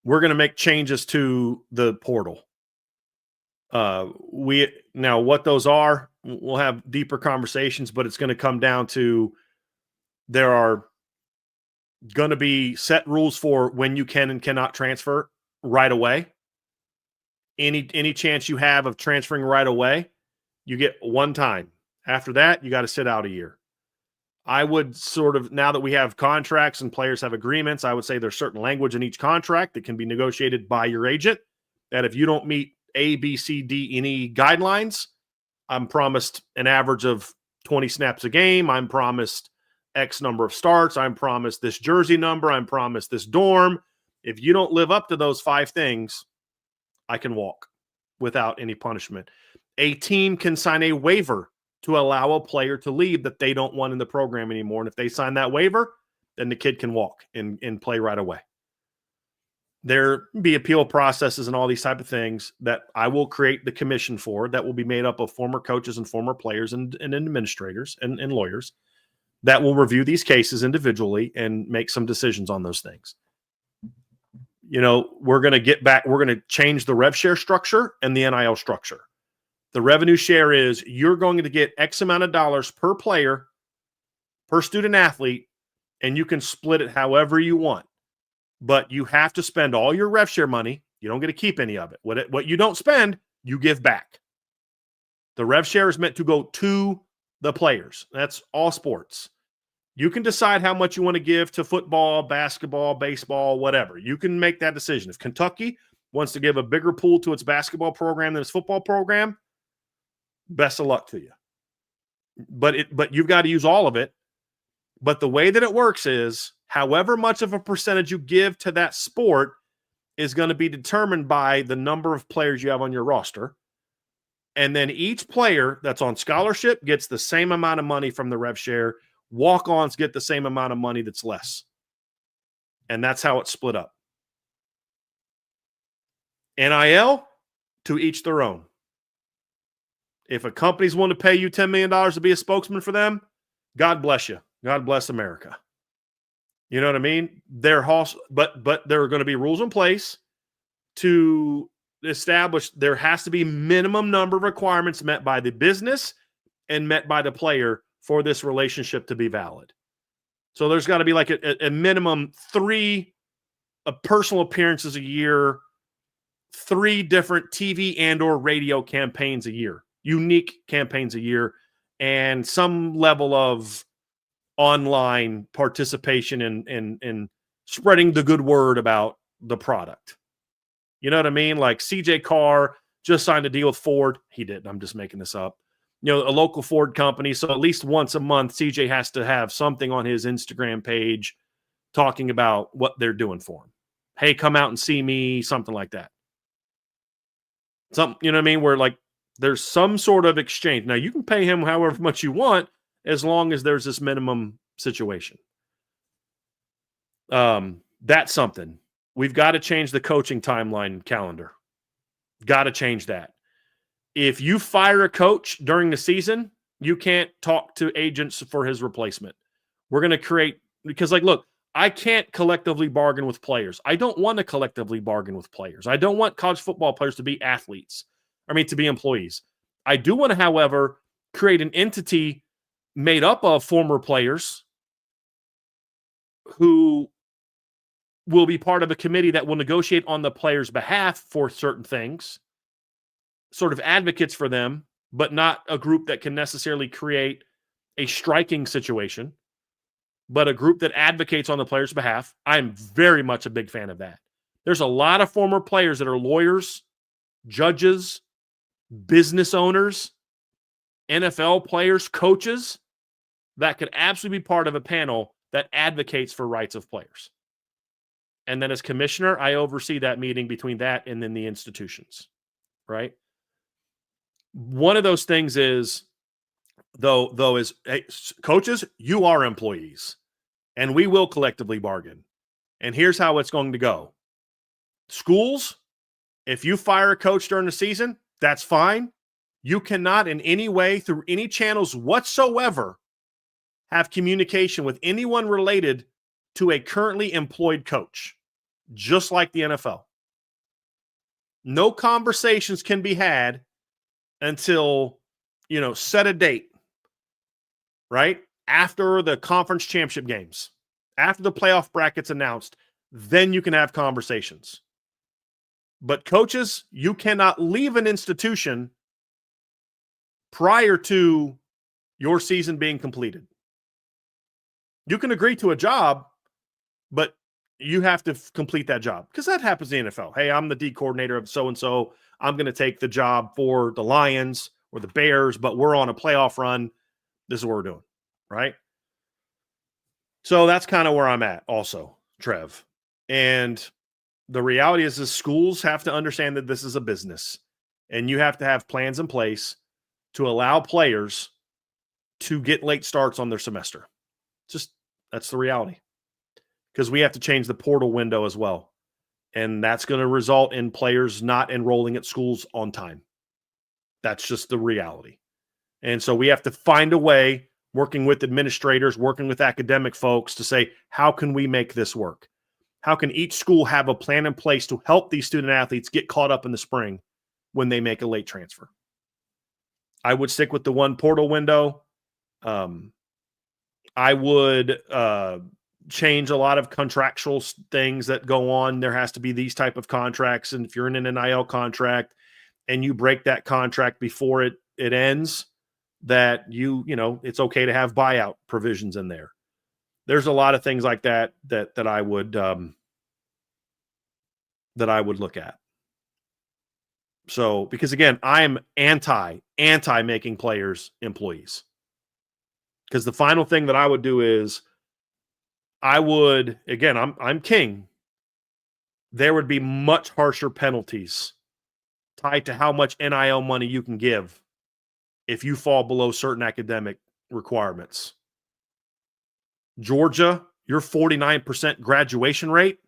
we're going to make changes to the portal. What those are, we'll have deeper conversations, but it's going to come down to there are going to be set rules for when you can and cannot transfer right away. Any chance you have of transferring right away, you get one time. After that, you got to sit out a year. I would now that we have contracts and players have agreements, I would say there's certain language in each contract that can be negotiated by your agent that if you don't meet A, B, C, D, and E guidelines, I'm promised an average of 20 snaps a game. I'm promised X number of starts. I'm promised this jersey number. I'm promised this dorm. If you don't live up to those 5 things, I can walk without any punishment. A team can sign a waiver to allow a player to leave that they don't want in the program anymore. And if they sign that waiver, then the kid can walk and play right away. There be appeal processes and all these type of things that I will create the commission for that will be made up of former coaches and former players and administrators and lawyers that will review these cases individually and make some decisions on those things. We're going to change the rev share structure and the NIL structure. The revenue share is you're going to get X amount of dollars per player, per student athlete, and you can split it however you want. But you have to spend all your rev share money. You don't get to keep any of it. What you don't spend, you give back. The rev share is meant to go to the players. That's all sports. You can decide how much you want to give to football, basketball, baseball, whatever. You can make that decision. If Kentucky wants to give a bigger pool to its basketball program than its football program, best of luck to you. But you've got to use all of it. But the way that it works is however much of a percentage you give to that sport is going to be determined by the number of players you have on your roster. And then each player that's on scholarship gets the same amount of money from the rev share. Walk-ons get the same amount of money that's less. And that's how it's split up. NIL, to each their own. If a company's willing to pay you $10 million to be a spokesman for them, God bless you. God bless America. You know what I mean? But there are going to be rules in place to establish there has to be minimum number of requirements met by the business and met by the player for this relationship to be valid. So there's got to be like a minimum 3 personal appearances a year, 3 different TV and or radio campaigns a year, unique campaigns a year, and some level of online participation in spreading the good word about the product. You know what I mean? Like CJ Carr just signed a deal with Ford. He didn't. I'm just making this up. You know, a local Ford company. So at least once a month, CJ has to have something on his Instagram page talking about what they're doing for him. Hey, come out and see me, something like that. Something, you know what I mean? Where like there's some sort of exchange. Now you can pay him however much you want as long as there's this minimum situation. That's something. We've got to change the coaching timeline calendar. Got to change that. If you fire a coach during the season, you can't talk to agents for his replacement. We're going to create, because like, look, I can't collectively bargain with players. I don't want to collectively bargain with players. I don't want college football players to be athletes. To be employees. I do want to, however, create an entity made up of former players who will be part of a committee that will negotiate on the player's behalf for certain things, sort of advocates for them, but not a group that can necessarily create a striking situation, but a group that advocates on the player's behalf. I'm very much a big fan of that. There's a lot of former players that are lawyers, judges, business owners, NFL players, coaches that could absolutely be part of a panel that advocates for rights of players. And then as commissioner, I oversee that meeting between that and then the institutions, right? One of those things is, though is, hey, coaches, you are employees, and we will collectively bargain. And here's how it's going to go. Schools, if you fire a coach during the season, that's fine. You cannot in any way, through any channels whatsoever, have communication with anyone related to a currently employed coach, just like the NFL. No conversations can be had until, set a date, right? After the conference championship games, after the playoff brackets announced, then you can have conversations. But coaches, you cannot leave an institution prior to your season being completed. You can agree to a job, but you have to complete that job, because that happens in the NFL. Hey, I'm the D coordinator of so-and-so. I'm going to take the job for the Lions or the Bears, but we're on a playoff run. This is what we're doing, right? So that's kind of where I'm at also, Trev. And the reality is schools have to understand that this is a business, and you have to have plans in place to allow players to get late starts on their semester. That's the reality. Because we have to change the portal window as well. And that's going to result in players not enrolling at schools on time. That's just the reality. And so we have to find a way, working with administrators, working with academic folks, to say, how can we make this work? How can each school have a plan in place to help these student athletes get caught up in the spring when they make a late transfer? I would stick with the one portal window. I would change a lot of contractual things that go on. There has to be these type of contracts. And if you're in an NIL contract and you break that contract before it ends, that it's okay to have buyout provisions in there. There's a lot of things like that I would look at. So, because again, I'm anti making players employees. Because the final thing that I would do is I'm king, there would be much harsher penalties tied to how much NIL money you can give if you fall below certain academic requirements. Georgia, your 49% graduation rate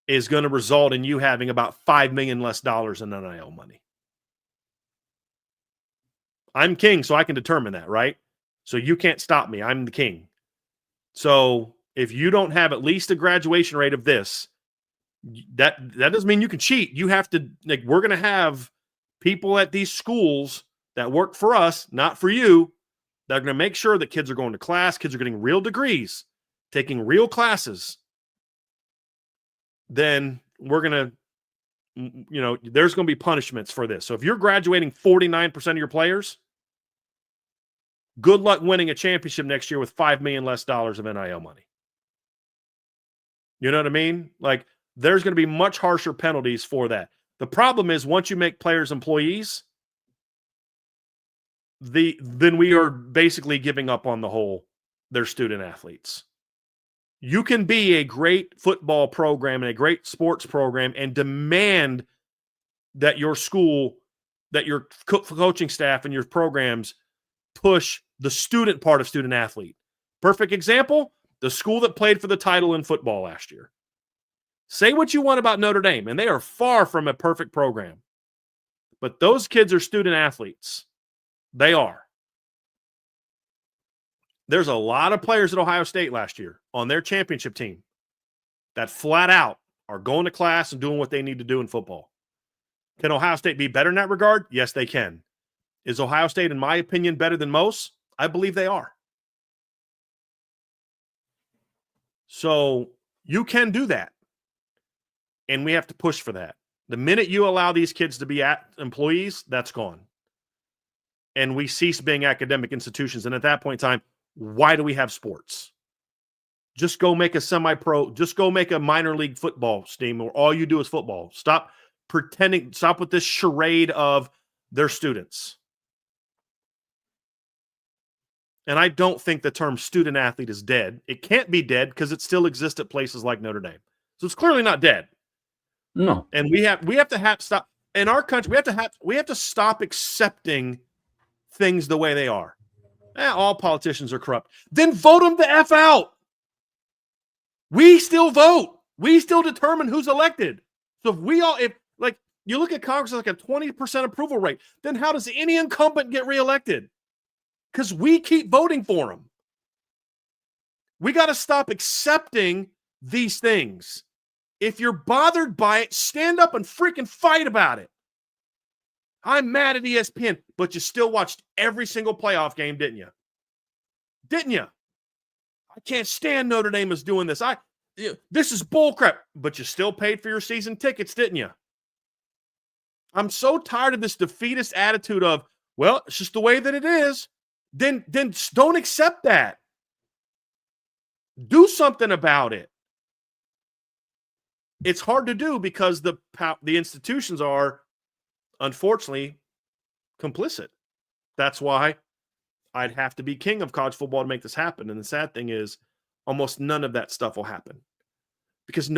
is going to result in you having about $5 million less in NIL money. I'm king, so I can determine that, right? So you can't stop me. I'm the king. So if you don't have at least a graduation rate of this, that doesn't mean you can cheat. You have to, like, we're going to have people at these schools that work for us, not for you, that are going to make sure that kids are going to class, kids are getting real degrees, taking real classes. Then we're going to, there's going to be punishments for this. So if you're graduating 49% of your players, good luck winning a championship next year with $5 million less of NIL money. You know what I mean? Like, there's going to be much harsher penalties for that. The problem is once you make players employees, then we are basically giving up on their student athletes. You can be a great football program and a great sports program and demand that your school, that your coaching staff and your programs push the student part of student athlete. Perfect example, the school that played for the title in football last year. Say what you want about Notre Dame, and they are far from a perfect program. But those kids are student athletes. They are. There's a lot of players at Ohio State last year on their championship team that flat out are going to class and doing what they need to do in football. Can Ohio State be better in that regard? Yes, they can. Is Ohio State, in my opinion, better than most? I believe they are. So you can do that. And we have to push for that. The minute you allow these kids to be employees, that's gone. And we cease being academic institutions. And at that point in time, why do we have sports? Just go make a semi-pro, just go make a minor league football team where all you do is football. Stop pretending, stop with this charade of their students. And I don't think the term student athlete is dead. It can't be dead because it still exists at places like Notre Dame. So it's clearly not dead. No. And we have to stop in our country. We have to stop accepting things the way they are. All politicians are corrupt. Then vote them the F out. We still vote. We still determine who's elected. So if you look at Congress like a 20% approval rate, then how does any incumbent get reelected? Because we keep voting for them. We got to stop accepting these things. If you're bothered by it, stand up and freaking fight about it. I'm mad at ESPN, but you still watched every single playoff game, didn't you? Didn't you? I can't stand Notre Dame is doing this. This is bullcrap, but you still paid for your season tickets, didn't you? I'm so tired of this defeatist attitude of, well, it's just the way that it is. Then don't accept that. Do something about it. It's hard to do because the institutions are, unfortunately, complicit. That's why I'd have to be king of college football to make this happen. And the sad thing is, almost none of that stuff will happen. Because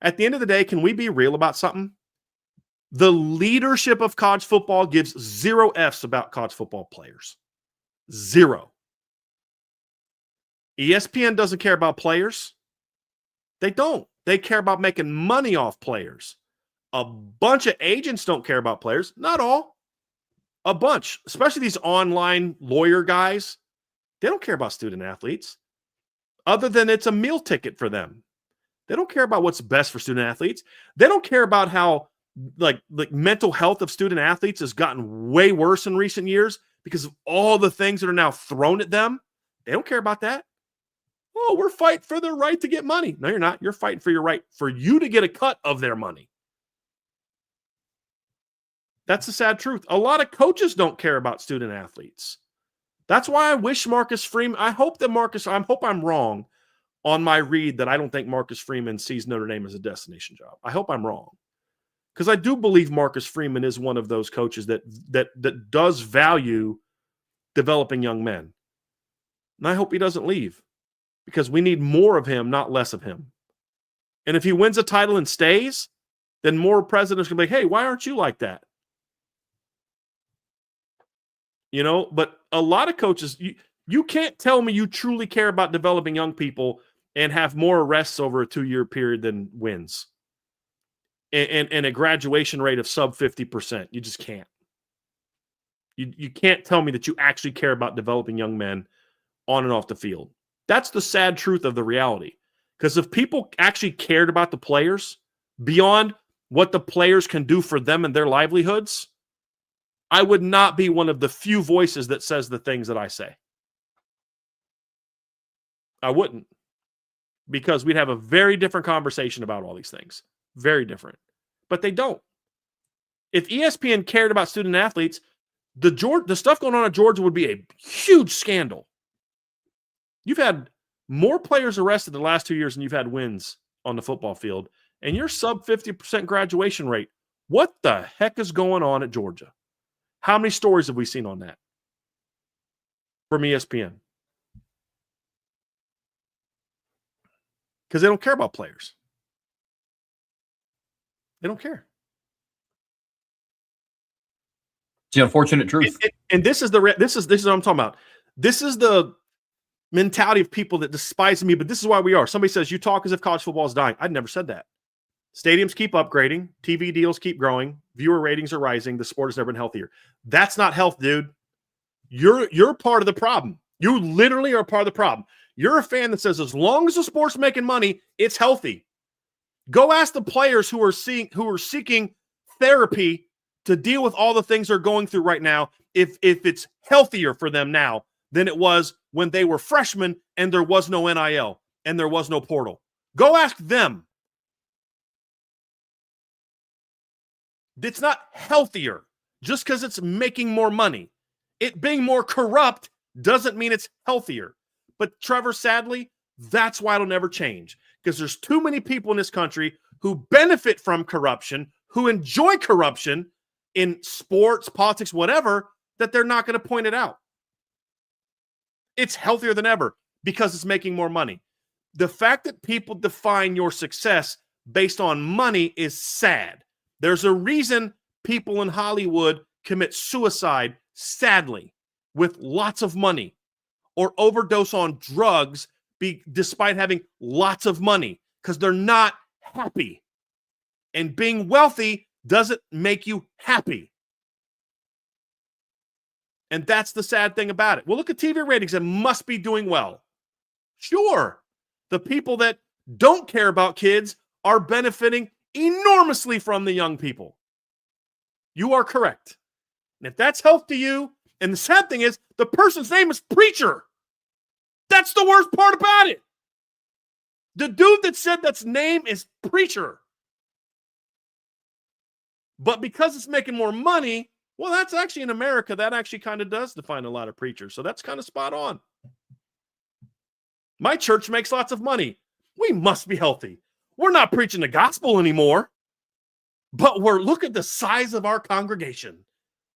at the end of the day, can we be real about something? The leadership of college football gives 0 Fs about college football players. 0. ESPN doesn't care about players. They don't. They care about making money off players. A bunch of agents don't care about players. Not all. A bunch, especially these online lawyer guys. They don't care about student athletes other than it's a meal ticket for them. They don't care about what's best for student athletes. They don't care about how like mental health of student athletes has gotten way worse in recent years because of all the things that are now thrown at them. They don't care about that. Oh, we're fighting for their right to get money. No, you're not. You're fighting for your right for you to get a cut of their money. That's the sad truth. A lot of coaches don't care about student athletes. That's why I wish Marcus Freeman, I hope I'm wrong on my read that I don't think Marcus Freeman sees Notre Dame as a destination job. I hope I'm wrong. Because I do believe Marcus Freeman is one of those coaches that does value developing young men. And I hope he doesn't leave because we need more of him, not less of him. And if he wins a title and stays, then more presidents can be like, hey, why aren't you like that? But a lot of coaches, you can't tell me you truly care about developing young people and have more arrests over a 2-year period than wins. And a graduation rate of sub 50%. You just can't. You can't tell me that you actually care about developing young men on and off the field. That's the sad truth of the reality. Because if people actually cared about the players beyond what the players can do for them and their livelihoods, I would not be one of the few voices that says the things that I say. I wouldn't. Because we'd have a very different conversation about all these things. Very different. But they don't. If ESPN cared about student athletes, the stuff going on at Georgia would be a huge scandal. You've had more players arrested the last 2 years than you've had wins on the football field, and your sub 50% graduation rate. What the heck is going on at Georgia? How many stories have we seen on that from ESPN? Because they don't care about players. They don't care. It's the unfortunate truth. And this is what I'm talking about. This is the mentality of people that despise me, but this is why we are. Somebody says, you talk as if college football is dying. I'd never said that. Stadiums keep upgrading. TV deals keep growing. Viewer ratings are rising. The sport has never been healthier. That's not health, dude. You're part of the problem. You literally are part of the problem. You're a fan that says, as long as the sport's making money, it's healthy. Go ask the players who are seeking therapy to deal with all the things they're going through right now, if it's healthier for them now than it was when they were freshmen and there was no NIL and there was no portal. Go ask them. It's not healthier just because it's making more money. It being more corrupt doesn't mean it's healthier. But Trevor, sadly, that's why it'll never change. Because there's too many people in this country who benefit from corruption, who enjoy corruption in sports, politics, whatever, that they're not going to point it out. It's healthier than ever because it's making more money. The fact that people define your success based on money is sad. There's a reason people in Hollywood commit suicide, sadly, with lots of money, or overdose on drugs despite having lots of money, because they're not happy. And being wealthy doesn't make you happy. And that's the sad thing about it. Well, look at TV ratings. It must be doing well. Sure, the people that don't care about kids are benefiting enormously from the young people. You are correct. And if that's health to you, and the sad thing is, the person's name is Preacher. That's the worst part about it. The dude that said that's name is Preacher. But because it's making more money, well, that's actually in America, that actually kind of does define a lot of preachers. So that's kind of spot on. My church makes lots of money. We must be healthy. We're not preaching the gospel anymore, but look at the size of our congregation.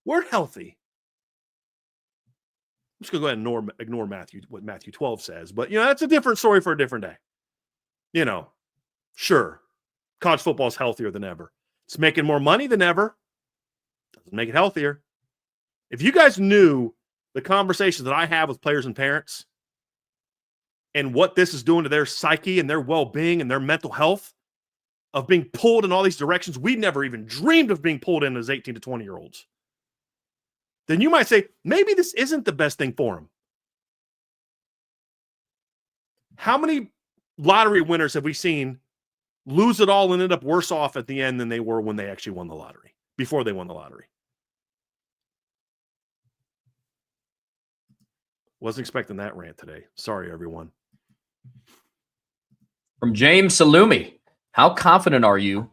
We're healthy. I'm just going to go ahead and ignore what Matthew 12 says. But, that's a different story for a different day. Sure, college football is healthier than ever. It's making more money than ever. Doesn't make it healthier. If you guys knew the conversations that I have with players and parents and what this is doing to their psyche and their well-being and their mental health of being pulled in all these directions we never even dreamed of being pulled in as 18 to 20-year-olds, then you might say, maybe this isn't the best thing for them. How many lottery winners have we seen lose it all and end up worse off at the end than they were when they actually won the lottery, before they won the lottery? Wasn't expecting that rant today. Sorry, everyone. From James Salumi, how confident are you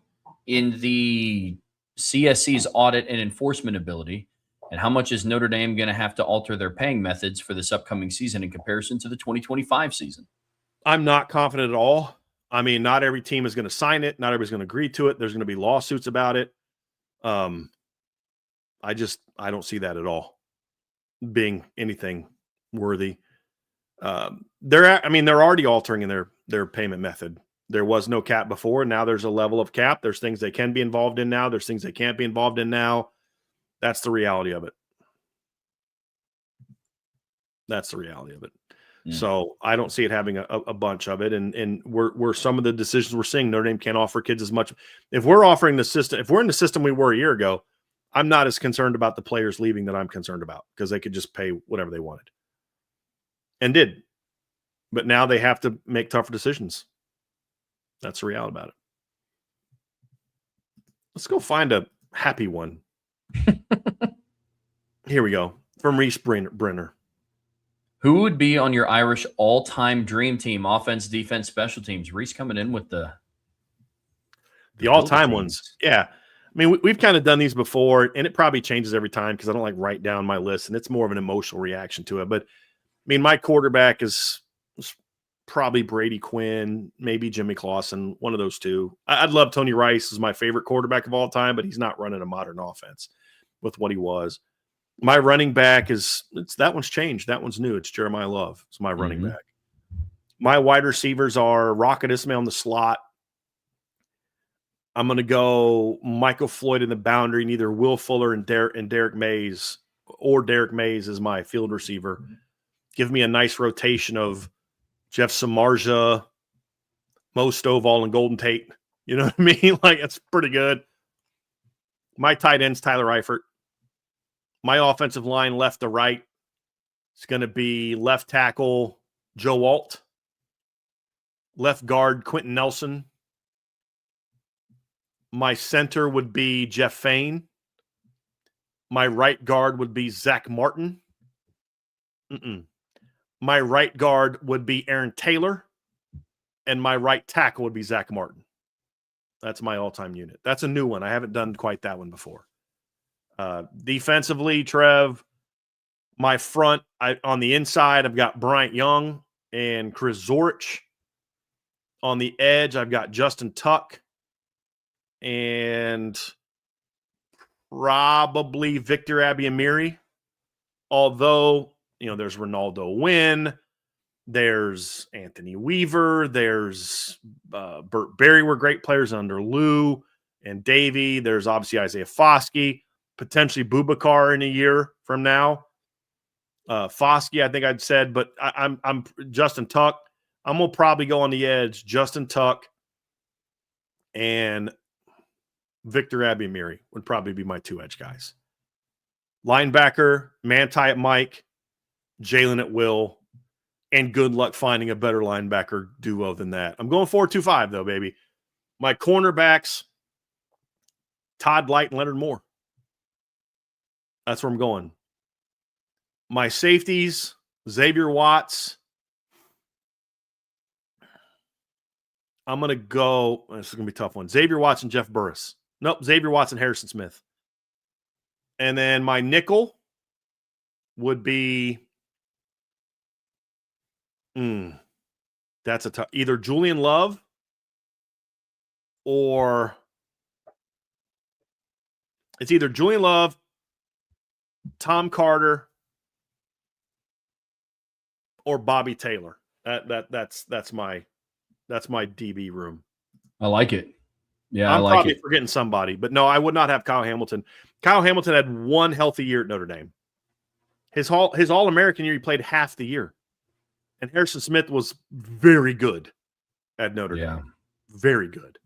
in the CSC's audit and enforcement ability? And how much is Notre Dame going to have to alter their paying methods for this upcoming season in comparison to the 2025 season? I'm not confident at all. I mean, not every team is going to sign it. Not everybody's going to agree to it. There's going to be lawsuits about it. I don't see that at all being anything worthy. They're already altering in their payment method. There was no cap before. Now there's a level of cap. There's things they can be involved in now. There's things they can't be involved in now. That's the reality of it. That's the reality of it. So I don't see it having a bunch of it. And we're some of the decisions we're seeing, Notre Dame can't offer kids as much. If we're offering the system, if we're in the system we were a year ago, I'm not as concerned about the players leaving that I'm concerned about, because they could just pay whatever they wanted and did. But now they have to make tougher decisions. That's the reality about it. Let's go find a happy one. Here we go. From Reese Brenner. Who would be on your Irish all-time dream team, offense, defense, special teams? Reese coming in with the all-time ones. Yeah. I mean, we've kind of done these before, and it probably changes every time because I don't like write down my list, and it's more of an emotional reaction to it. But, I mean, my quarterback is probably Brady Quinn, maybe Jimmy Clausen, one of those two. I'd love Tony Rice as my favorite quarterback of all time, but he's not running a modern offense with what he was. My running back that one's changed. That one's new. It's Jeremiah Love. It's my running back. My wide receivers are Rocket Ismail on the slot. I'm going to go Michael Floyd in the boundary, and either Will Fuller and Derek Mays, or Derek Mays as my field receiver. Give me a nice rotation of Jeff Samardzija, Mo Stovall, and Golden Tate. You know what I mean? Like, it's pretty good. My tight end's Tyler Eifert. My offensive line, left to right, it's going to be left tackle Joe Alt, left guard Quentin Nelson. My center would be Jeff Fain. My right guard would be Zach Martin. My right guard would be Aaron Taylor. And my right tackle would be Zach Martin. That's my all-time unit. That's a new one. I haven't done quite that one before. Defensively, Trev, my front, on the inside, I've got Bryant Young and Chris Zorich. On the edge, I've got Justin Tuck and probably Victor Abiamiri. Although, there's Ronaldo Wynn, there's Anthony Weaver, there's Burt Berry were great players under Lou and Davey. There's obviously Isaiah Foskey, potentially Boubacar in a year from now. Foskey, I think I'd said, but I'm Justin Tuck. I'm going to probably go on the edge, Justin Tuck and Victor Abiamiri would probably be my two edge guys. Linebacker, Manti at Mike, Jalen at Will, and good luck finding a better linebacker duo than that. I'm going 4-2-5 though, baby. My cornerbacks, Todd Light and Leonard Moore. That's where I'm going. My safeties, Xavier Watts. I'm going to go, this is going to be a tough one. Xavier Watts and Jeff Burris. Nope, Xavier Watts and Harrison Smith. And then my nickel would be, that's a tough, either Julian Love or it's either Julian Love, Tom Carter, or Bobby Taylor. That's my DB room. I like it. Yeah, I'm probably forgetting somebody, but no, I would not have Kyle Hamilton. Kyle Hamilton had one healthy year at Notre Dame. His All-American year, he played half the year. And Harrison Smith was very good at Notre Dame. Very good.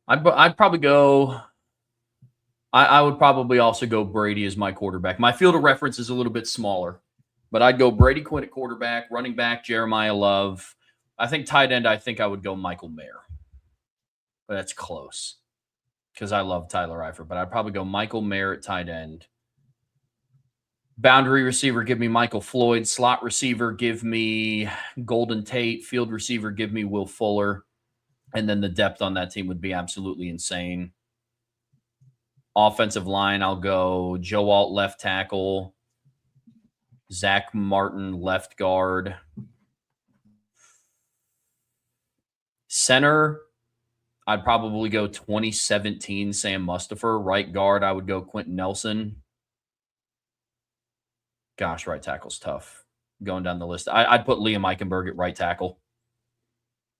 I'd probably go. I would probably also go Brady as my quarterback. My field of reference is a little bit smaller, but I'd go Brady Quinn at quarterback, running back Jeremiah Love. I think tight end, I would go Michael Mayer. But that's close because I love Tyler Eifert. But I'd probably go Michael Mayer at tight end. Boundary receiver, give me Michael Floyd. Slot receiver, give me Golden Tate. Field receiver, give me Will Fuller. And then the depth on that team would be absolutely insane. Offensive line, I'll go Joe Alt, left tackle. Zach Martin, left guard. Center, I'd probably go 2017 Sam Mustipher. Right guard, I would go Quentin Nelson. Gosh, right tackle's tough. Going down the list. I'd put Liam Eichenberg at right tackle.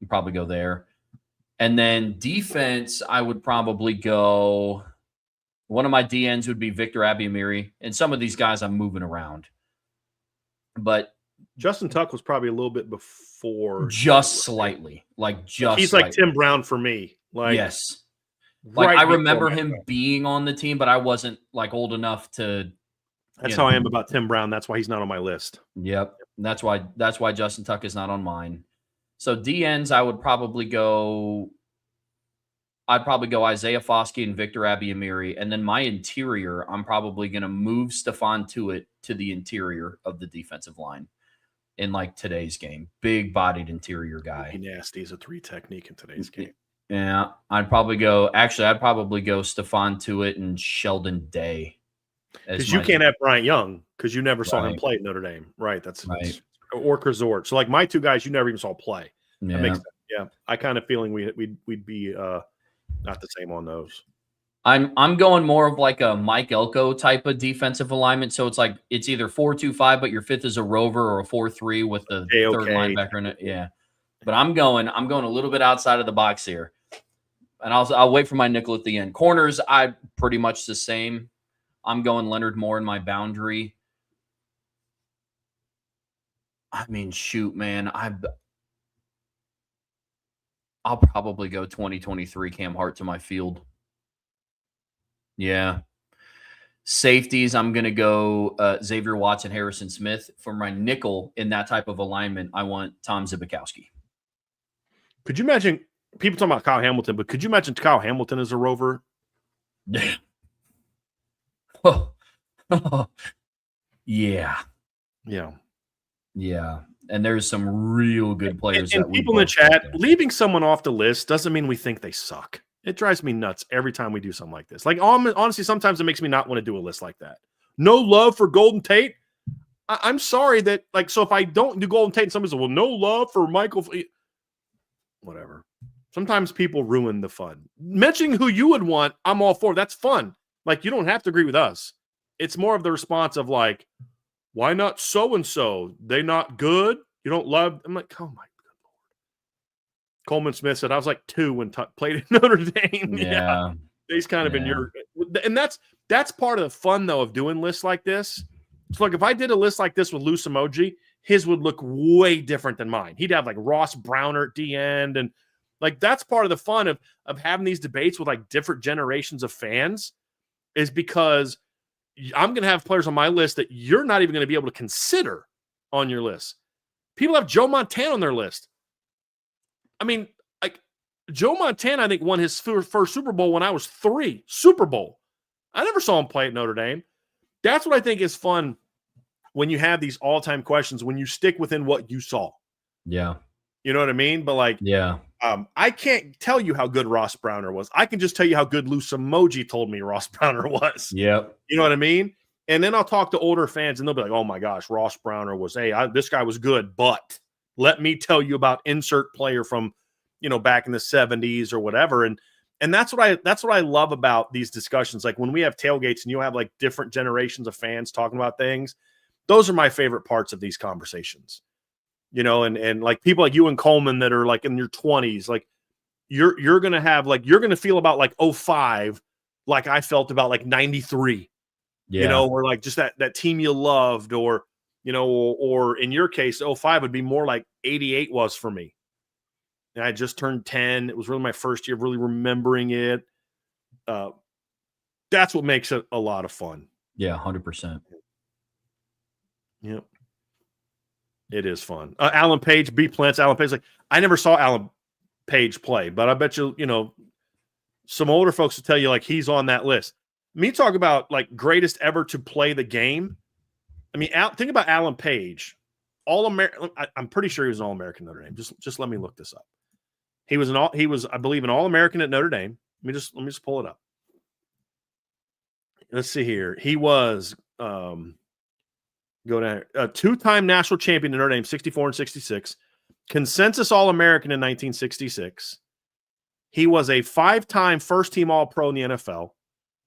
Probably go there. And then defense, I would probably go. One of my DNs would be Victor Abiamiri, and some of these guys I'm moving around. But Justin Tuck was probably a little bit before. just slightly, he's slightly. like Tim Brown for me. Like, yes. Right I remember him being on the team, but I wasn't like old enough to. That's how I am about Tim Brown. That's why he's not on my list. Yep. That's why Justin Tuck is not on mine. So DNs, I'd probably go Isaiah Foskey and Victor Abiamiri. And then my interior, I'm probably going to move Stephon Tuitt to the interior of the defensive line in like today's game. Big bodied interior guy. He nasty is a 3 technique in today's game. Yeah. I'd probably go Stephon Tuitt and Sheldon Day. Because you can't have Bryant Young because you never saw him play at Notre Dame. Right. That's or Resort. So like my 2 guys you never even saw play. Yeah. That makes sense. Yeah. I kind of feeling we'd be not the same on those. I'm going more of like a Mike Elko type of defensive alignment. So it's like it's either 4-2-5, but your 5th is a rover, or a 4-3 with the 3rd linebacker in it. Yeah. But I'm going a little bit outside of the box here. And I'll wait for my nickel at the end. Corners, I pretty much the same. I'm going Leonard Moore in my boundary. I mean, shoot, man. I'll probably go 2023 Cam Hart to my field. Yeah. Safeties, I'm going to go Xavier Watson, Harrison Smith. For my nickel in that type of alignment, I want Tom Zibikowski. Could you imagine people talking about Kyle Hamilton, but could you imagine Kyle Hamilton as a rover? Yeah. Yeah. Yeah. And there's some real good players. And people in the chat, leaving someone off the list doesn't mean we think they suck. It drives me nuts every time we do something like this. Like, honestly, sometimes it makes me not want to do a list like that. No love for Golden Tate. I'm sorry that, like, so if I don't do Golden Tate and somebody says, well, no love for Michael. Whatever. Sometimes people ruin the fun. Mentioning who you would want, I'm all for. That's fun. Like, you don't have to agree with us. It's more of the response of like, why not so-and-so? They not good? You don't love? I'm like, oh my good Lord. Coleman Smith said, I was like 2 when played at Notre Dame. Yeah. He's kind of in your, and that's part of the fun though of doing lists like this. So like if I did a list like this with loose emoji, his would look way different than mine. He'd have like Ross Browner at the end. And like, that's part of the fun of having these debates with like different generations of fans, is because I'm going to have players on my list that you're not even going to be able to consider on your list. People have Joe Montana on their list. I mean, like Joe Montana, I think won his first Super Bowl when I was 3. Super Bowl. I never saw him play at Notre Dame. That's what I think is fun when you have these all-time questions, when you stick within what you saw. Yeah. You know what I mean? But like, yeah. I can't tell you how good Ross Browner was. I can just tell you how good Loose Emoji told me Ross Browner was. Yep. You know what I mean? And then I'll talk to older fans and they'll be like, oh my gosh, Ross Browner was, this guy was good, but let me tell you about insert player from, back in the 70s or whatever. And that's what I love about these discussions. Like when we have tailgates and you have like different generations of fans talking about things, those are my favorite parts of these conversations. And like people like you and Coleman that are like in your 20s, like you're going to have like, you're going to feel about like 05, like I felt about like 93, or like just that team you loved, or in your case, 05 would be more like 88 was for me. And I just turned 10. It was really my first year of really remembering it. That's what makes it a lot of fun. Yeah. 100%. Yep. It is fun. Alan Page, B. Plants. Alan Page, like, I never saw Alan Page play, but I bet you, some older folks will tell you, like, he's on that list. Me talk about, like, greatest ever to play the game. I mean, think about Alan Page. All-American. I'm pretty sure he was an All-American Notre Dame. Just let me look this up. He was, I believe, an All-American at Notre Dame. Let me just pull it up. Let's see here. He was go down. A 2-time national champion in Notre Dame, 64 and 66. Consensus All-American in 1966. He was a 5-time first-team All-Pro in the NFL.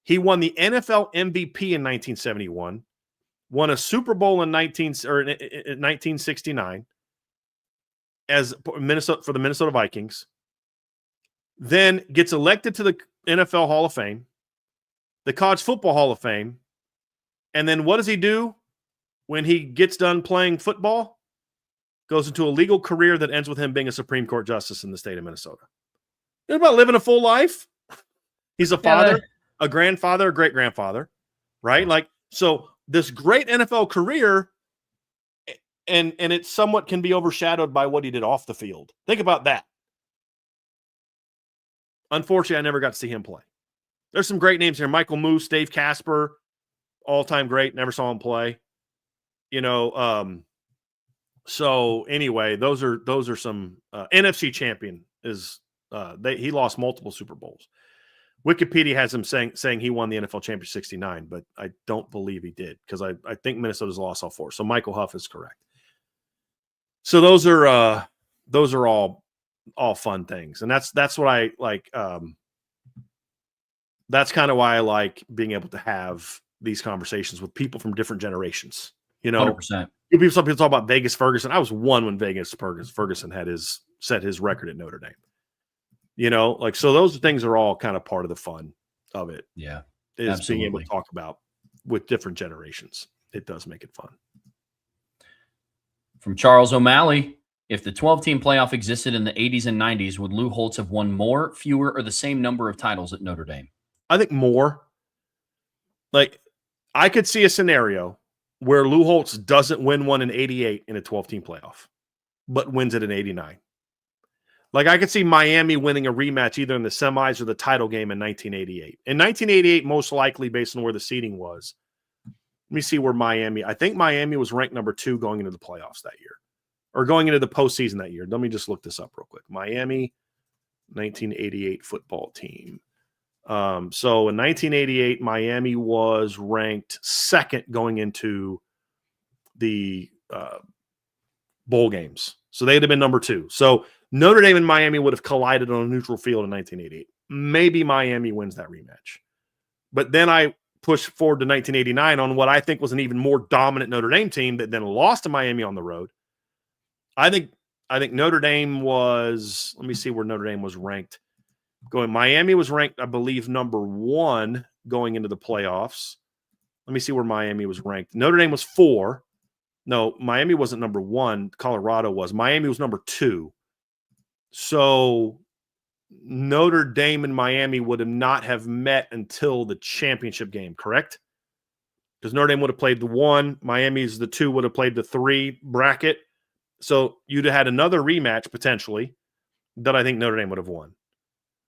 He won the NFL MVP in 1971. Won a Super Bowl in 1969. as Minnesota for the Minnesota Vikings, then gets elected to the NFL Hall of Fame, the College Football Hall of Fame, and then what does he do when he gets done playing football? Goes into a legal career that ends with him being a Supreme Court justice in the state of Minnesota. It's about living a full life. He's a father, a grandfather, a great-grandfather, right? Like, so this great NFL career, and it somewhat can be overshadowed by what he did off the field. Think about that. Unfortunately, I never got to see him play. There's some great names here. Michael Moose, Dave Casper, all-time great. Never saw him play. So anyway, those are some NFC champion is he lost multiple Super Bowls. Wikipedia has him saying he won the NFL championship 69, but I don't believe he did because I think Minnesota's lost all 4. So Michael Huff is correct. So those are all fun things, and that's what I like. That's kind of why I like being able to have these conversations with people from different generations. 100%. Some people talk about Vegas Ferguson. I was 1 when Vegas Ferguson had set his record at Notre Dame. So those things are all kind of part of the fun of it. Yeah, is absolutely. being able to talk about with different generations. It does make it fun. From Charles O'Malley, if the 12-team playoff existed in the 80s and 90s, would Lou Holtz have won more, fewer, or the same number of titles at Notre Dame? I think more. Like, I could see a scenario where Lou Holtz doesn't win one in 88 in a 12-team playoff, but wins it in 89. Like, I could see Miami winning a rematch either in the semis or the title game in 1988. In 1988, most likely based on where the seeding was. Let me see where I think Miami was ranked number 2 going into the playoffs that year or going into the postseason that year. Let me just look this up real quick. Miami 1988 football team. So in 1988, Miami was ranked 2nd going into the bowl games. So they'd have been number 2. So Notre Dame and Miami would have collided on a neutral field in 1988. Maybe Miami wins that rematch. But then I push forward to 1989 on what I think was an even more dominant Notre Dame team that then lost to Miami on the road. I think Notre Dame was, let me see where Notre Dame was ranked. Miami was ranked, I believe, number 1 going into the playoffs. Let me see where Miami was ranked. Notre Dame was 4. No, Miami wasn't number 1. Colorado was. Miami was number 2. So Notre Dame and Miami would have not have met until the championship game, correct? Because Notre Dame would have played the 1, Miami's the 2, would have played the 3 bracket. So you'd have had another rematch potentially that I think Notre Dame would have won.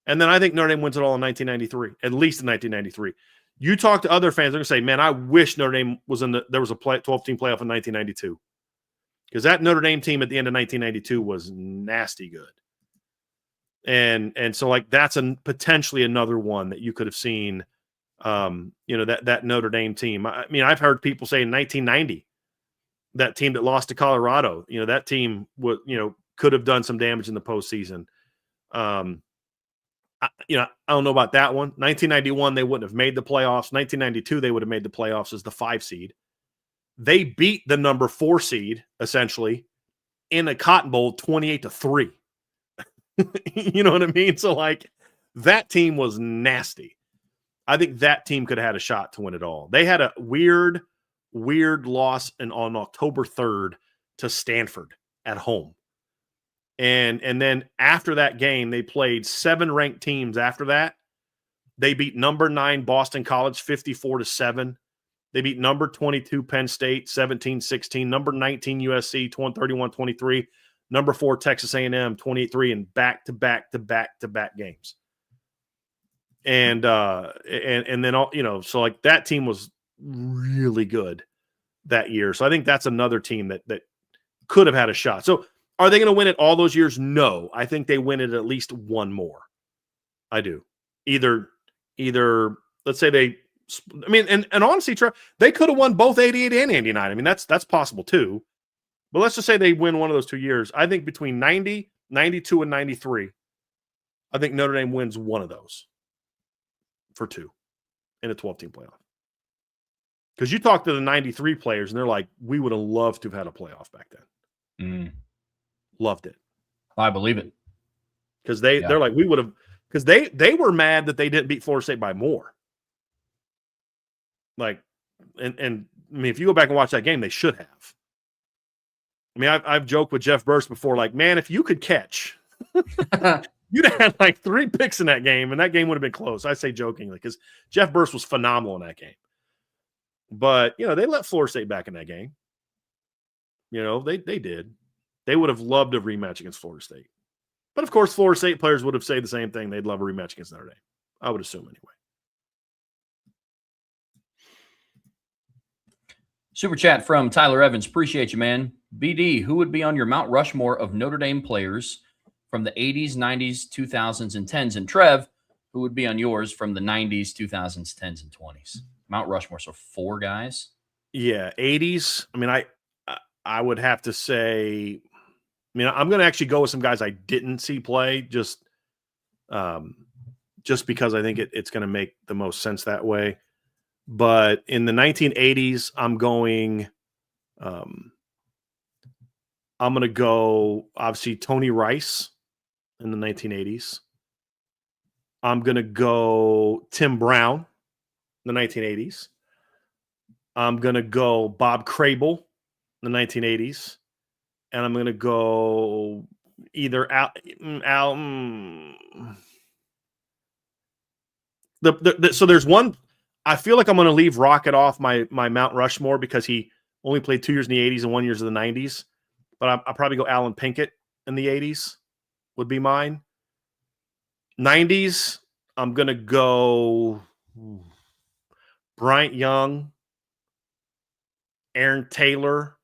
And then I think Notre Dame wins it all in 1993, at least in 1993. You talk to other fans, they're going to say, man, I wish Notre Dame was there was a 12-team playoff in 1992. Because that Notre Dame team at the end of 1992 was nasty good. And so like that's potentially another one that you could have seen, that Notre Dame team. I mean, I've heard people say in 1990, that team that lost to Colorado, that team was, could have done some damage in the postseason. I don't know about that one. 1991, they wouldn't have made the playoffs. 1992, they would have made the playoffs as the 5 seed. They beat the number 4 seed essentially in a Cotton Bowl 28-3. You know what I mean? So like that team was nasty. I think that team could have had a shot to win it all. They had a weird loss on October 3rd to Stanford at home. And then after that game, they played 7 ranked teams after that. They beat number 9 Boston College 54-7. They beat number 22 Penn State 17-16, number 19 USC 31-23, number 4 Texas A&M 28-3 in back-to-back games. And then all, so like that team was really good that year. So I think that's another team that could have had a shot. So are they going to win it all those years? No. I think they win it at least one more. I do. Either let's say and honestly, they could have won both 88 and 89. I mean, that's possible too. But let's just say they win one of those 2 years. I think between 90, 92, and 93, I think Notre Dame wins one of those for 2 in a 12-team playoff. Because you talk to the 93 players, and they're like, we would have loved to have had a playoff back then. Loved it. I believe it. Because they're like, we would have, because they were mad that they didn't beat Florida State by more. Like, and I mean, if you go back and watch that game, they should have. I mean, I've joked with Jeff Burst before, like, man, if you could catch, you'd have had like 3 picks in that game, and that game would have been close. I say jokingly, because Jeff Burst was phenomenal in that game. But, you know, they let Florida State back in that game. You know, they did. They would have loved a rematch against Florida State. But, of course, Florida State players would have said the same thing. They'd love a rematch against Notre Dame. I would assume anyway. Super chat from Tyler Evans. Appreciate you, man. BD, who would be on your Mount Rushmore of Notre Dame players from the 80s, 90s, 2000s, and 10s? And Trev, who would be on yours from the 90s, 2000s, 10s, and 20s? Mount Rushmore, so 4 guys. Yeah, 80s. I mean, I would have to say, I mean, I'm going to actually go with some guys I didn't see play, just because I think it's going to make the most sense that way. But in the 1980s, I'm going to go, obviously, Tony Rice in the 1980s. I'm going to go Tim Brown in the 1980s. I'm going to go Bob Crable in the 1980s. And I'm going to go either so there's one. I feel like I'm going to leave Rocket off my Mount Rushmore because he only played 2 years in the 80s and 1 year in the 90s. But I'll probably go Alan Pinkett in the 80s would be mine. 90s, I'm going to go Bryant Young, Aaron Taylor.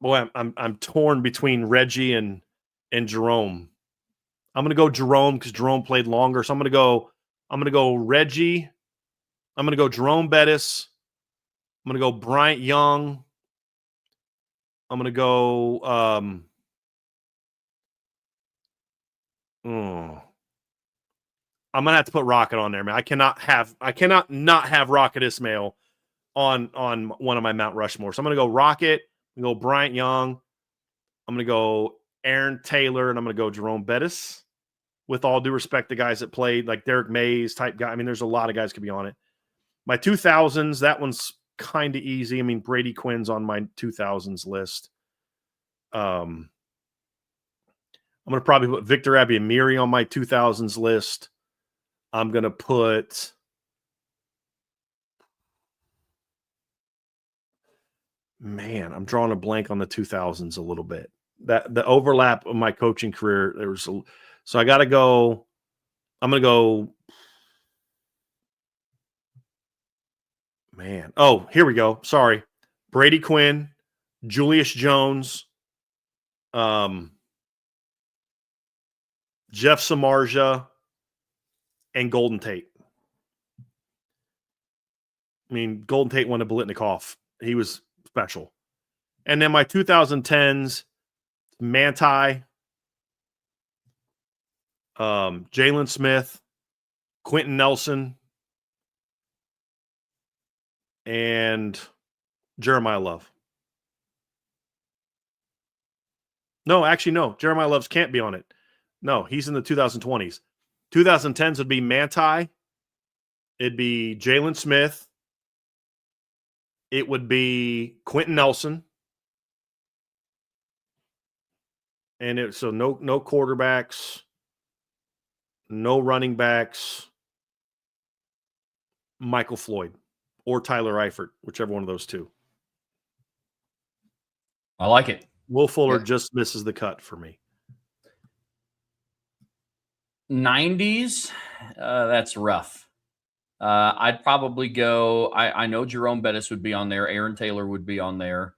Boy, I'm torn between Reggie and Jerome. I'm going to go Jerome because Jerome played longer. So I'm going to go Reggie. I'm going to go Jerome Bettis. I'm going to go Bryant Young. I'm going to go I'm going to have to put Rocket on there, man. I cannot not have Rocket Ismail on one of my Mount Rushmore. So I'm going to go Rocket. I'm going to go Bryant Young. I'm going to go Aaron Taylor, and I'm going to go Jerome Bettis. With all due respect to guys that played, like Derek Mays type guy. I mean, there's a lot of guys could be on it. My 2000s, that one's kind of easy. I mean, Brady Quinn's on my 2000s list. I'm going to probably put Victor Abiamiri on my 2000s list. I'm going to put I'm drawing a blank on the 2000s a little bit. That the overlap of my coaching career, so I got to go. I'm going to go. Man. Oh, here we go. Sorry. Brady Quinn, Julius Jones, Jeff Samardzija, and Golden Tate. I mean, Golden Tate won a Biletnikoff. He was special. And then my 2010s, Manti, Jalen Smith, Quentin Nelson, and Jeremiah Love. No, actually, no. Jeremiah Love can't be on it. No, he's in the 2020s. 2010s would be Manti. It'd be Jalen Smith. It would be Quentin Nelson. And so no quarterbacks, no running backs, Michael Floyd or Tyler Eifert, whichever one of those two. I like it. Will Fuller just misses the cut for me. 90s, that's rough. I'd probably go, I know Jerome Bettis would be on there. Aaron Taylor would be on there.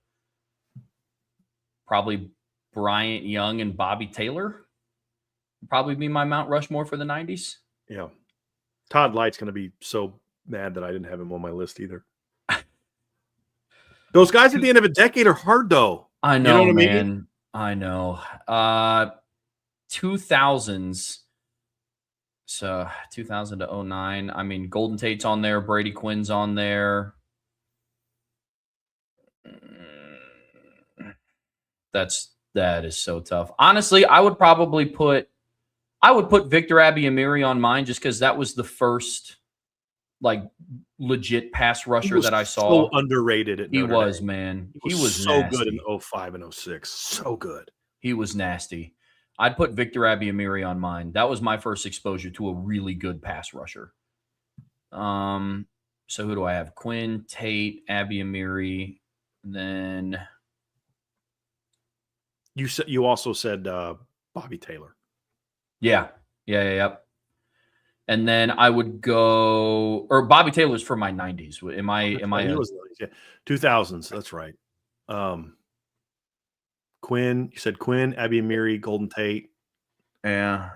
Probably Bryant Young and Bobby Taylor would probably be my Mount Rushmore for the 90s. Yeah. Todd Light's going to be so mad that I didn't have him on my list either. Those guys at the end of a decade are hard, though. I know, you know what man. I mean? I know. 2000s. So 2000 to 09. I mean, Golden Tate's on there. Brady Quinn's on there. That is so tough. Honestly, I would put Victor Abiamiri on mine just because that was the first like legit pass rusher that I saw. So underrated at Notre was, Dame. man. He was so good in 05 and 06. So good. He was nasty. I'd put Victor Abiamiri on mine. That was my first exposure to a really good pass rusher. So who do I have? Quinn, Tate, Abiamiri, and then you also said Bobby Taylor. Yeah. And then I would go, or Bobby Taylor's for my 90s. Am I? He was 2000s. That's right. Quinn, you said Quinn, Abiamiri, Golden Tate. Yeah.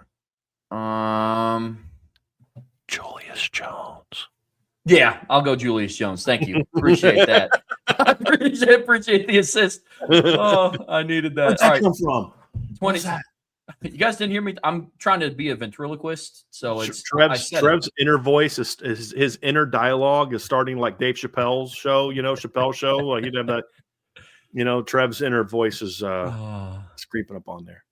Julius Jones. Yeah, I'll go Julius Jones. Thank you. Appreciate that. I appreciate the assist. Oh, I needed that. Where'd that come from? 20. You guys didn't hear me? I'm trying to be a ventriloquist, so it's Trev's inner voice is his inner dialogue is starting like Dave Chappelle's show. Chappelle's show. Like he'd have that. Trev's inner voice is creeping up on there.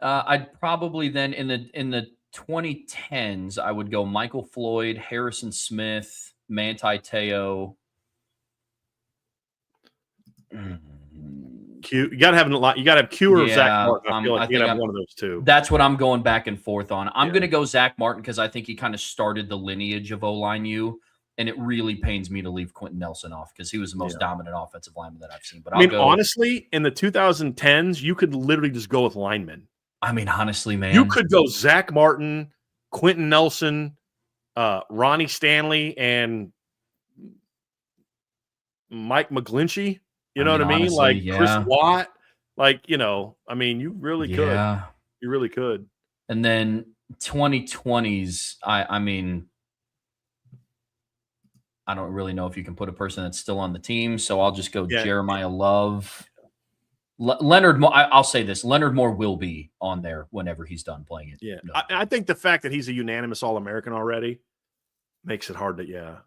I'd probably then in the 2010s, I would go Michael Floyd, Harrison Smith, Manti Te'o. You got to have a lot. You got to have Q or Zach Martin. I feel like you got to have one of those two. That's what I'm going back and forth on. I'm going to go Zach Martin because I think he kind of started the lineage of O-line U, and it really pains me to leave Quentin Nelson off because he was the most dominant offensive lineman that I've seen. But honestly, in the 2010s, you could literally just go with linemen. Honestly, man, you could go Zach Martin, Quentin Nelson, Ronnie Stanley, and Mike McGlinchey. You know what I mean? Honestly, like Chris Watt. You really could. You really could. And then 2020s, I don't really know if you can put a person that's still on the team, so I'll just go Jeremiah Love. Leonard Moore, I'll say this. Leonard Moore will be on there whenever he's done playing it. Yeah. No. I think the fact that he's a unanimous All-American already makes it hard to,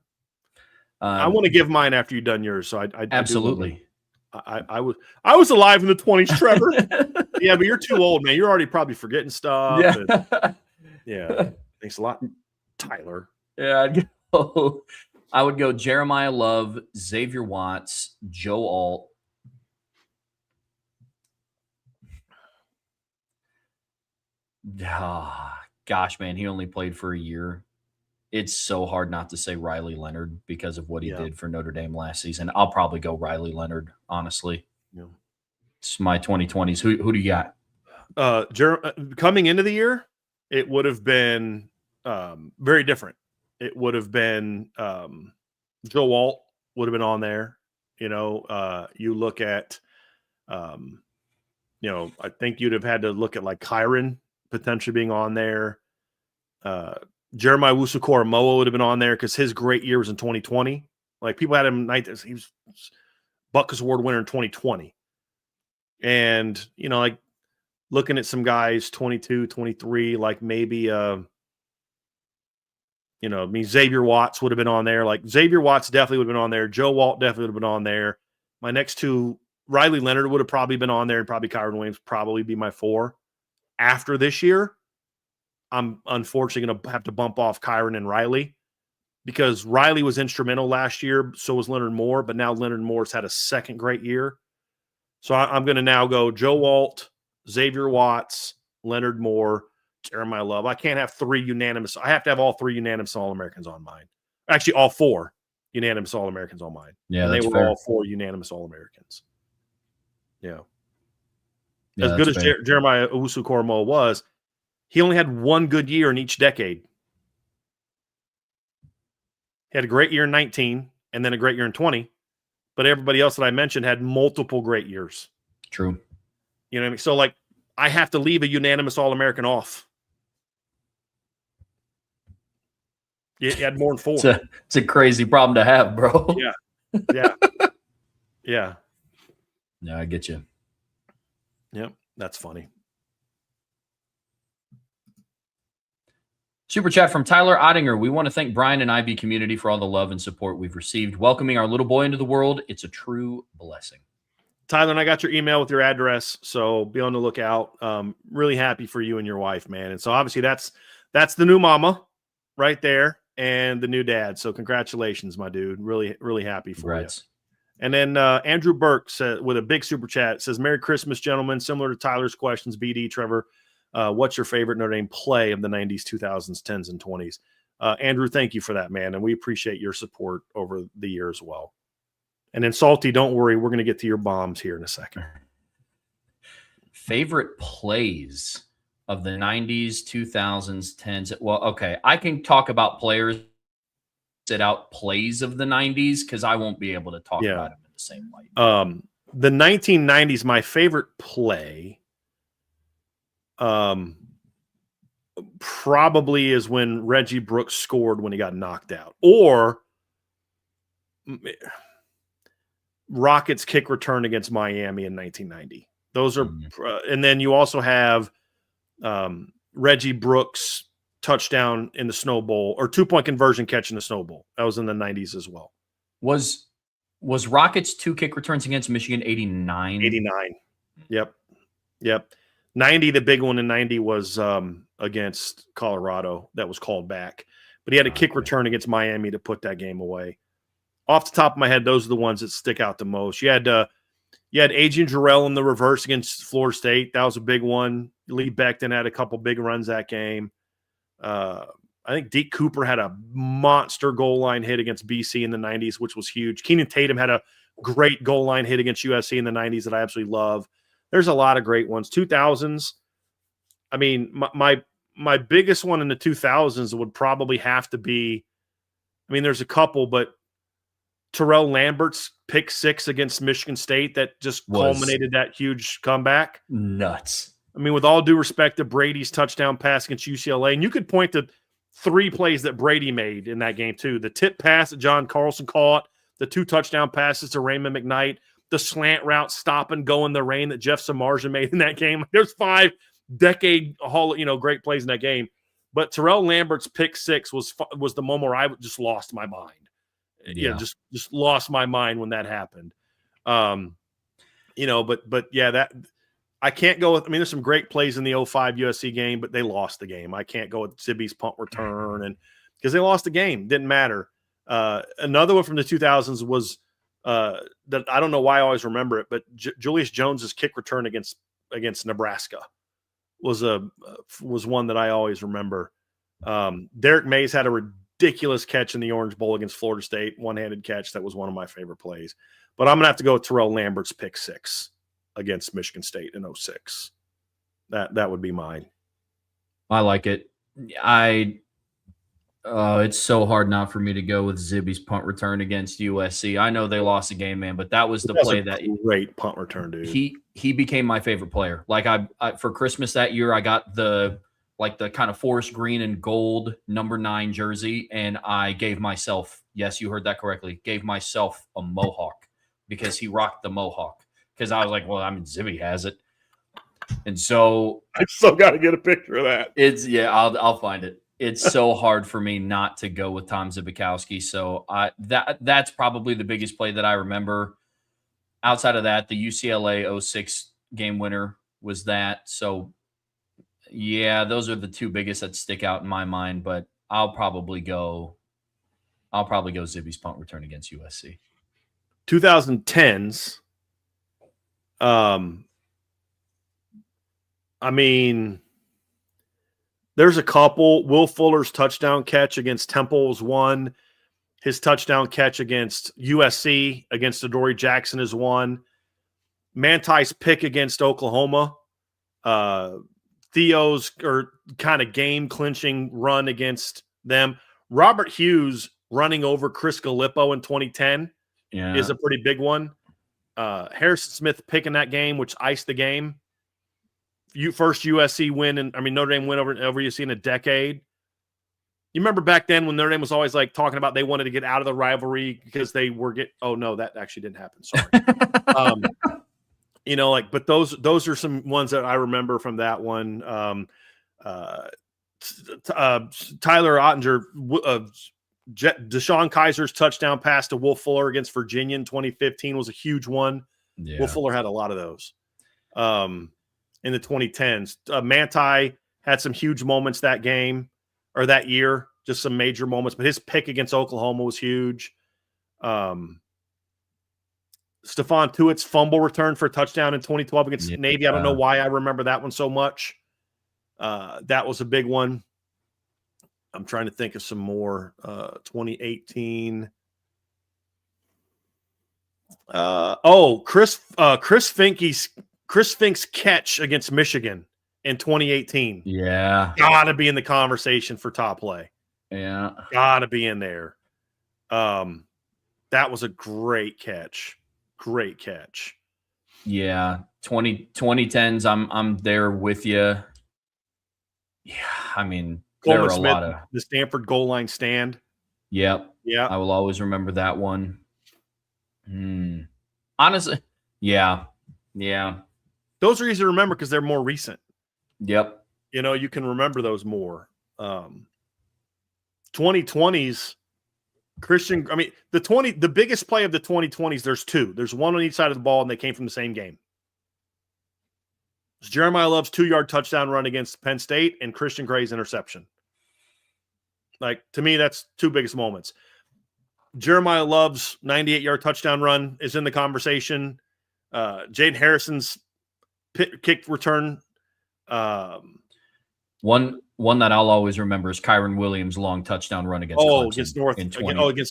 I want to give mine after you've done yours. So I absolutely. I was alive in the 20s, Trevor. Yeah, but you're too old, man. You're already probably forgetting stuff. Yeah. Thanks a lot, Tyler. Yeah, I would go Jeremiah Love, Xavier Watts, Joe Alt. Gosh, man, he only played for a year. It's so hard not to say Riley Leonard because of what he did for Notre Dame last season. I'll probably go Riley Leonard, honestly. Yeah. It's my 2020s. Who do you got? Coming into the year, it would have been very different. It would have been Joe Alt would have been on there. You look at, I think you'd have had to look at like Kyron potentially being on there. Jeremiah Owusu-Koramoah would have been on there because his great year was in 2020. Like people had him, he was Butkus Award winner in 2020. And, like looking at some guys, 22, 23, like maybe, Xavier Watts would have been on there. Like Xavier Watts definitely would have been on there. Joe Alt definitely would have been on there. My next two, Riley Leonard would have probably been on there, and probably Kyron Williams probably be my four. After this year, I'm unfortunately going to have to bump off Kyron and Riley because Riley was instrumental last year. So was Leonard Moore, but now Leonard Moore's had a second great year. So I'm going to now go Joe Alt, Xavier Watts, Leonard Moore, Jeremiah Love. I can't have three unanimous. I have to have all three unanimous All-Americans on mine. Actually, all four unanimous All-Americans on mine. Yeah, and they were fair. all four unanimous All-Americans. Yeah. Yeah, as good as Jeremiah Owusu-Koramoah was, he only had one good year in each decade. He had a great year in 19 and then a great year in 20. But everybody else that I mentioned had multiple great years. True. You know what I mean? So, like, I have to leave a unanimous All-American off. You had more than four. It's a crazy problem to have, bro. Yeah. Yeah. No, I get you. Yep. That's funny. Super chat from Tyler Ottinger. We want to thank Brian and IB community for all the love and support we've received. Welcoming our little boy into the world, it's a true blessing. Tyler, and I got your email with your address, so be on the lookout. Really happy for you and your wife, man. And so obviously that's the new mama right there and the new dad. So congratulations, my dude. Really, really happy for Congrats. you. And then Andrew Burke said, with a big super chat, says, "Merry Christmas, gentlemen. Similar to Tyler's questions, BD, Trevor, what's your favorite Notre Dame play of the 90s, 2000s, 10s, and 20s?" Andrew, thank you for that, man. And we appreciate your support over the year as well. And then Salty, don't worry. We're going to get to your bombs here in a second. Favorite plays of the 90s, 2000s, 10s. Well, okay. I can talk about players sit out plays of the 90s because I won't be able to talk about them in the same light. The 1990s, my favorite play probably is when Reggie Brooks scored when he got knocked out, or Rockets kick return against Miami in 1990. Those are, and then you also have Reggie Brooks touchdown in the Snow Bowl, or 2-point conversion catch in the Snow Bowl. That was in the 90s as well. Was Rockets 2 kick returns against Michigan 89? 89. Yep. 90, the big one in 90 was against Colorado that was called back. But he had a kick return against Miami to put that game away. Off the top of my head, those are the ones that stick out the most. You had Adrian Jarrell in the reverse against Florida State. That was a big one. Lee Becton had a couple big runs that game. I think Deke Cooper had a monster goal line hit against BC in the 90s, which was huge. Keenan Tatum had a great goal line hit against USC in the 90s that I absolutely love. There's a lot of great ones. 2000s, I mean, my biggest one in the 2000s would probably have to be, I mean, there's a couple, but Terrell Lambert's pick 6 against Michigan State that just culminated that huge comeback. Nuts. I mean, with all due respect to Brady's touchdown pass against UCLA, and you could point to 3 plays that Brady made in that game too. The tip pass that John Carlson caught, the 2 touchdown passes to Raymond McKnight, the slant route stop and go in the rain that Jeff Samardzija made in that game. There's 5 great plays in that game. But Terrell Lambert's pick 6 was the moment where I just lost my mind. Yeah, just lost my mind when that happened. But that I can't go with. I mean, there's some great plays in the 05 USC game, but they lost the game. I can't go with Zibby's punt return, and because they lost the game, didn't matter. Another one from the 2000s was that I don't know why I always remember it, but Julius Jones's kick return against Nebraska was one that I always remember. Derek Mays had a ridiculous catch in the Orange Bowl against Florida State, one-handed catch. That was one of my favorite plays. But I'm going to have to go with Terrell Lambert's pick 6 against Michigan State in 06. That would be mine. I like it. It's so hard not for me to go with Zibby's punt return against USC. I know they lost the game, man, but that was the play that great punt return, dude. He became my favorite player. Like I for Christmas that year, I got the kind of forest green and gold number 9 jersey, and I gave myself, yes, you heard that correctly, gave myself a mohawk because he rocked the mohawk. Because I was like, well, I mean, Zibby has it. And so I still got to get a picture of that. I'll find it. It's so hard for me not to go with Tom Zibikowski. So that's probably the biggest play that I remember. Outside of that, the UCLA 06 game winner was that. So yeah, those are the 2 biggest that stick out in my mind, but I'll probably go Zibby's punt return against USC. 2010s. I mean, there's a couple. Will Fuller's touchdown catch against Temple was one. His touchdown catch against USC against Adoree Jackson is one. Manti's pick against Oklahoma. Theo's kind of game-clinching run against them. Robert Hughes running over Chris Gallipo in 2010 is a pretty big one. Harrison Smith picking that game, which iced the game. First USC win, and I mean Notre Dame win over USC in a decade. You remember back then when Notre Dame was always like talking about they wanted to get out of the rivalry because they were oh no, that actually didn't happen. Sorry. But those are some ones that I remember from that one. Tyler Ottinger, Deshaun Kaiser's touchdown pass to Will Fuller against Virginia in 2015 was a huge one. Yeah. Will Fuller had a lot of those. In the 2010s, Manti had some huge moments that game or that year, just some major moments. But his pick against Oklahoma was huge. Stephon Tuitt's fumble return for a touchdown in 2012 against Navy. I don't know why I remember that one so much. That was a big one. I'm trying to think of some more. 2018. Chris Fink's catch against Michigan in 2018. Yeah. Gotta be in the conversation for top play. Yeah. Gotta be in there. That was a great catch. Great catch. Yeah. 2010s, I'm there with you. Yeah. I mean, there are a lot of the Stanford goal line stand. Yep. Yeah. I will always remember that one. Honestly, yeah. Yeah. Those are easy to remember because they're more recent. Yep. You know, you can remember those more. 2020s, Christian, I mean, the biggest play of the 2020s, there's two. There's one on each side of the ball, and they came from the same game. It's Jeremiah Love's 2-yard touchdown run against Penn State and Christian Gray's interception. Like, to me, that's two biggest moments. Jeremiah Love's 98-yard touchdown run is in the conversation. Jaden Harrison's kick return. One that I'll always remember is Kyron Williams' long touchdown run against Clemson. Against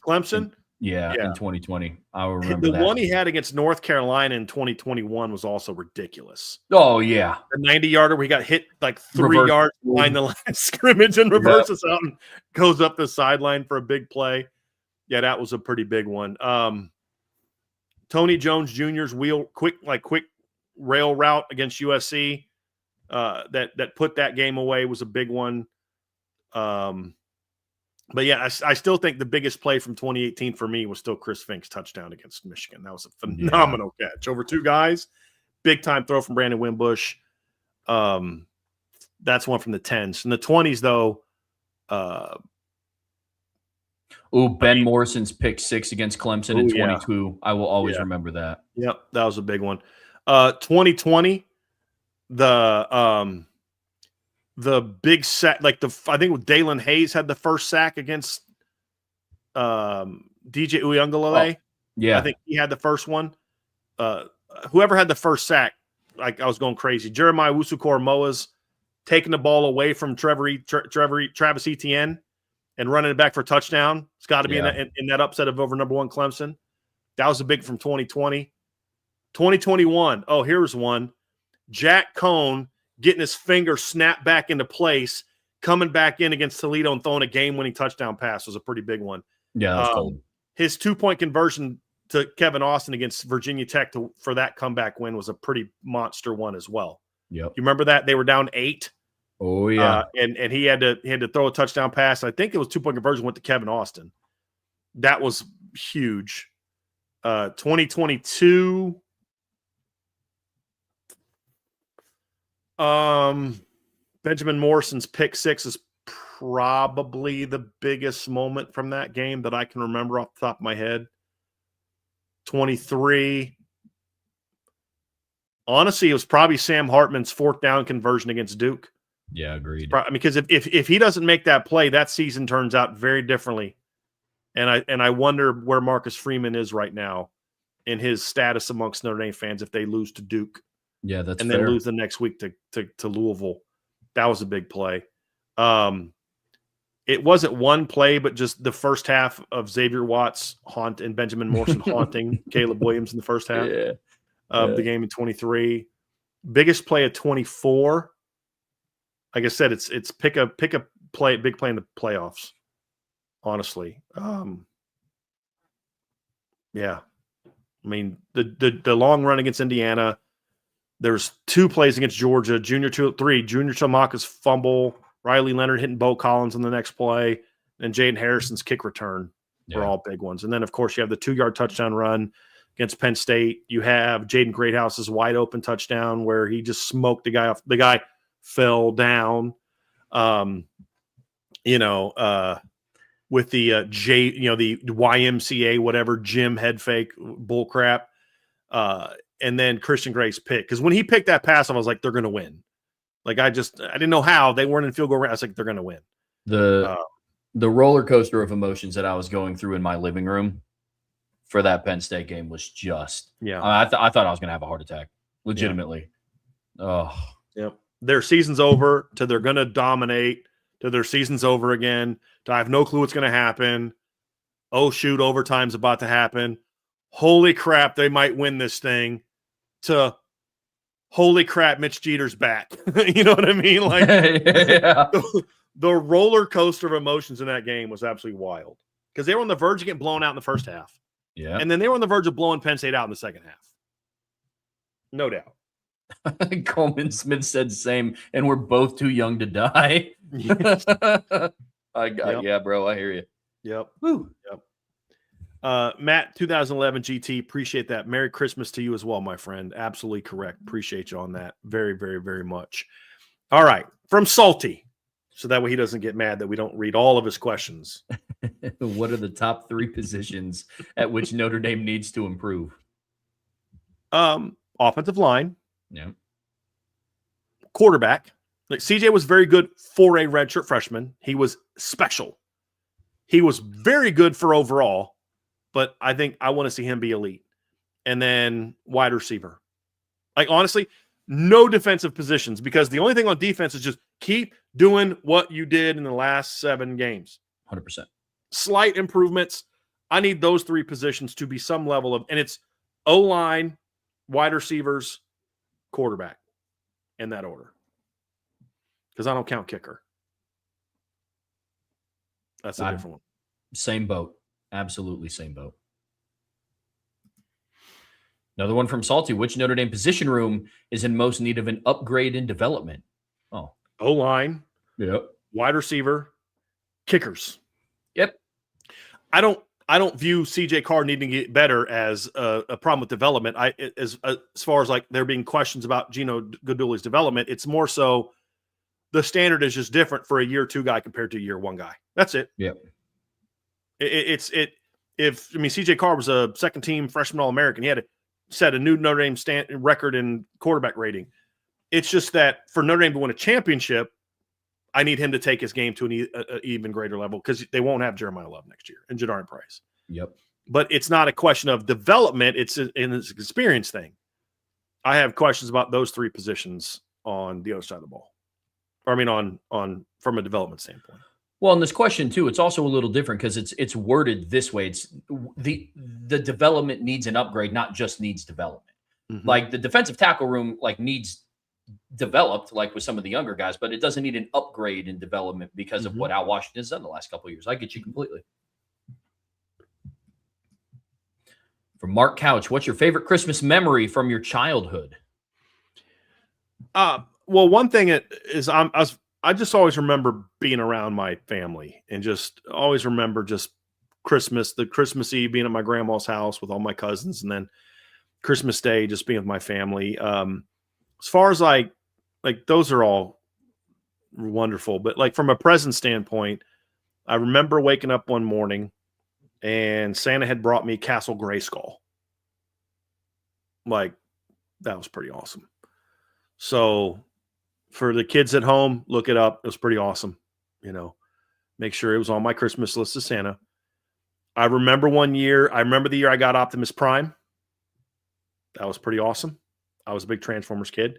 Clemson? In 2020. I will remember that. The one he had against North Carolina in 2021 was also ridiculous. Oh, yeah. The 90-yarder where he got hit like 3 yards behind the line of scrimmage and reverses out and goes up the sideline for a big play. Yeah, that was a pretty big one. Tony Jones Jr.'s quick rail route against USC that put that game away was a big one. But yeah, I still think the biggest play from 2018 for me was still Chris Fink's touchdown against Michigan. That was a phenomenal catch over two guys. Big time throw from Brandon Wimbush. That's one from the 10s. In the 20s, though. Ben Morrison's pick 6 against Clemson in 22. Yeah. I will always remember that. Yep, that was a big one. 2020, the big sack, I think Dalen Hayes had the first sack against DJ Uiagalelei. Yeah, I think he had the first one. Whoever had the first sack, I was going crazy. Jeremiah Wusu-Koramoah's taking the ball away from Travis Etienne and running it back for a touchdown. It's got to be in that upset of over number 1 Clemson. That was a big from 2020. 2021. Oh, here's one. Jack Cohn getting his finger snapped back into place, coming back in against Toledo and throwing a game-winning touchdown pass was a pretty big one. Yeah, that was cool. His 2-point conversion to Kevin Austin against Virginia Tech for that comeback win was a pretty monster one as well. Yep. You remember that? They were down 8. Oh, yeah. And he had to throw a touchdown pass. I think it was 2-point conversion went to Kevin Austin. That was huge. 2022. Benjamin Morrison's pick 6 is probably the biggest moment from that game that I can remember off the top of my head. 23. Honestly, it was probably Sam Hartman's 4th down conversion against Duke. Yeah, agreed. I mean, because if he doesn't make that play, that season turns out very differently. And I wonder where Marcus Freeman is right now in his status amongst Notre Dame fans if they lose to Duke. Yeah, that's and fair. Then lose the next week to Louisville. That was a big play. It wasn't one play, but just the first half of Xavier Watts and Benjamin Morrison haunting Caleb Williams in the first half of the game in 23. Biggest play of 24. Like I said, it's pick a play, big play in the playoffs. Honestly, yeah. I mean the long run against Indiana. There's 2 plays against Georgia. Junior Chamaka's fumble, Riley Leonard hitting Bo Collins on the next play, and Jaden Harrison's kick return were all big ones. And then, of course, you have the 2-yard touchdown run against Penn State. You have Jaden Greathouse's wide open touchdown where he just smoked the guy off. The guy fell down. With the the YMCA whatever gym head fake bull crap. and then Christian Grace picked. Because when he picked that pass, I was like, they're going to win. Like, I didn't know how. They weren't in field goal range. I was like, they're going to win. The roller coaster of emotions that I was going through in my living room for that Penn State game was just – I thought I was going to have a heart attack, legitimately. Yeah. Oh. Yep. Their season's over to they're going to dominate to their season's over again to I have no clue what's going to happen. Oh, shoot, overtime's about to happen. Holy crap, they might win this thing to holy crap, Mitch Jeter's back. You know what I mean? Like the roller coaster of emotions in that game was absolutely wild because they were on the verge of getting blown out in the first half. Yeah. And then they were on the verge of blowing Penn State out in the second half. No doubt. Coleman Smith said the same, and we're both too young to die. Yes. Yeah, bro, I hear you. Yep. Woo. Yep. Matt, 2011 GT, appreciate that. Merry Christmas to you as well, my friend. Absolutely correct. Appreciate you on that. Very, very, very much. All right. From Salty, so that way he doesn't get mad that we don't read all of his questions. What are the top 3 positions at which Notre Dame needs to improve? Offensive line. Yeah. Quarterback. Like CJ was very good for a redshirt freshman. He was special. He was very good for overall, but I think I want to see him be elite. And then wide receiver. Like, honestly, no defensive positions because the only thing on defense is just keep doing what you did in the last 7 games. 100%. Slight improvements. I need those 3 positions to be some level of, and it's O-line, wide receivers, quarterback in that order. Because I don't count kicker. That's a different one. Same boat. Absolutely same boat. Another one from Salty. Which Notre Dame position room is in most need of an upgrade in development? Oh. O-line. Yep. Wide receiver. Kickers. Yep. I don't view CJ Carr needing to get better as a problem with development. As far as like there being questions about Gino Guidugli's development, it's more so the standard is just different for a year 2 guy compared to a year 1 guy. That's it. Yep. If CJ Carr was a second team freshman All-American, he had to set a new Notre Dame record in quarterback rating. It's just that for Notre Dame to win a championship, I need him to take his game to an even greater level because they won't have Jeremiah Love next year and Jadarian Price. Yep. But it's not a question of development. It's an experience thing. I have questions about those 3 positions on the other side of the ball. Or I mean, on from a development standpoint. Well, in this question too, it's also a little different because it's worded this way. It's the development needs an upgrade, not just needs development. Mm-hmm. Like the defensive tackle room, like needs developed, like with some of the younger guys, but it doesn't need an upgrade in development because of what Al Washington has done the last couple of years. I get you completely. From Mark Couch, what's your favorite Christmas memory from your childhood? Well, one thing is I just always remember being around my family and just always remember just the Christmas Eve being at my grandma's house with all my cousins, and then Christmas Day just being with my family. As far as like those are all wonderful, but like from a present standpoint, I remember waking up one morning and Santa had brought me Castle Grayskull. Like that was pretty awesome. So for the kids at home, look it up. It was pretty awesome. You know, make sure it was on my Christmas list of Santa. I remember the year I got Optimus Prime. That was pretty awesome. I was a big Transformers kid.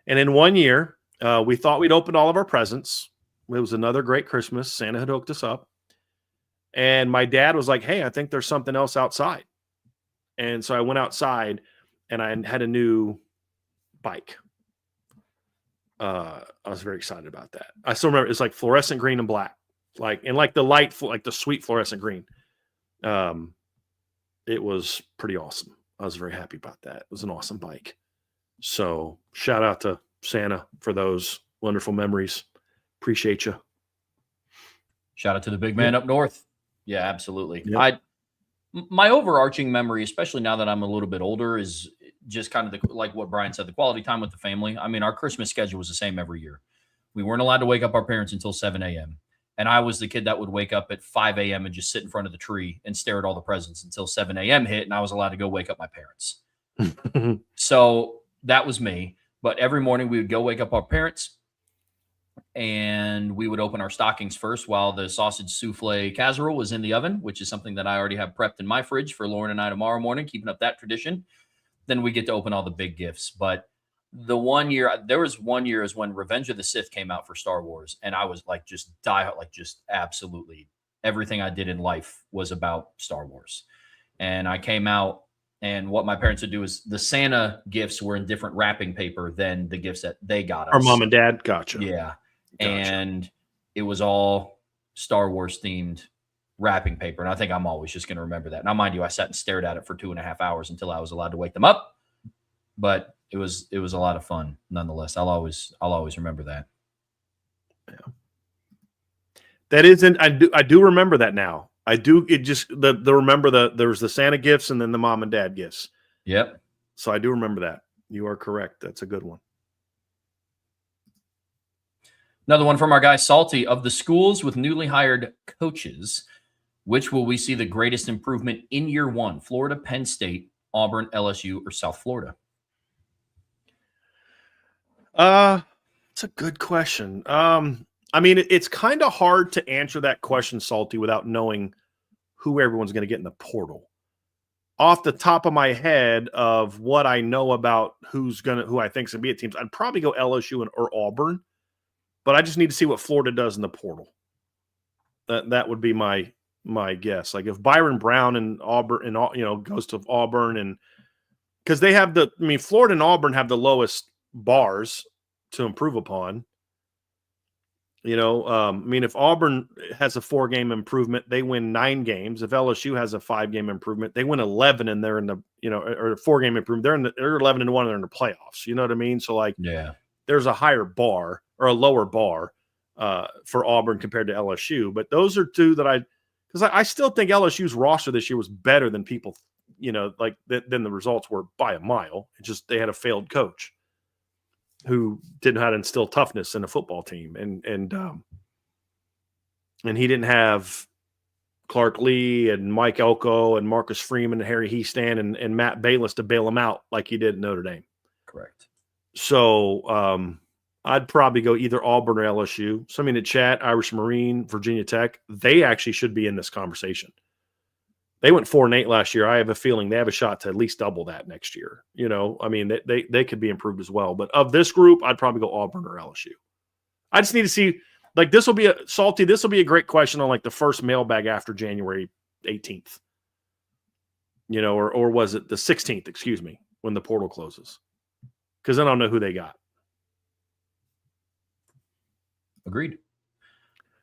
And in one year, we thought we'd opened all of our presents. It was another great Christmas. Santa had hooked us up. And my dad was like, hey, I think there's something else outside. And so I went outside and I had a new bike. I was very excited about that. I still remember it's like fluorescent green and black, like the light, like the sweet fluorescent green. It was pretty awesome. I was very happy about that. It was an awesome bike. So shout out to Santa for those wonderful memories. Appreciate you. Shout out to the big man up north. Yeah, absolutely. Yep. My overarching memory, especially now that I'm a little bit older, is just kind of like what Brian said, the quality time with the family. I mean, our Christmas schedule was the same every year. We weren't allowed to wake up our parents until 7 a.m. And I was the kid that would wake up at 5 a.m. and just sit in front of the tree and stare at all the presents until 7 a.m. hit, and I was allowed to go wake up my parents. So that was me. But every morning we would go wake up our parents and we would open our stockings first while the sausage souffle casserole was in the oven, which is something that I already have prepped in my fridge for Lauren and I tomorrow morning, keeping up that tradition. Then we get to open all the big gifts. But there was 1 year is when Revenge of the Sith came out for Star Wars, and I was like just die, like just absolutely everything I did in life was about Star Wars. And I came out, and what my parents would do is the Santa gifts were in different wrapping paper than the gifts that they got us. Our mom and dad, gotcha. Yeah. And it was all Star Wars themed wrapping paper. And I think I'm always just going to remember that. Now, mind you, I sat and stared at it for 2.5 hours until I was allowed to wake them up. But it was a lot of fun nonetheless. I'll always remember that. Yeah. That isn't, I do remember that now. I do. It just there was the Santa gifts and then the mom and dad gifts. Yep. So I do remember that. You are correct. That's a good one. Another one from our guy Salty. Of the schools with newly hired coaches, which will we see the greatest improvement in year one? Florida, Penn State, Auburn, LSU, or South Florida? It's a good question. I mean, it's kind of hard to answer that question, Salty, without knowing who everyone's going to get in the portal. Off the top of my head of what I know about who I think is going to be at teams, I'd probably go LSU or Auburn, but I just need to see what Florida does in the portal. That would be my guess. Like if Byron Brown and Auburn and goes to Auburn, and because they have Florida and Auburn have the lowest bars to improve upon. If Auburn has a 4-game improvement, they win 9 games. If LSU has a 5-game improvement, they win 11, and they're in the or a 4-game improvement, they're 11-1, and they're in the playoffs. You know what I mean? So there's a higher bar or a lower bar for Auburn compared to LSU. But those are two that because I still think LSU's roster this year was better than people, than the results were by a mile. It's just they had a failed coach who didn't know how to instill toughness in a football team. And he didn't have Clark Lee and Mike Elko and Marcus Freeman and Harry Heastan and Matt Bayless to bail him out like he did in Notre Dame. Correct. So I'd probably go either Auburn or LSU. Somebody in the chat, Irish Marine, Virginia Tech, they actually should be in this conversation. They went 4-8 last year. I have a feeling they have a shot to at least double that next year. They could be improved as well. But of this group, I'd probably go Auburn or LSU. I just need to see, this will be a great question on the first mailbag after January 18th. Or was it the 16th, excuse me, when the portal closes? Because then I'll know who they got. Agreed.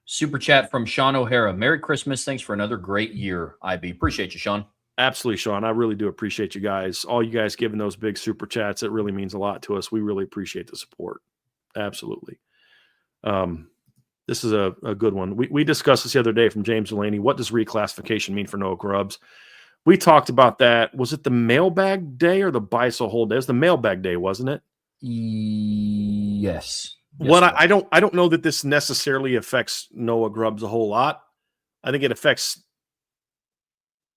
Super chat from Sean O'Hara. Merry Christmas. Thanks for another great year, IB. Appreciate you, Sean. Absolutely, Sean. I really do appreciate you guys. All you guys giving those big super chats. It really means a lot to us. We really appreciate the support. Absolutely. This is a good one. We discussed this the other day from James Delaney. What does reclassification mean for Noah Grubbs? We talked about that. Was it the mailbag day or the buy so hold day? It was the mailbag day, wasn't it? Yes. I don't know that this necessarily affects Noah Grubbs a whole lot. I think it affects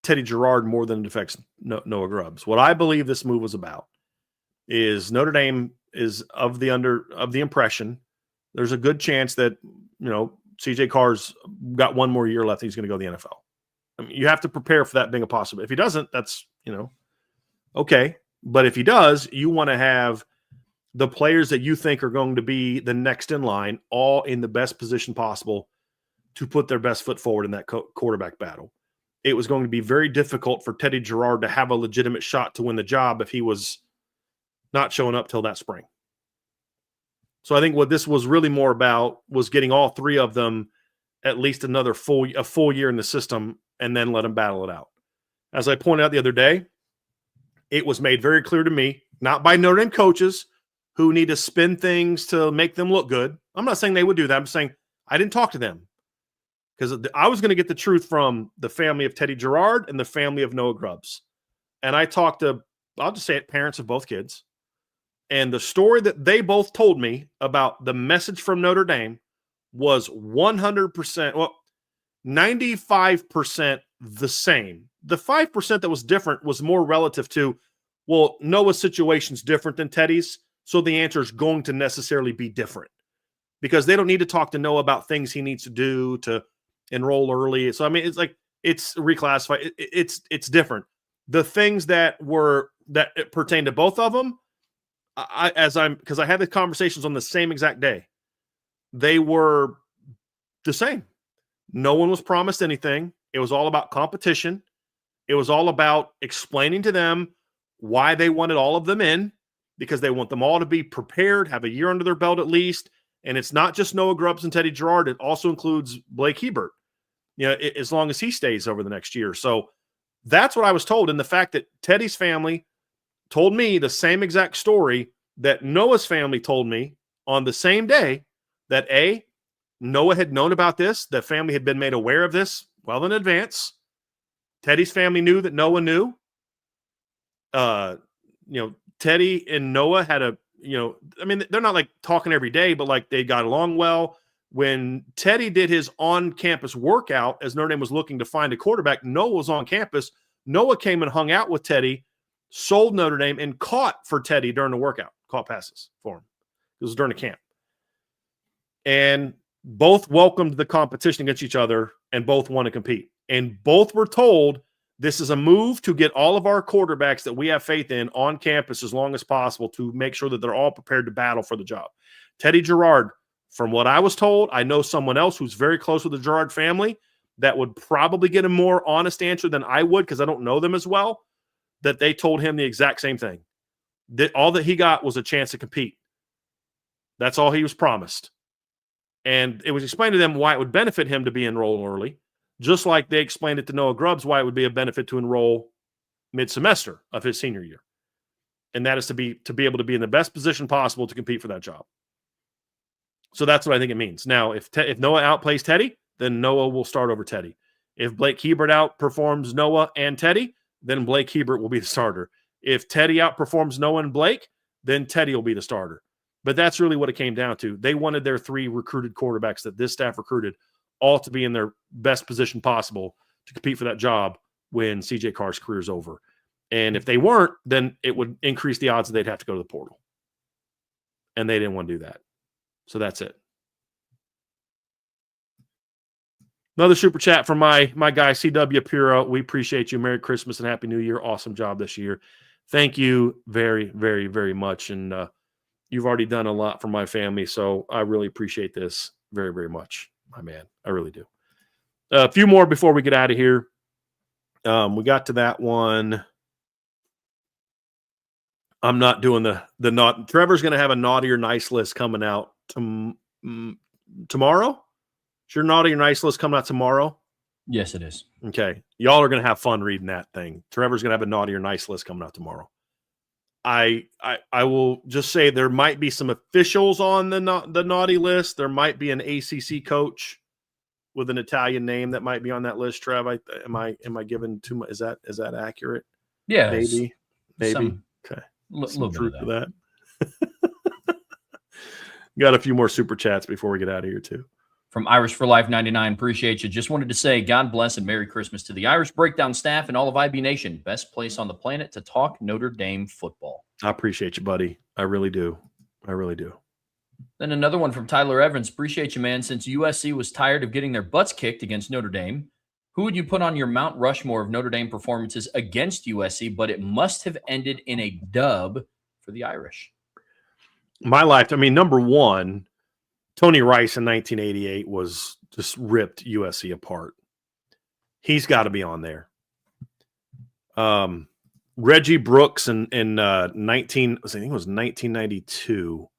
Teddy Gerard more than it affects Noah Grubbs. What I believe this move was about is Notre Dame is of the impression there's a good chance that CJ Carr's got one more year left. He's going to go to the NFL. I mean, you have to prepare for that being a possibility. If he doesn't, that's okay. But if he does, you want to have the players that you think are going to be the next in line, all in the best position possible to put their best foot forward in that quarterback battle. It was going to be very difficult for Teddy Gerard to have a legitimate shot to win the job if he was not showing up till that spring. So I think what this was really more about was getting all three of them at least a full year in the system and then let them battle it out. As I pointed out the other day, it was made very clear to me, not by Notre Dame coaches who need to spin things to make them look good. I'm not saying they would do that. I'm saying I didn't talk to them because I was going to get the truth from the family of Teddy Gerard and the family of Noah Grubbs. And I talked to, I'll just say it, parents of both kids. And the story that they both told me about the message from Notre Dame was 100%, 95% the same. The 5% that was different was more relative to Well, Noah's situation's different than Teddy's, so the answer is going to necessarily be different because they don't need to talk to Noah about things he needs to do to enroll early. So I mean, it's like it's reclassified. It's different. The things that pertain to both of them, because I had the conversations on the same exact day, they were the same. No one was promised anything. It was all about competition. It was all about explaining to them why they wanted all of them in, because they want them all to be prepared, have a year under their belt at least. And it's not just Noah Grubbs and Teddy Gerard. It also includes Blake Hebert, as long as he stays over the next year. So that's what I was told. And the fact that Teddy's family told me the same exact story that Noah's family told me on the same day, that Noah had known about this, the family had been made aware of this well in advance. Teddy's family knew that Noah knew. Teddy and Noah had they're not like talking every day, but like they got along well. When Teddy did his on-campus workout, as Notre Dame was looking to find a quarterback, Noah was on campus. Noah came and hung out with Teddy, sold Notre Dame, and caught for Teddy during the workout, caught passes for him. It was during the camp. And both welcomed the competition against each other and both want to compete. And both were told this is a move to get all of our quarterbacks that we have faith in on campus as long as possible to make sure that they're all prepared to battle for the job. Teddy Gerard, from what I was told, I know someone else who's very close with the Gerard family that would probably get a more honest answer than I would because I don't know them as well, that they told him the exact same thing. That all that he got was a chance to compete. That's all he was promised. And it was explained to them why it would benefit him to be enrolled early, just like they explained it to Noah Grubbs why it would be a benefit to enroll mid-semester of his senior year. And that is to be able to be in the best position possible to compete for that job. So that's what I think it means. Now, if Noah outplays Teddy, then Noah will start over Teddy. If Blake Hebert outperforms Noah and Teddy, then Blake Hebert will be the starter. If Teddy outperforms Noah and Blake, then Teddy will be the starter. But that's really what it came down to. They wanted their 3 recruited quarterbacks that this staff recruited all to be in their best position possible to compete for that job when CJ Carr's career is over. And if they weren't, then it would increase the odds that they'd have to go to the portal. And they didn't want to do that. So that's it. Another super chat from my guy, CW Pura. We appreciate you. Merry Christmas and Happy New Year. Awesome job this year. Thank you very, very, very much. And you've already done a lot for my family, so I really appreciate this very, very much, my man. I really do. A few more before we get out of here. We got to that one. I'm not doing the not. Trevor's going to have a naughty or nice list coming out tomorrow. Is your naughty or nice list coming out tomorrow? Yes, it is. Okay. Y'all are going to have fun reading that thing. Trevor's going to have a naughty or nice list coming out tomorrow. I will just say there might be some officials on the naughty list. There might be an ACC coach with an Italian name that might be on that list. Trev, am I giving too much? Is that accurate? Yeah, maybe. Okay, little truth bit to that. Got a few more super chats before we get out of here too. From Irish for Life 99, appreciate you. Just wanted to say God bless and Merry Christmas to the Irish Breakdown staff and all of IB Nation. Best place on the planet to talk Notre Dame football. I appreciate you, buddy. I really do. Then another one from Tyler Evans. Appreciate you, man. Since USC was tired of getting their butts kicked against Notre Dame, who would you put on your Mount Rushmore of Notre Dame performances against USC, but it must have ended in a dub for the Irish? My life, number one, Tony Rice in 1988 was just ripped USC apart. He's got to be on there. Reggie Brooks in 1992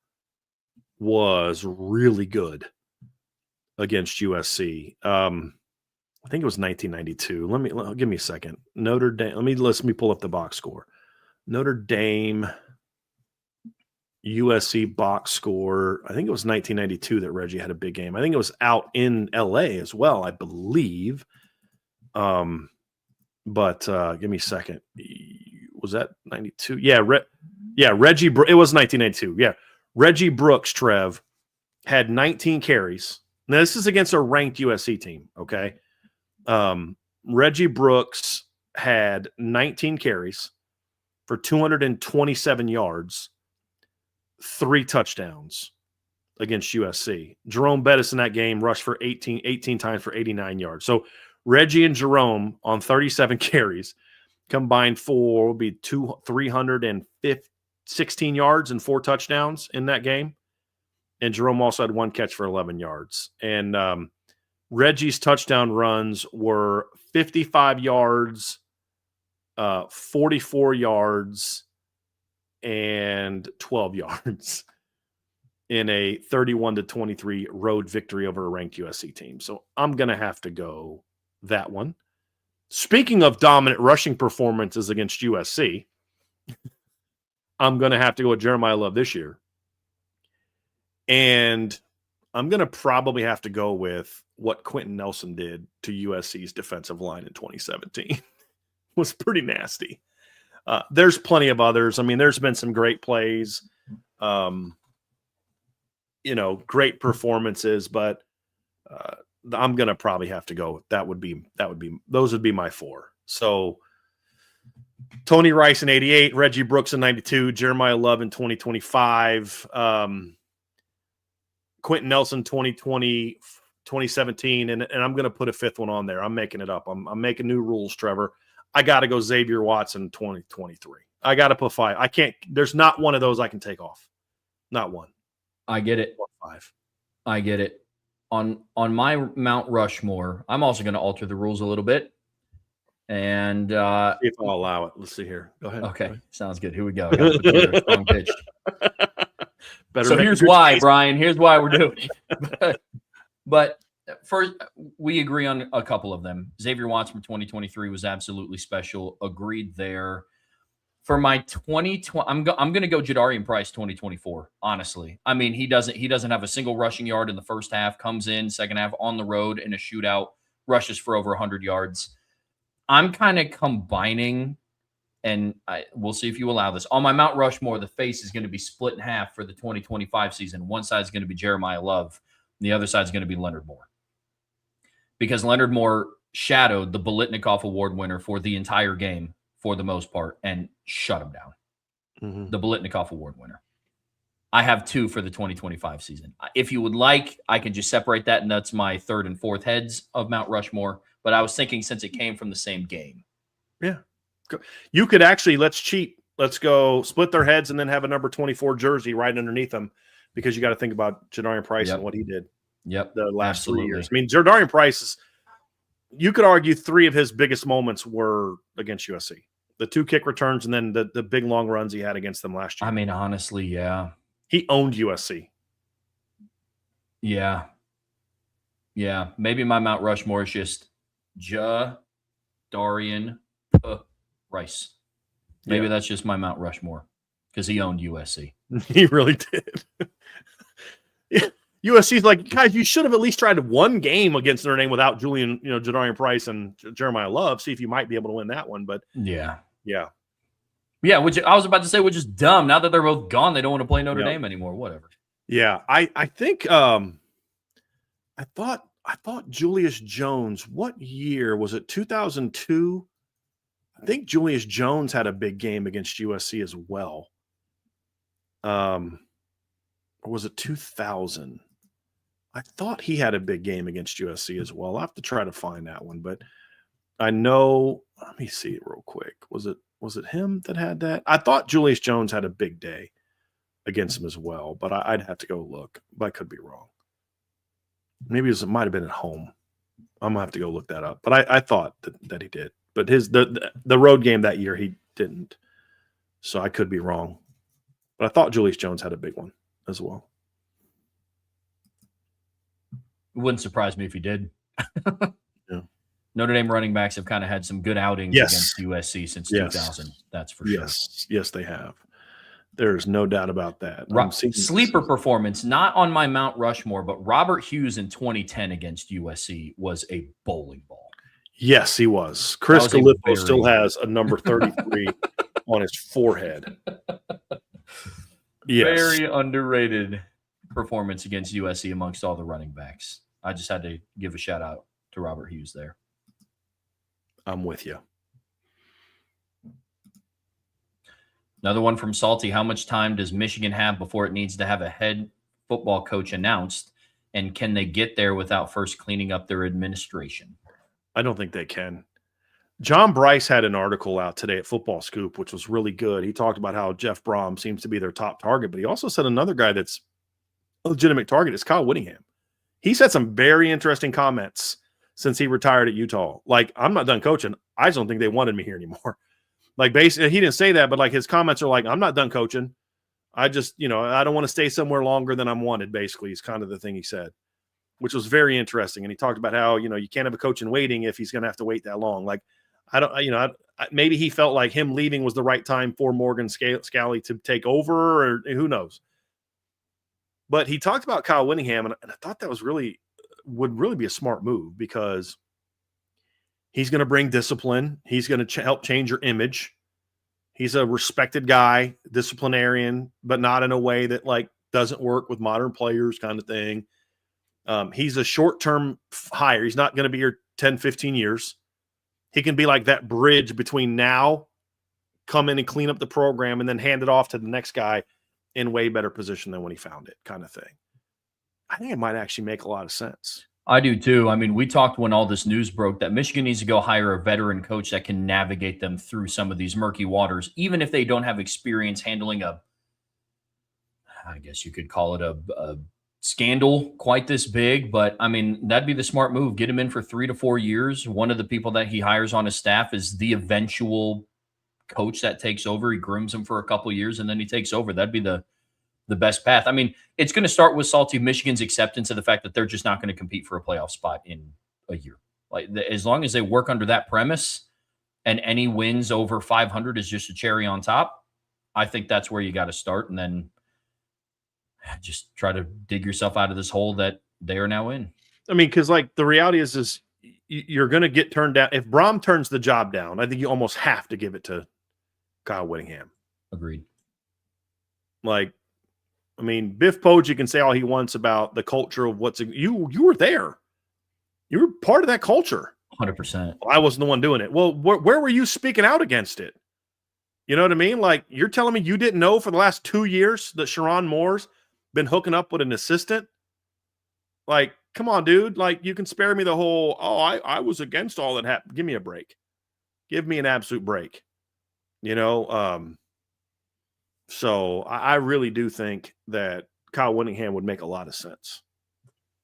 was really good against USC. I think it was 1992. Give me a second. Notre Dame. Let me pull up the box score. Notre Dame USC box score. I think it was 1992 that Reggie had a big game. I think it was out in LA as well, I believe. But give me a second. Was that 92? Yeah, Reggie. It was 1992. Yeah, Reggie Brooks, Trev, had 19 carries. Now this is against a ranked USC team. Okay, Reggie Brooks had 19 carries, for 227 yards, 3 touchdowns against USC. Jerome Bettis in that game rushed for 18 times for 89 yards. So Reggie and Jerome on 37 carries combined for will be 316 yards and 4 touchdowns in that game. And Jerome also had 1 catch for 11 yards. And Reggie's touchdown runs were 55 yards, 44 yards, and 12 yards in a 31-23 road victory over a ranked USC team. So I'm going to have to go that one. Speaking of dominant rushing performances against USC, I'm going to have to go with Jeremiah Love this year. And I'm going to probably have to go with what Quentin Nelson did to USC's defensive line in 2017. Was pretty nasty. There's plenty of others. I mean, there's been some great plays, great performances, but I'm going to probably have to go. Those would be my 4. So Tony Rice in 88, Reggie Brooks in 92, Jeremiah Love in 2025, Quentin Nelson 2020, 2017, and I'm going to put a 5th one on there. I'm making it up. I'm making new rules, Trevor. I got to go Xavier Watson 2023. I got to put 5. I can't. There's not one of those I can take off. Not one. I get it. 5. I get it. On my Mount Rushmore, I'm also going to alter the rules a little bit. And if I'll allow it. Let's see here. Go ahead. Okay. Sounds good. Here we go. I gotta put together a strong pitch. So here's why, Brian. Here's why we're doing it. But first, we agree on a couple of them. Xavier Watson from 2023 was absolutely special. Agreed there. For my 2020, I'm going to go Jadarian Price 2024. Honestly, I mean he doesn't have a single rushing yard in the first half. Comes in second half on the road in a shootout, rushes for over 100 yards. I'm kind of combining, and we'll see if you allow this. On my Mount Rushmore, the face is going to be split in half for the 2025 season. One side is going to be Jeremiah Love. And the other side is going to be Leonard Moore. Because Leonard Moore shadowed the Biletnikoff Award winner for the entire game for the most part and shut him down. Mm-hmm. The Biletnikoff Award winner. I have 2 for the 2025 season. If you would like, I can just separate that, and that's my 3rd and 4th heads of Mount Rushmore. But I was thinking since it came from the same game. Yeah. You could actually, let's cheat. Let's go split their heads and then have a number 24 jersey right underneath them, because you got to think about Jadarian Price and what he did the last 3 years. I mean, Jadarian Price you could argue 3 of his biggest moments were against USC. The 2 kick returns and then the big long runs he had against them last year. I mean, honestly, yeah. He owned USC. Yeah. Yeah. Maybe my Mount Rushmore is just Darian Rice. Maybe that's just my Mount Rushmore because he owned USC. He really did. USC's like, guys, you should have at least tried one game against Notre Dame without Jadarian Price and Jeremiah Love. See if you might be able to win that one. But yeah. Which I was about to say, which is dumb. Now that they're both gone, they don't want to play Notre Dame anymore. Whatever. Yeah, I think I thought Julius Jones. What year was it? 2002. I think Julius Jones had a big game against USC as well. Or was it 2000? I thought he had a big game against USC as well. I'll have to try to find that one, but I know. Let me see it real quick. Was it him that had that? I thought Julius Jones had a big day against him as well, but I'd have to go look. But I could be wrong. Maybe it might have been at home. I'm gonna have to go look that up. But I thought that he did. But the road game that year he didn't. So I could be wrong. But I thought Julius Jones had a big one as well. It wouldn't surprise me if he did. Yeah. Notre Dame running backs have kind of had some good outings against USC since 2000. That's for sure. Yes, they have. There's no doubt about that. Sleeper performance, not on my Mount Rushmore, but Robert Hughes in 2010 against USC was a bowling ball. Yes, he was. Chris Gallipo still has a number 33 on his forehead. Yes. Very underrated performance against USC amongst all the running backs. I just had to give a shout out to Robert Hughes there. I'm with you. Another one from Salty. How much time does Michigan have before it needs to have a head football coach announced? And can they get there without first cleaning up their administration? I don't think they can. John Bryce had an article out today at Football Scoop, which was really good. He talked about how Jeff Brom seems to be their top target, but he also said another guy that's a legitimate target is Kyle Whittingham. He said some very interesting comments since he retired at Utah. Like, I'm not done coaching. I just don't think they wanted me here anymore. Like, basically, he didn't say that, but like his comments are like, I'm not done coaching. I just, I don't want to stay somewhere longer than I'm wanted, basically, is kind of the thing he said, which was very interesting. And he talked about how, you can't have a coach in waiting if he's going to have to wait that long. Like, maybe he felt like him leaving was the right time for Morgan Scalley to take over, or who knows. But he talked about Kyle Whittingham, and I thought that would really be a smart move, because he's going to bring discipline. He's going to help change your image. He's a respected guy, disciplinarian, but not in a way that like doesn't work with modern players kind of thing. He's a short-term hire. He's not going to be here 10, 15 years. He can be like that bridge between now, come in and clean up the program, and then hand it off to the next guy in way better position than when he found it, kind of thing. I think it might actually make a lot of sense. I do too. I mean, we talked when all this news broke that Michigan needs to go hire a veteran coach that can navigate them through some of these murky waters, even if they don't have experience handling I guess you could call it a scandal quite this big. But I mean, that'd be the smart move. Get him in for 3 to 4 years. One of the people that he hires on his staff is the eventual coach that takes over. He grooms him for a couple of years and then he takes over. That'd be the best path. I mean, it's going to start with Salty Michigan's acceptance of the fact that they're just not going to compete for a playoff spot in a year. Like, as long as they work under that premise and any wins over 500 is just a cherry on top, I think that's where you got to start, and then just try to dig yourself out of this hole that they are now in. I mean, because like the reality is you're going to get turned down. If Brom turns the job down, I think you almost have to give it to Kyle Whittingham. Agreed. Like, I mean, Biff Poggi can say all he wants about the culture of you were there. You were part of that culture. 100%. Well, I wasn't the one doing it. Well, where were you speaking out against it? You know what I mean? Like, you're telling me you didn't know for the last 2 years that Sharon Moore's been hooking up with an assistant? Like, come on, dude. Like, you can spare me the whole, I was against all that happened. Give me a break. Give me an absolute break. So I really do think that Kyle Whittingham would make a lot of sense.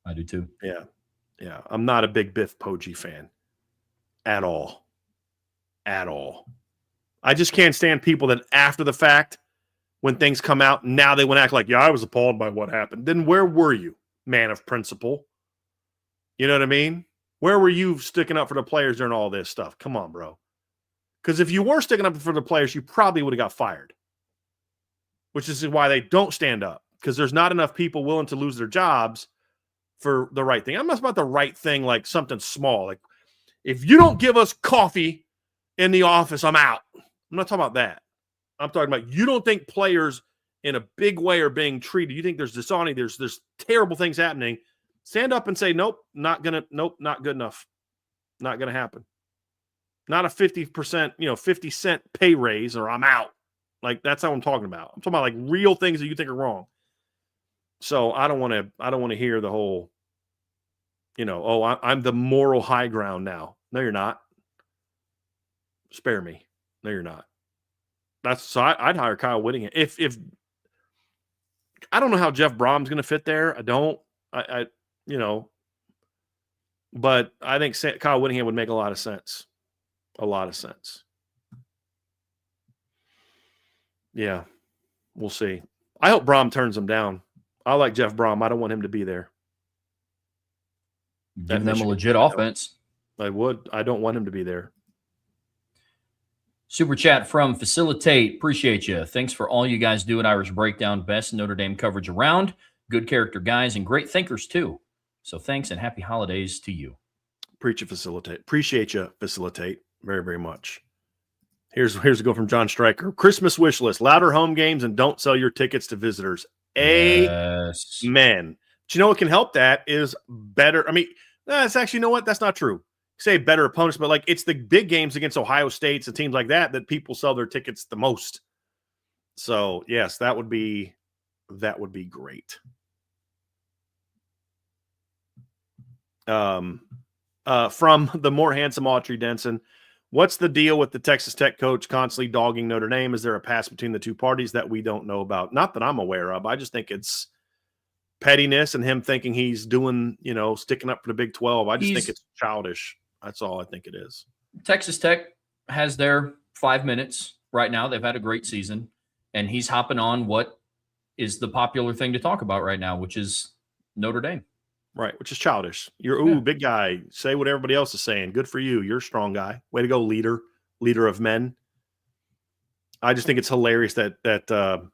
I do too. Yeah. Yeah. I'm not a big Biff Poggi fan at all. At all. I just can't stand people that after the fact, when things come out, now they want to act like, yeah, I was appalled by what happened. Then where were you, man of principle? You know what I mean? Where were you sticking up for the players during all this stuff? Come on, bro. Because if you were sticking up for the players, you probably would have got fired. Which is why they don't stand up, because there's not enough people willing to lose their jobs for the right thing. I'm not about the right thing like something small. Like, if you don't give us coffee in the office, I'm out. I'm not talking about that. I'm talking about you don't think players in a big way are being treated. You think there's dishonesty, there's terrible things happening. Stand up and say, nope, not good enough. Not going to happen. Not a 50%, 50 cent pay raise or I'm out. Like, that's how I'm talking about. I'm talking about like real things that you think are wrong. So I don't want to hear the whole, I'm the moral high ground now. No, you're not. Spare me. No, you're not. I'd hire Kyle Whittingham. If I don't know how Jeff Brom's going to fit there. I don't. But I think Kyle Whittingham would make a lot of sense. A lot of sense. Yeah, we'll see. I hope Brom turns him down. I like Jeff Brom. I don't want him to be there. Give them a legit offense. I would. I don't want him to be there. Super chat from Facilitate. Appreciate you. Thanks for all you guys do at Irish Breakdown. Best Notre Dame coverage around. Good character guys and great thinkers too. So thanks and happy holidays to you. Appreciate you, Facilitate. Very, very much. Here's a go from John Stryker. Christmas wish list. Louder home games and don't sell your tickets to visitors. Yes. Amen. But you know what can help that is better. I mean, that's actually, you know what? That's not true. Say better opponents, but like it's the big games against Ohio States and teams like that people sell their tickets the most. So yes, that would be great. From the more handsome Autry Denson, what's the deal with the Texas Tech coach constantly dogging Notre Dame? Is there a pass between the two parties that we don't know about? Not that I'm aware of. I just think it's pettiness and him thinking he's doing, sticking up for the Big 12. I just think it's childish. That's all I think it is. Texas Tech has their 5 minutes right now. They've had a great season, and he's hopping on what is the popular thing to talk about right now, which is Notre Dame. Right, which is childish. You're big guy. Say what everybody else is saying. Good for you. You're a strong guy. Way to go, leader of men. I just think it's hilarious that the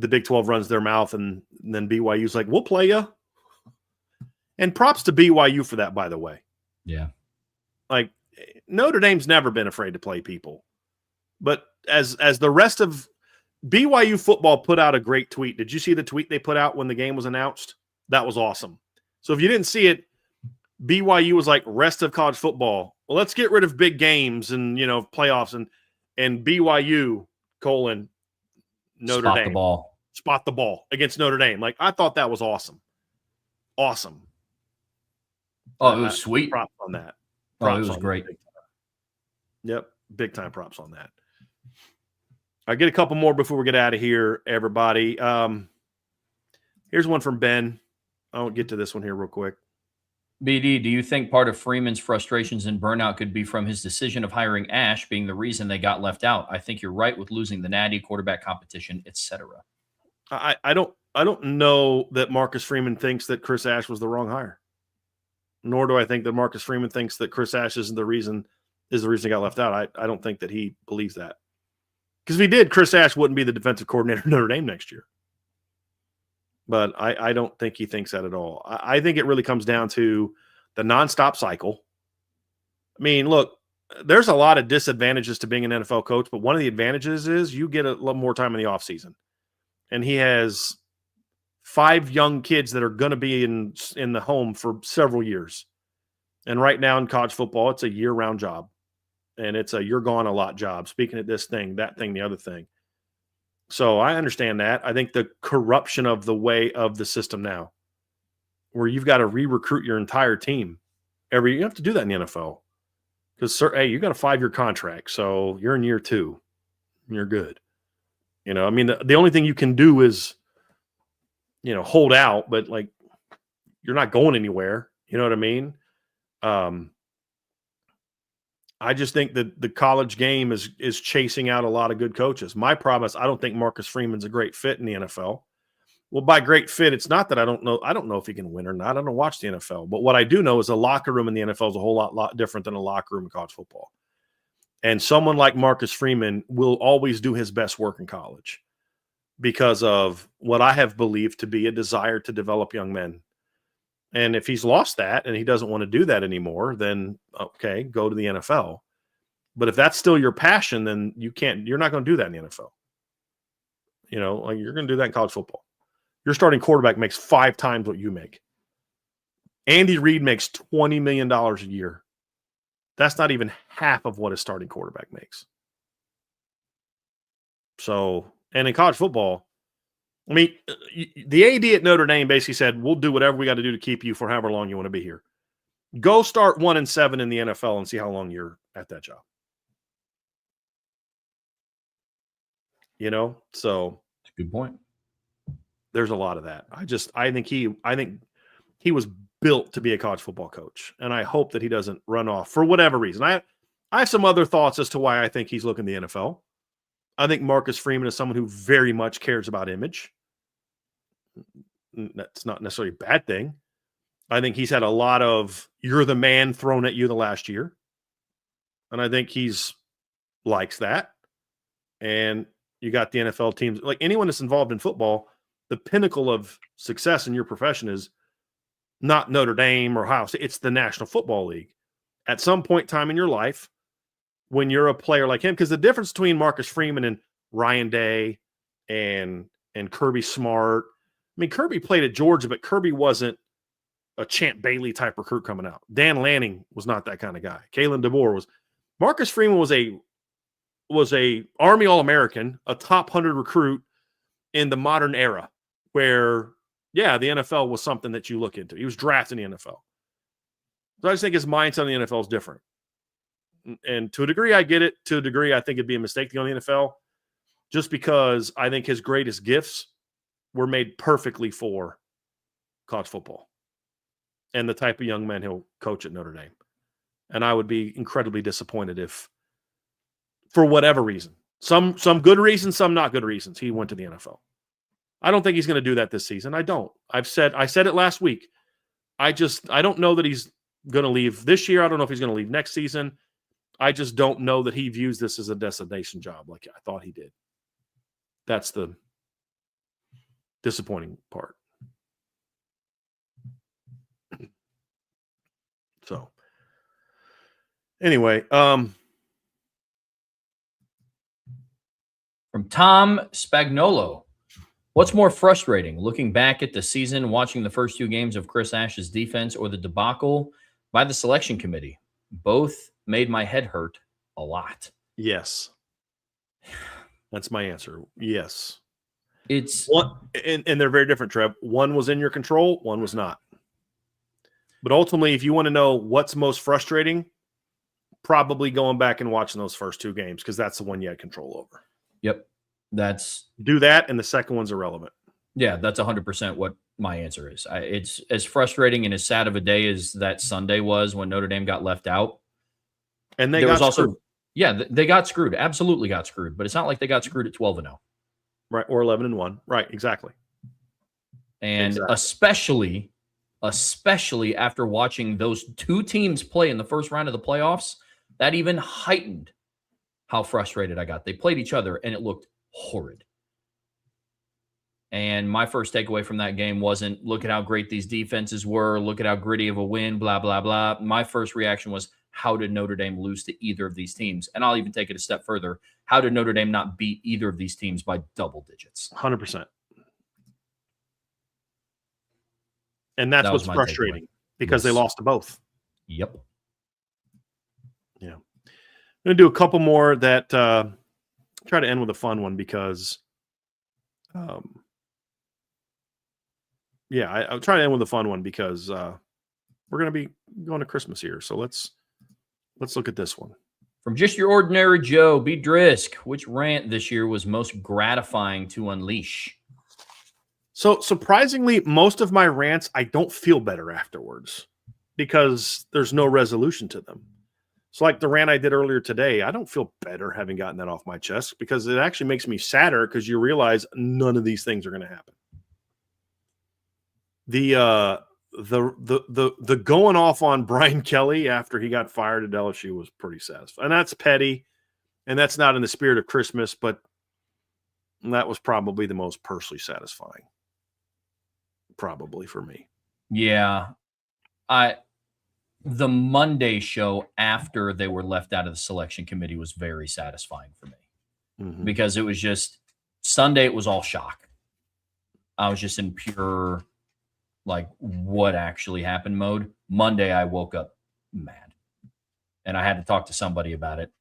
Big 12 runs their mouth and then BYU's like, we'll play you. And props to BYU for that, by the way. Yeah. Like, Notre Dame's never been afraid to play people. But as the rest of BYU football put out a great tweet. Did you see the tweet they put out when the game was announced? That was awesome. So if you didn't see it, BYU was like, rest of college football, well, let's get rid of big games and, playoffs and BYU, Notre Dame. Spot the ball against Notre Dame. Like, I thought that was awesome. Awesome. Oh, it was sweet. Props on that. It was great. Yep. Big time props on that. I get a couple more before we get out of here, everybody. Here's one from Ben. I'll get to this one here real quick. BD, do you think part of Freeman's frustrations and burnout could be from his decision of hiring Ash being the reason they got left out? I think you're right with losing the Natty, quarterback competition, etc. I don't know that Marcus Freeman thinks that Chris Ash was the wrong hire. Nor do I think that Marcus Freeman thinks that Chris Ash is the reason he got left out. I don't think that he believes that. Because if he did, Chris Ash wouldn't be the defensive coordinator of Notre Dame next year. But I don't think he thinks that at all. I think it really comes down to the nonstop cycle. I mean, look, there's a lot of disadvantages to being an NFL coach, but one of the advantages is you get a lot more time in the offseason. And he has 5 young kids that are going to be in the home for several years. And right now in college football, it's a year-round job. And it's a you're gone a lot job. Speaking of this thing, that thing, the other thing. So I understand that. I think the corruption of the way of the system now, where you've got to re-recruit your entire team you have to do that in the NFL. Because, hey, you got a 5-year contract, so you're in year 2. You're good. I mean, the only thing you can do is, hold out, but like you're not going anywhere. You know what I mean? I just think that the college game is chasing out a lot of good coaches. My problem is I don't think Marcus Freeman's a great fit in the NFL. Well, by great fit, it's not that I don't know if he can win or not. I don't watch the NFL. But what I do know is the locker room in the NFL is a whole lot different than a locker room in college football. And someone like Marcus Freeman will always do his best work in college because of what I have believed to be a desire to develop young men. And if he's lost that and he doesn't want to do that anymore, then okay, go to the NFL. But if that's still your passion, then you're not going to do that in the NFL. Like you're going to do that in college football. Your starting quarterback makes 5 times what you make. Andy Reid makes $20 million a year. That's not even half of what a starting quarterback makes. So, and in college football, I mean, the AD at Notre Dame basically said, we'll do whatever we got to do to keep you for however long you want to be here. Go start 1-7 in the NFL and see how long you're at that job. So that's a good point. There's a lot of that. I think he was built to be a college football coach, and I hope that he doesn't run off for whatever reason. I have some other thoughts as to why I think he's looking at the NFL. I think Marcus Freeman is someone who very much cares about image. That's not necessarily a bad thing. I think he's had a lot of "you're the man" thrown at you the last year, and I think he's likes that. And you got the NFL teams, like anyone that's involved in football. The pinnacle of success in your profession is not Notre Dame or Ohio State. It's the National Football League. At some point in time in your life, when you're a player like him, because the difference between Marcus Freeman and Ryan Day and Kirby Smart, I mean, Kirby played at Georgia, but Kirby wasn't a Champ Bailey type recruit coming out. Dan Lanning was not that kind of guy. Kalen DeBoer was. Marcus Freeman was a was a Army All-American, a top 100 recruit in the modern era where, yeah, the NFL was something that you look into. He was drafted in the NFL. So I just think his mindset on the NFL is different. And to a degree, I get it. To a degree, I think it'd be a mistake to go in the NFL just because I think his greatest gifts were made perfectly for college football and the type of young men he'll coach at Notre Dame. And I would be incredibly disappointed if, for whatever reason, some good reasons, some not good reasons, he went to the NFL. I don't think he's going to do that this season. I don't. I said it last week. I don't know that he's going to leave this year. I don't know if he's going to leave next season. I just don't know that he views this as a destination job like I thought he did. That's the disappointing part. So, anyway, from Tom Spagnolo, what's more frustrating, looking back at the season, watching the first 2 games of Chris Ash's defense, or the debacle by the selection committee? Both made my head hurt a lot. Yes. That's my answer. Yes. It's one, and they're very different, Trev. One was in your control, one was not. But ultimately, if you want to know what's most frustrating, probably going back and watching those first 2 games because that's the one you had control over. Yep. Do that, and the second one's irrelevant. Yeah, that's 100% what my answer is. It's as frustrating and as sad of a day as that Sunday was when Notre Dame got left out. And they got screwed. Yeah, they got screwed. Absolutely got screwed. But it's not like they got screwed at 12-0. Right, or 11-1. Right, exactly. And especially after watching those 2 teams play in the first round of the playoffs, that even heightened how frustrated I got. They played each other, and it looked horrid. And my first takeaway from that game wasn't, look at how great these defenses were, look at how gritty of a win, blah, blah, blah. My first reaction was, how did Notre Dame lose to either of these teams? And I'll even take it a step further. How did Notre Dame not beat either of these teams by double digits? 100%. And that's what's frustrating because they lost to both. Yep. Yeah. I'm going to do a couple more that try to end with a fun one because, I'll try to end with a fun one because we're going to be going to Christmas here. So let's look at this one. From Just Your Ordinary Joe, B. Drisk, which rant this year was most gratifying to unleash? So surprisingly, most of my rants, I don't feel better afterwards because there's no resolution to them. So like the rant I did earlier today, I don't feel better having gotten that off my chest because it actually makes me sadder because you realize none of these things are going to happen. The going off on Brian Kelly after he got fired at LSU was pretty satisfying. And that's petty, and that's not in the spirit of Christmas, but that was probably the most personally satisfying. Probably for me. Yeah. The Monday show after they were left out of the selection committee was very satisfying for me because it was just Sunday. It was all shock. I was just in pure, like, what actually happened mode. Monday, I woke up mad and I had to talk to somebody about it.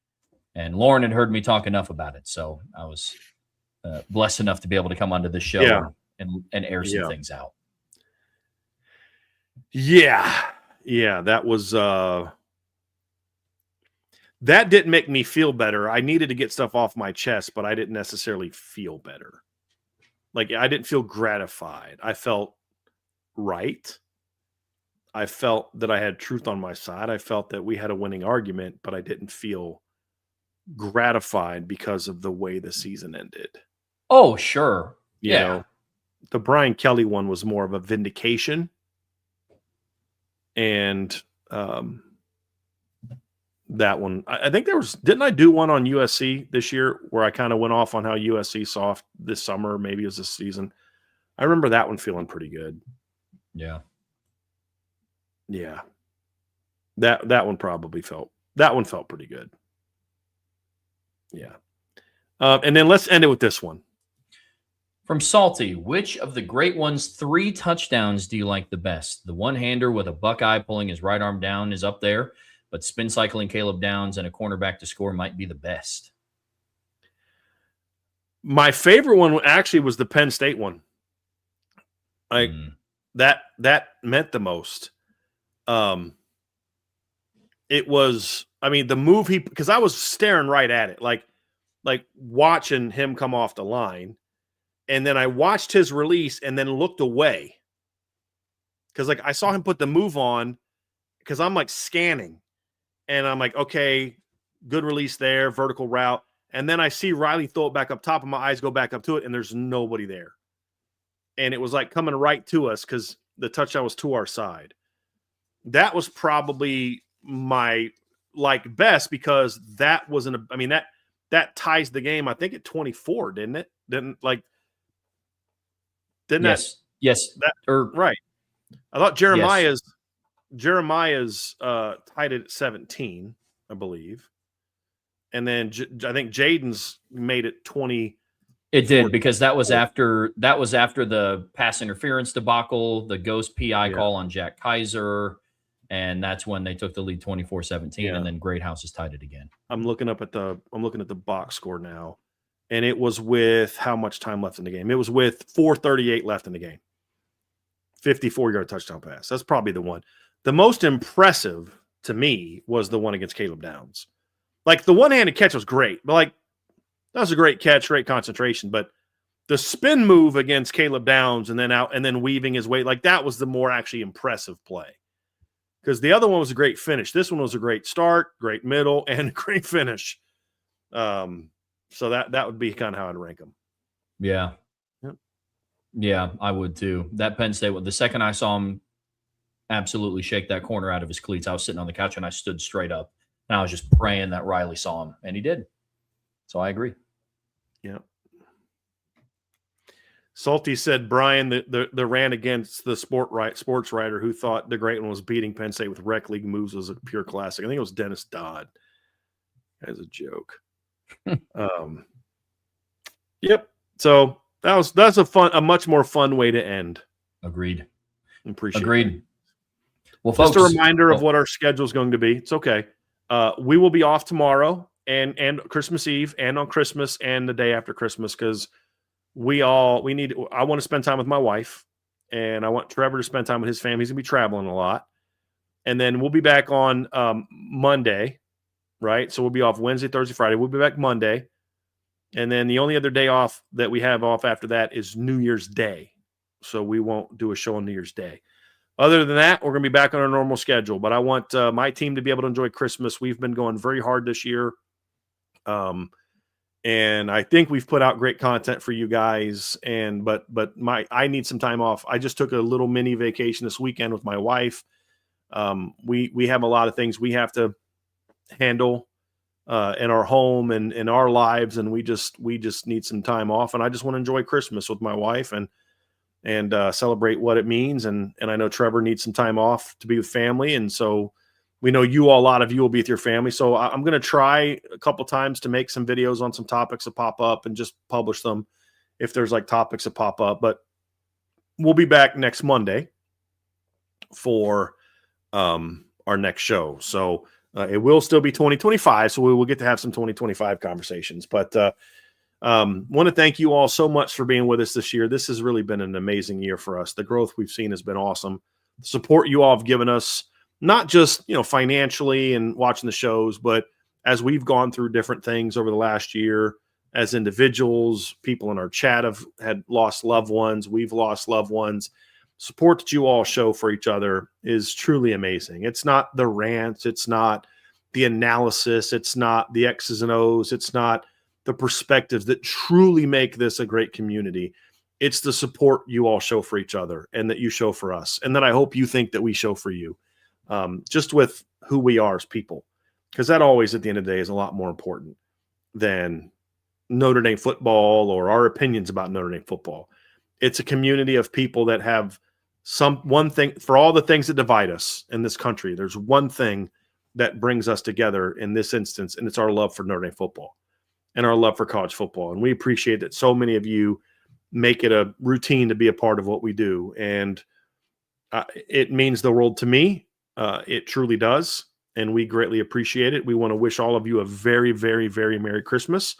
And Lauren had heard me talk enough about it. So I was blessed enough to be able to come onto this show and air some things out. Yeah, that was that didn't make me feel better. I needed to get stuff off my chest, but I didn't necessarily feel better. Like, I didn't feel gratified. I felt right. I felt that I had truth on my side. I felt that we had a winning argument, but I didn't feel gratified because of the way the season ended. Oh, sure. You know, the Brian Kelly one was more of a vindication. And that one, I think didn't I do one on USC this year where I kind of went off on how USC saw this summer, maybe it was this season. I remember that one feeling pretty good. Yeah. Yeah. That one felt pretty good. Yeah. And then let's end it with this one. From Salty, which of the great ones' 3 touchdowns do you like the best? The one-hander with a Buckeye pulling his right arm down is up there, but spin cycling Caleb Downs and a cornerback to score might be the best. My favorite one actually was the Penn State one. Like that meant the most. It was, I mean, the move because I was staring right at it, like watching him come off the line. And then I watched his release and then looked away. Because like I saw him put the move on because I'm like scanning. And I'm like, okay, good release there, vertical route. And then I see Riley throw it back up top and my eyes go back up to it and there's nobody there. And it was like coming right to us because the touchdown was to our side. That was probably my like best because that wasn't I mean, that ties the game, I think, at 24, didn't it? Yes. Right. I thought Jeremiah's tied it at 17, I believe. And then I think Jaden's made it 20. It did, because that was after the pass interference debacle, the ghost PI call on Jack Kaiser, and that's when they took the lead 24-17, and then Greathouse has tied it again. I'm looking at the box score now, and it was with how much time left in the game? It was with 4:38 left in the game. 54-yard touchdown pass. That's probably the one. The most impressive to me was the one against Caleb Downs. Like the one-handed catch was great, but like that was a great catch, great concentration. But the spin move against Caleb Downs and then out and then weaving his way, like that was the more actually impressive play. Because the other one was a great finish. This one was a great start, great middle, and a great finish. So that would be kind of how I'd rank them. Yeah. Yep. Yeah, I would too. That Penn State one, the second I saw him absolutely shake that corner out of his cleats, I was sitting on the couch and I stood straight up. And I was just praying that Riley saw him, and he did. So I agree. Yeah. Salty said, Brian, the rant against the sports writer who thought the great one was beating Penn State with rec league moves was a pure classic. I think it was Dennis Dodd. As a joke. Yep. So that's a much more fun way to end. Agreed. Appreciate Agreed. It. Well, folks, just a reminder of what our schedule is going to be. It's okay. We will be off tomorrow and Christmas Eve and on Christmas and the day after Christmas because I want to spend time with my wife and I want Trevor to spend time with his family. He's going to be traveling a lot. And then we'll be back on Monday, right? So we'll be off Wednesday, Thursday, Friday. We'll be back Monday. And then the only other day off that we have off after that is New Year's Day. So we won't do a show on New Year's Day. Other than that, we're going to be back on our normal schedule. But I want my team to be able to enjoy Christmas. We've been going very hard this year. And I think we've put out great content for you guys. But I need some time off. I just took a little mini vacation this weekend with my wife. We have a lot of things we have to handle in our home and in our lives, and we just need some time off. And I just want to enjoy Christmas with my wife and celebrate what it means. And I know Trevor needs some time off to be with family. And so we know a lot of you will be with your family. So I'm going to try a couple times to make some videos on some topics that pop up and just publish them if there's like topics that pop up. But we'll be back next Monday for our next show. So it will still be 2025. So we will get to have some 2025 conversations. But want to thank you all so much for being with us this year. This has really been an amazing year for us. The growth we've seen has been awesome. The support you all have given us, not just, financially and watching the shows, but as we've gone through different things over the last year as individuals, people in our chat had lost loved ones. We've lost loved ones. Support that you all show for each other is truly amazing. It's not the rants. It's not the analysis. It's not the X's and O's. It's not the perspectives that truly make this a great community. It's the support you all show for each other and that you show for us. And that I hope you think that we show for you, just with who we are as people, because that always at the end of the day is a lot more important than Notre Dame football or our opinions about Notre Dame football. It's a community of people that have one thing for all the things that divide us in this country. There's one thing that brings us together in this instance, and it's our love for Notre Dame football and our love for college football. And we appreciate that so many of you make it a routine to be a part of what we do. And it means the world to me. It truly does. And we greatly appreciate it. We want to wish all of you a very, very, very Merry Christmas.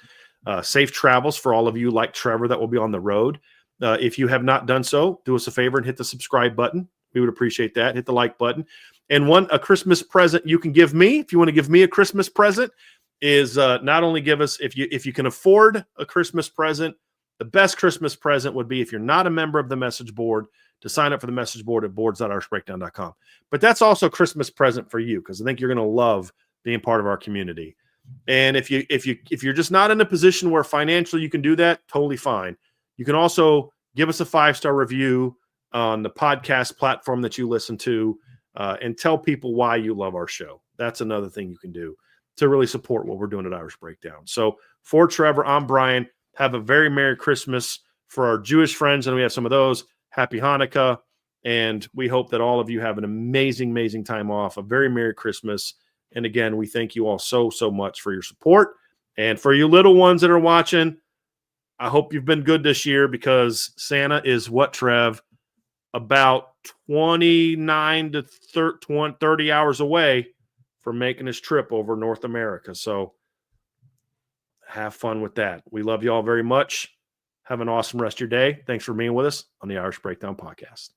Safe travels for all of you like Trevor that will be on the road. If you have not done so, do us a favor and hit the subscribe button. We would appreciate that. Hit the like button. And a Christmas present you can give me, if you want to give me a Christmas present, is not only give us, if you can afford a Christmas present, the best Christmas present would be, if you're not a member of the message board, to sign up for the message board at boards.irishbreakdown.com. But that's also a Christmas present for you, because I think you're going to love being part of our community. And if you're just not in a position where financially you can do that, totally fine. You can also give us a 5-star review on the podcast platform that you listen to, and tell people why you love our show. That's another thing you can do to really support what we're doing at Irish Breakdown. So for Trevor, I'm Brian. Have a very Merry Christmas. For our Jewish friends, and we have some of those, Happy Hanukkah. And we hope that all of you have an amazing, amazing time off. A very Merry Christmas. And again, we thank you all so, so much for your support. And for you little ones that are watching, I hope you've been good this year, because Santa is what, Trev? About 29 to 30 hours away from making his trip over North America. So have fun with that. We love you all very much. Have an awesome rest of your day. Thanks for being with us on the Irish Breakdown Podcast.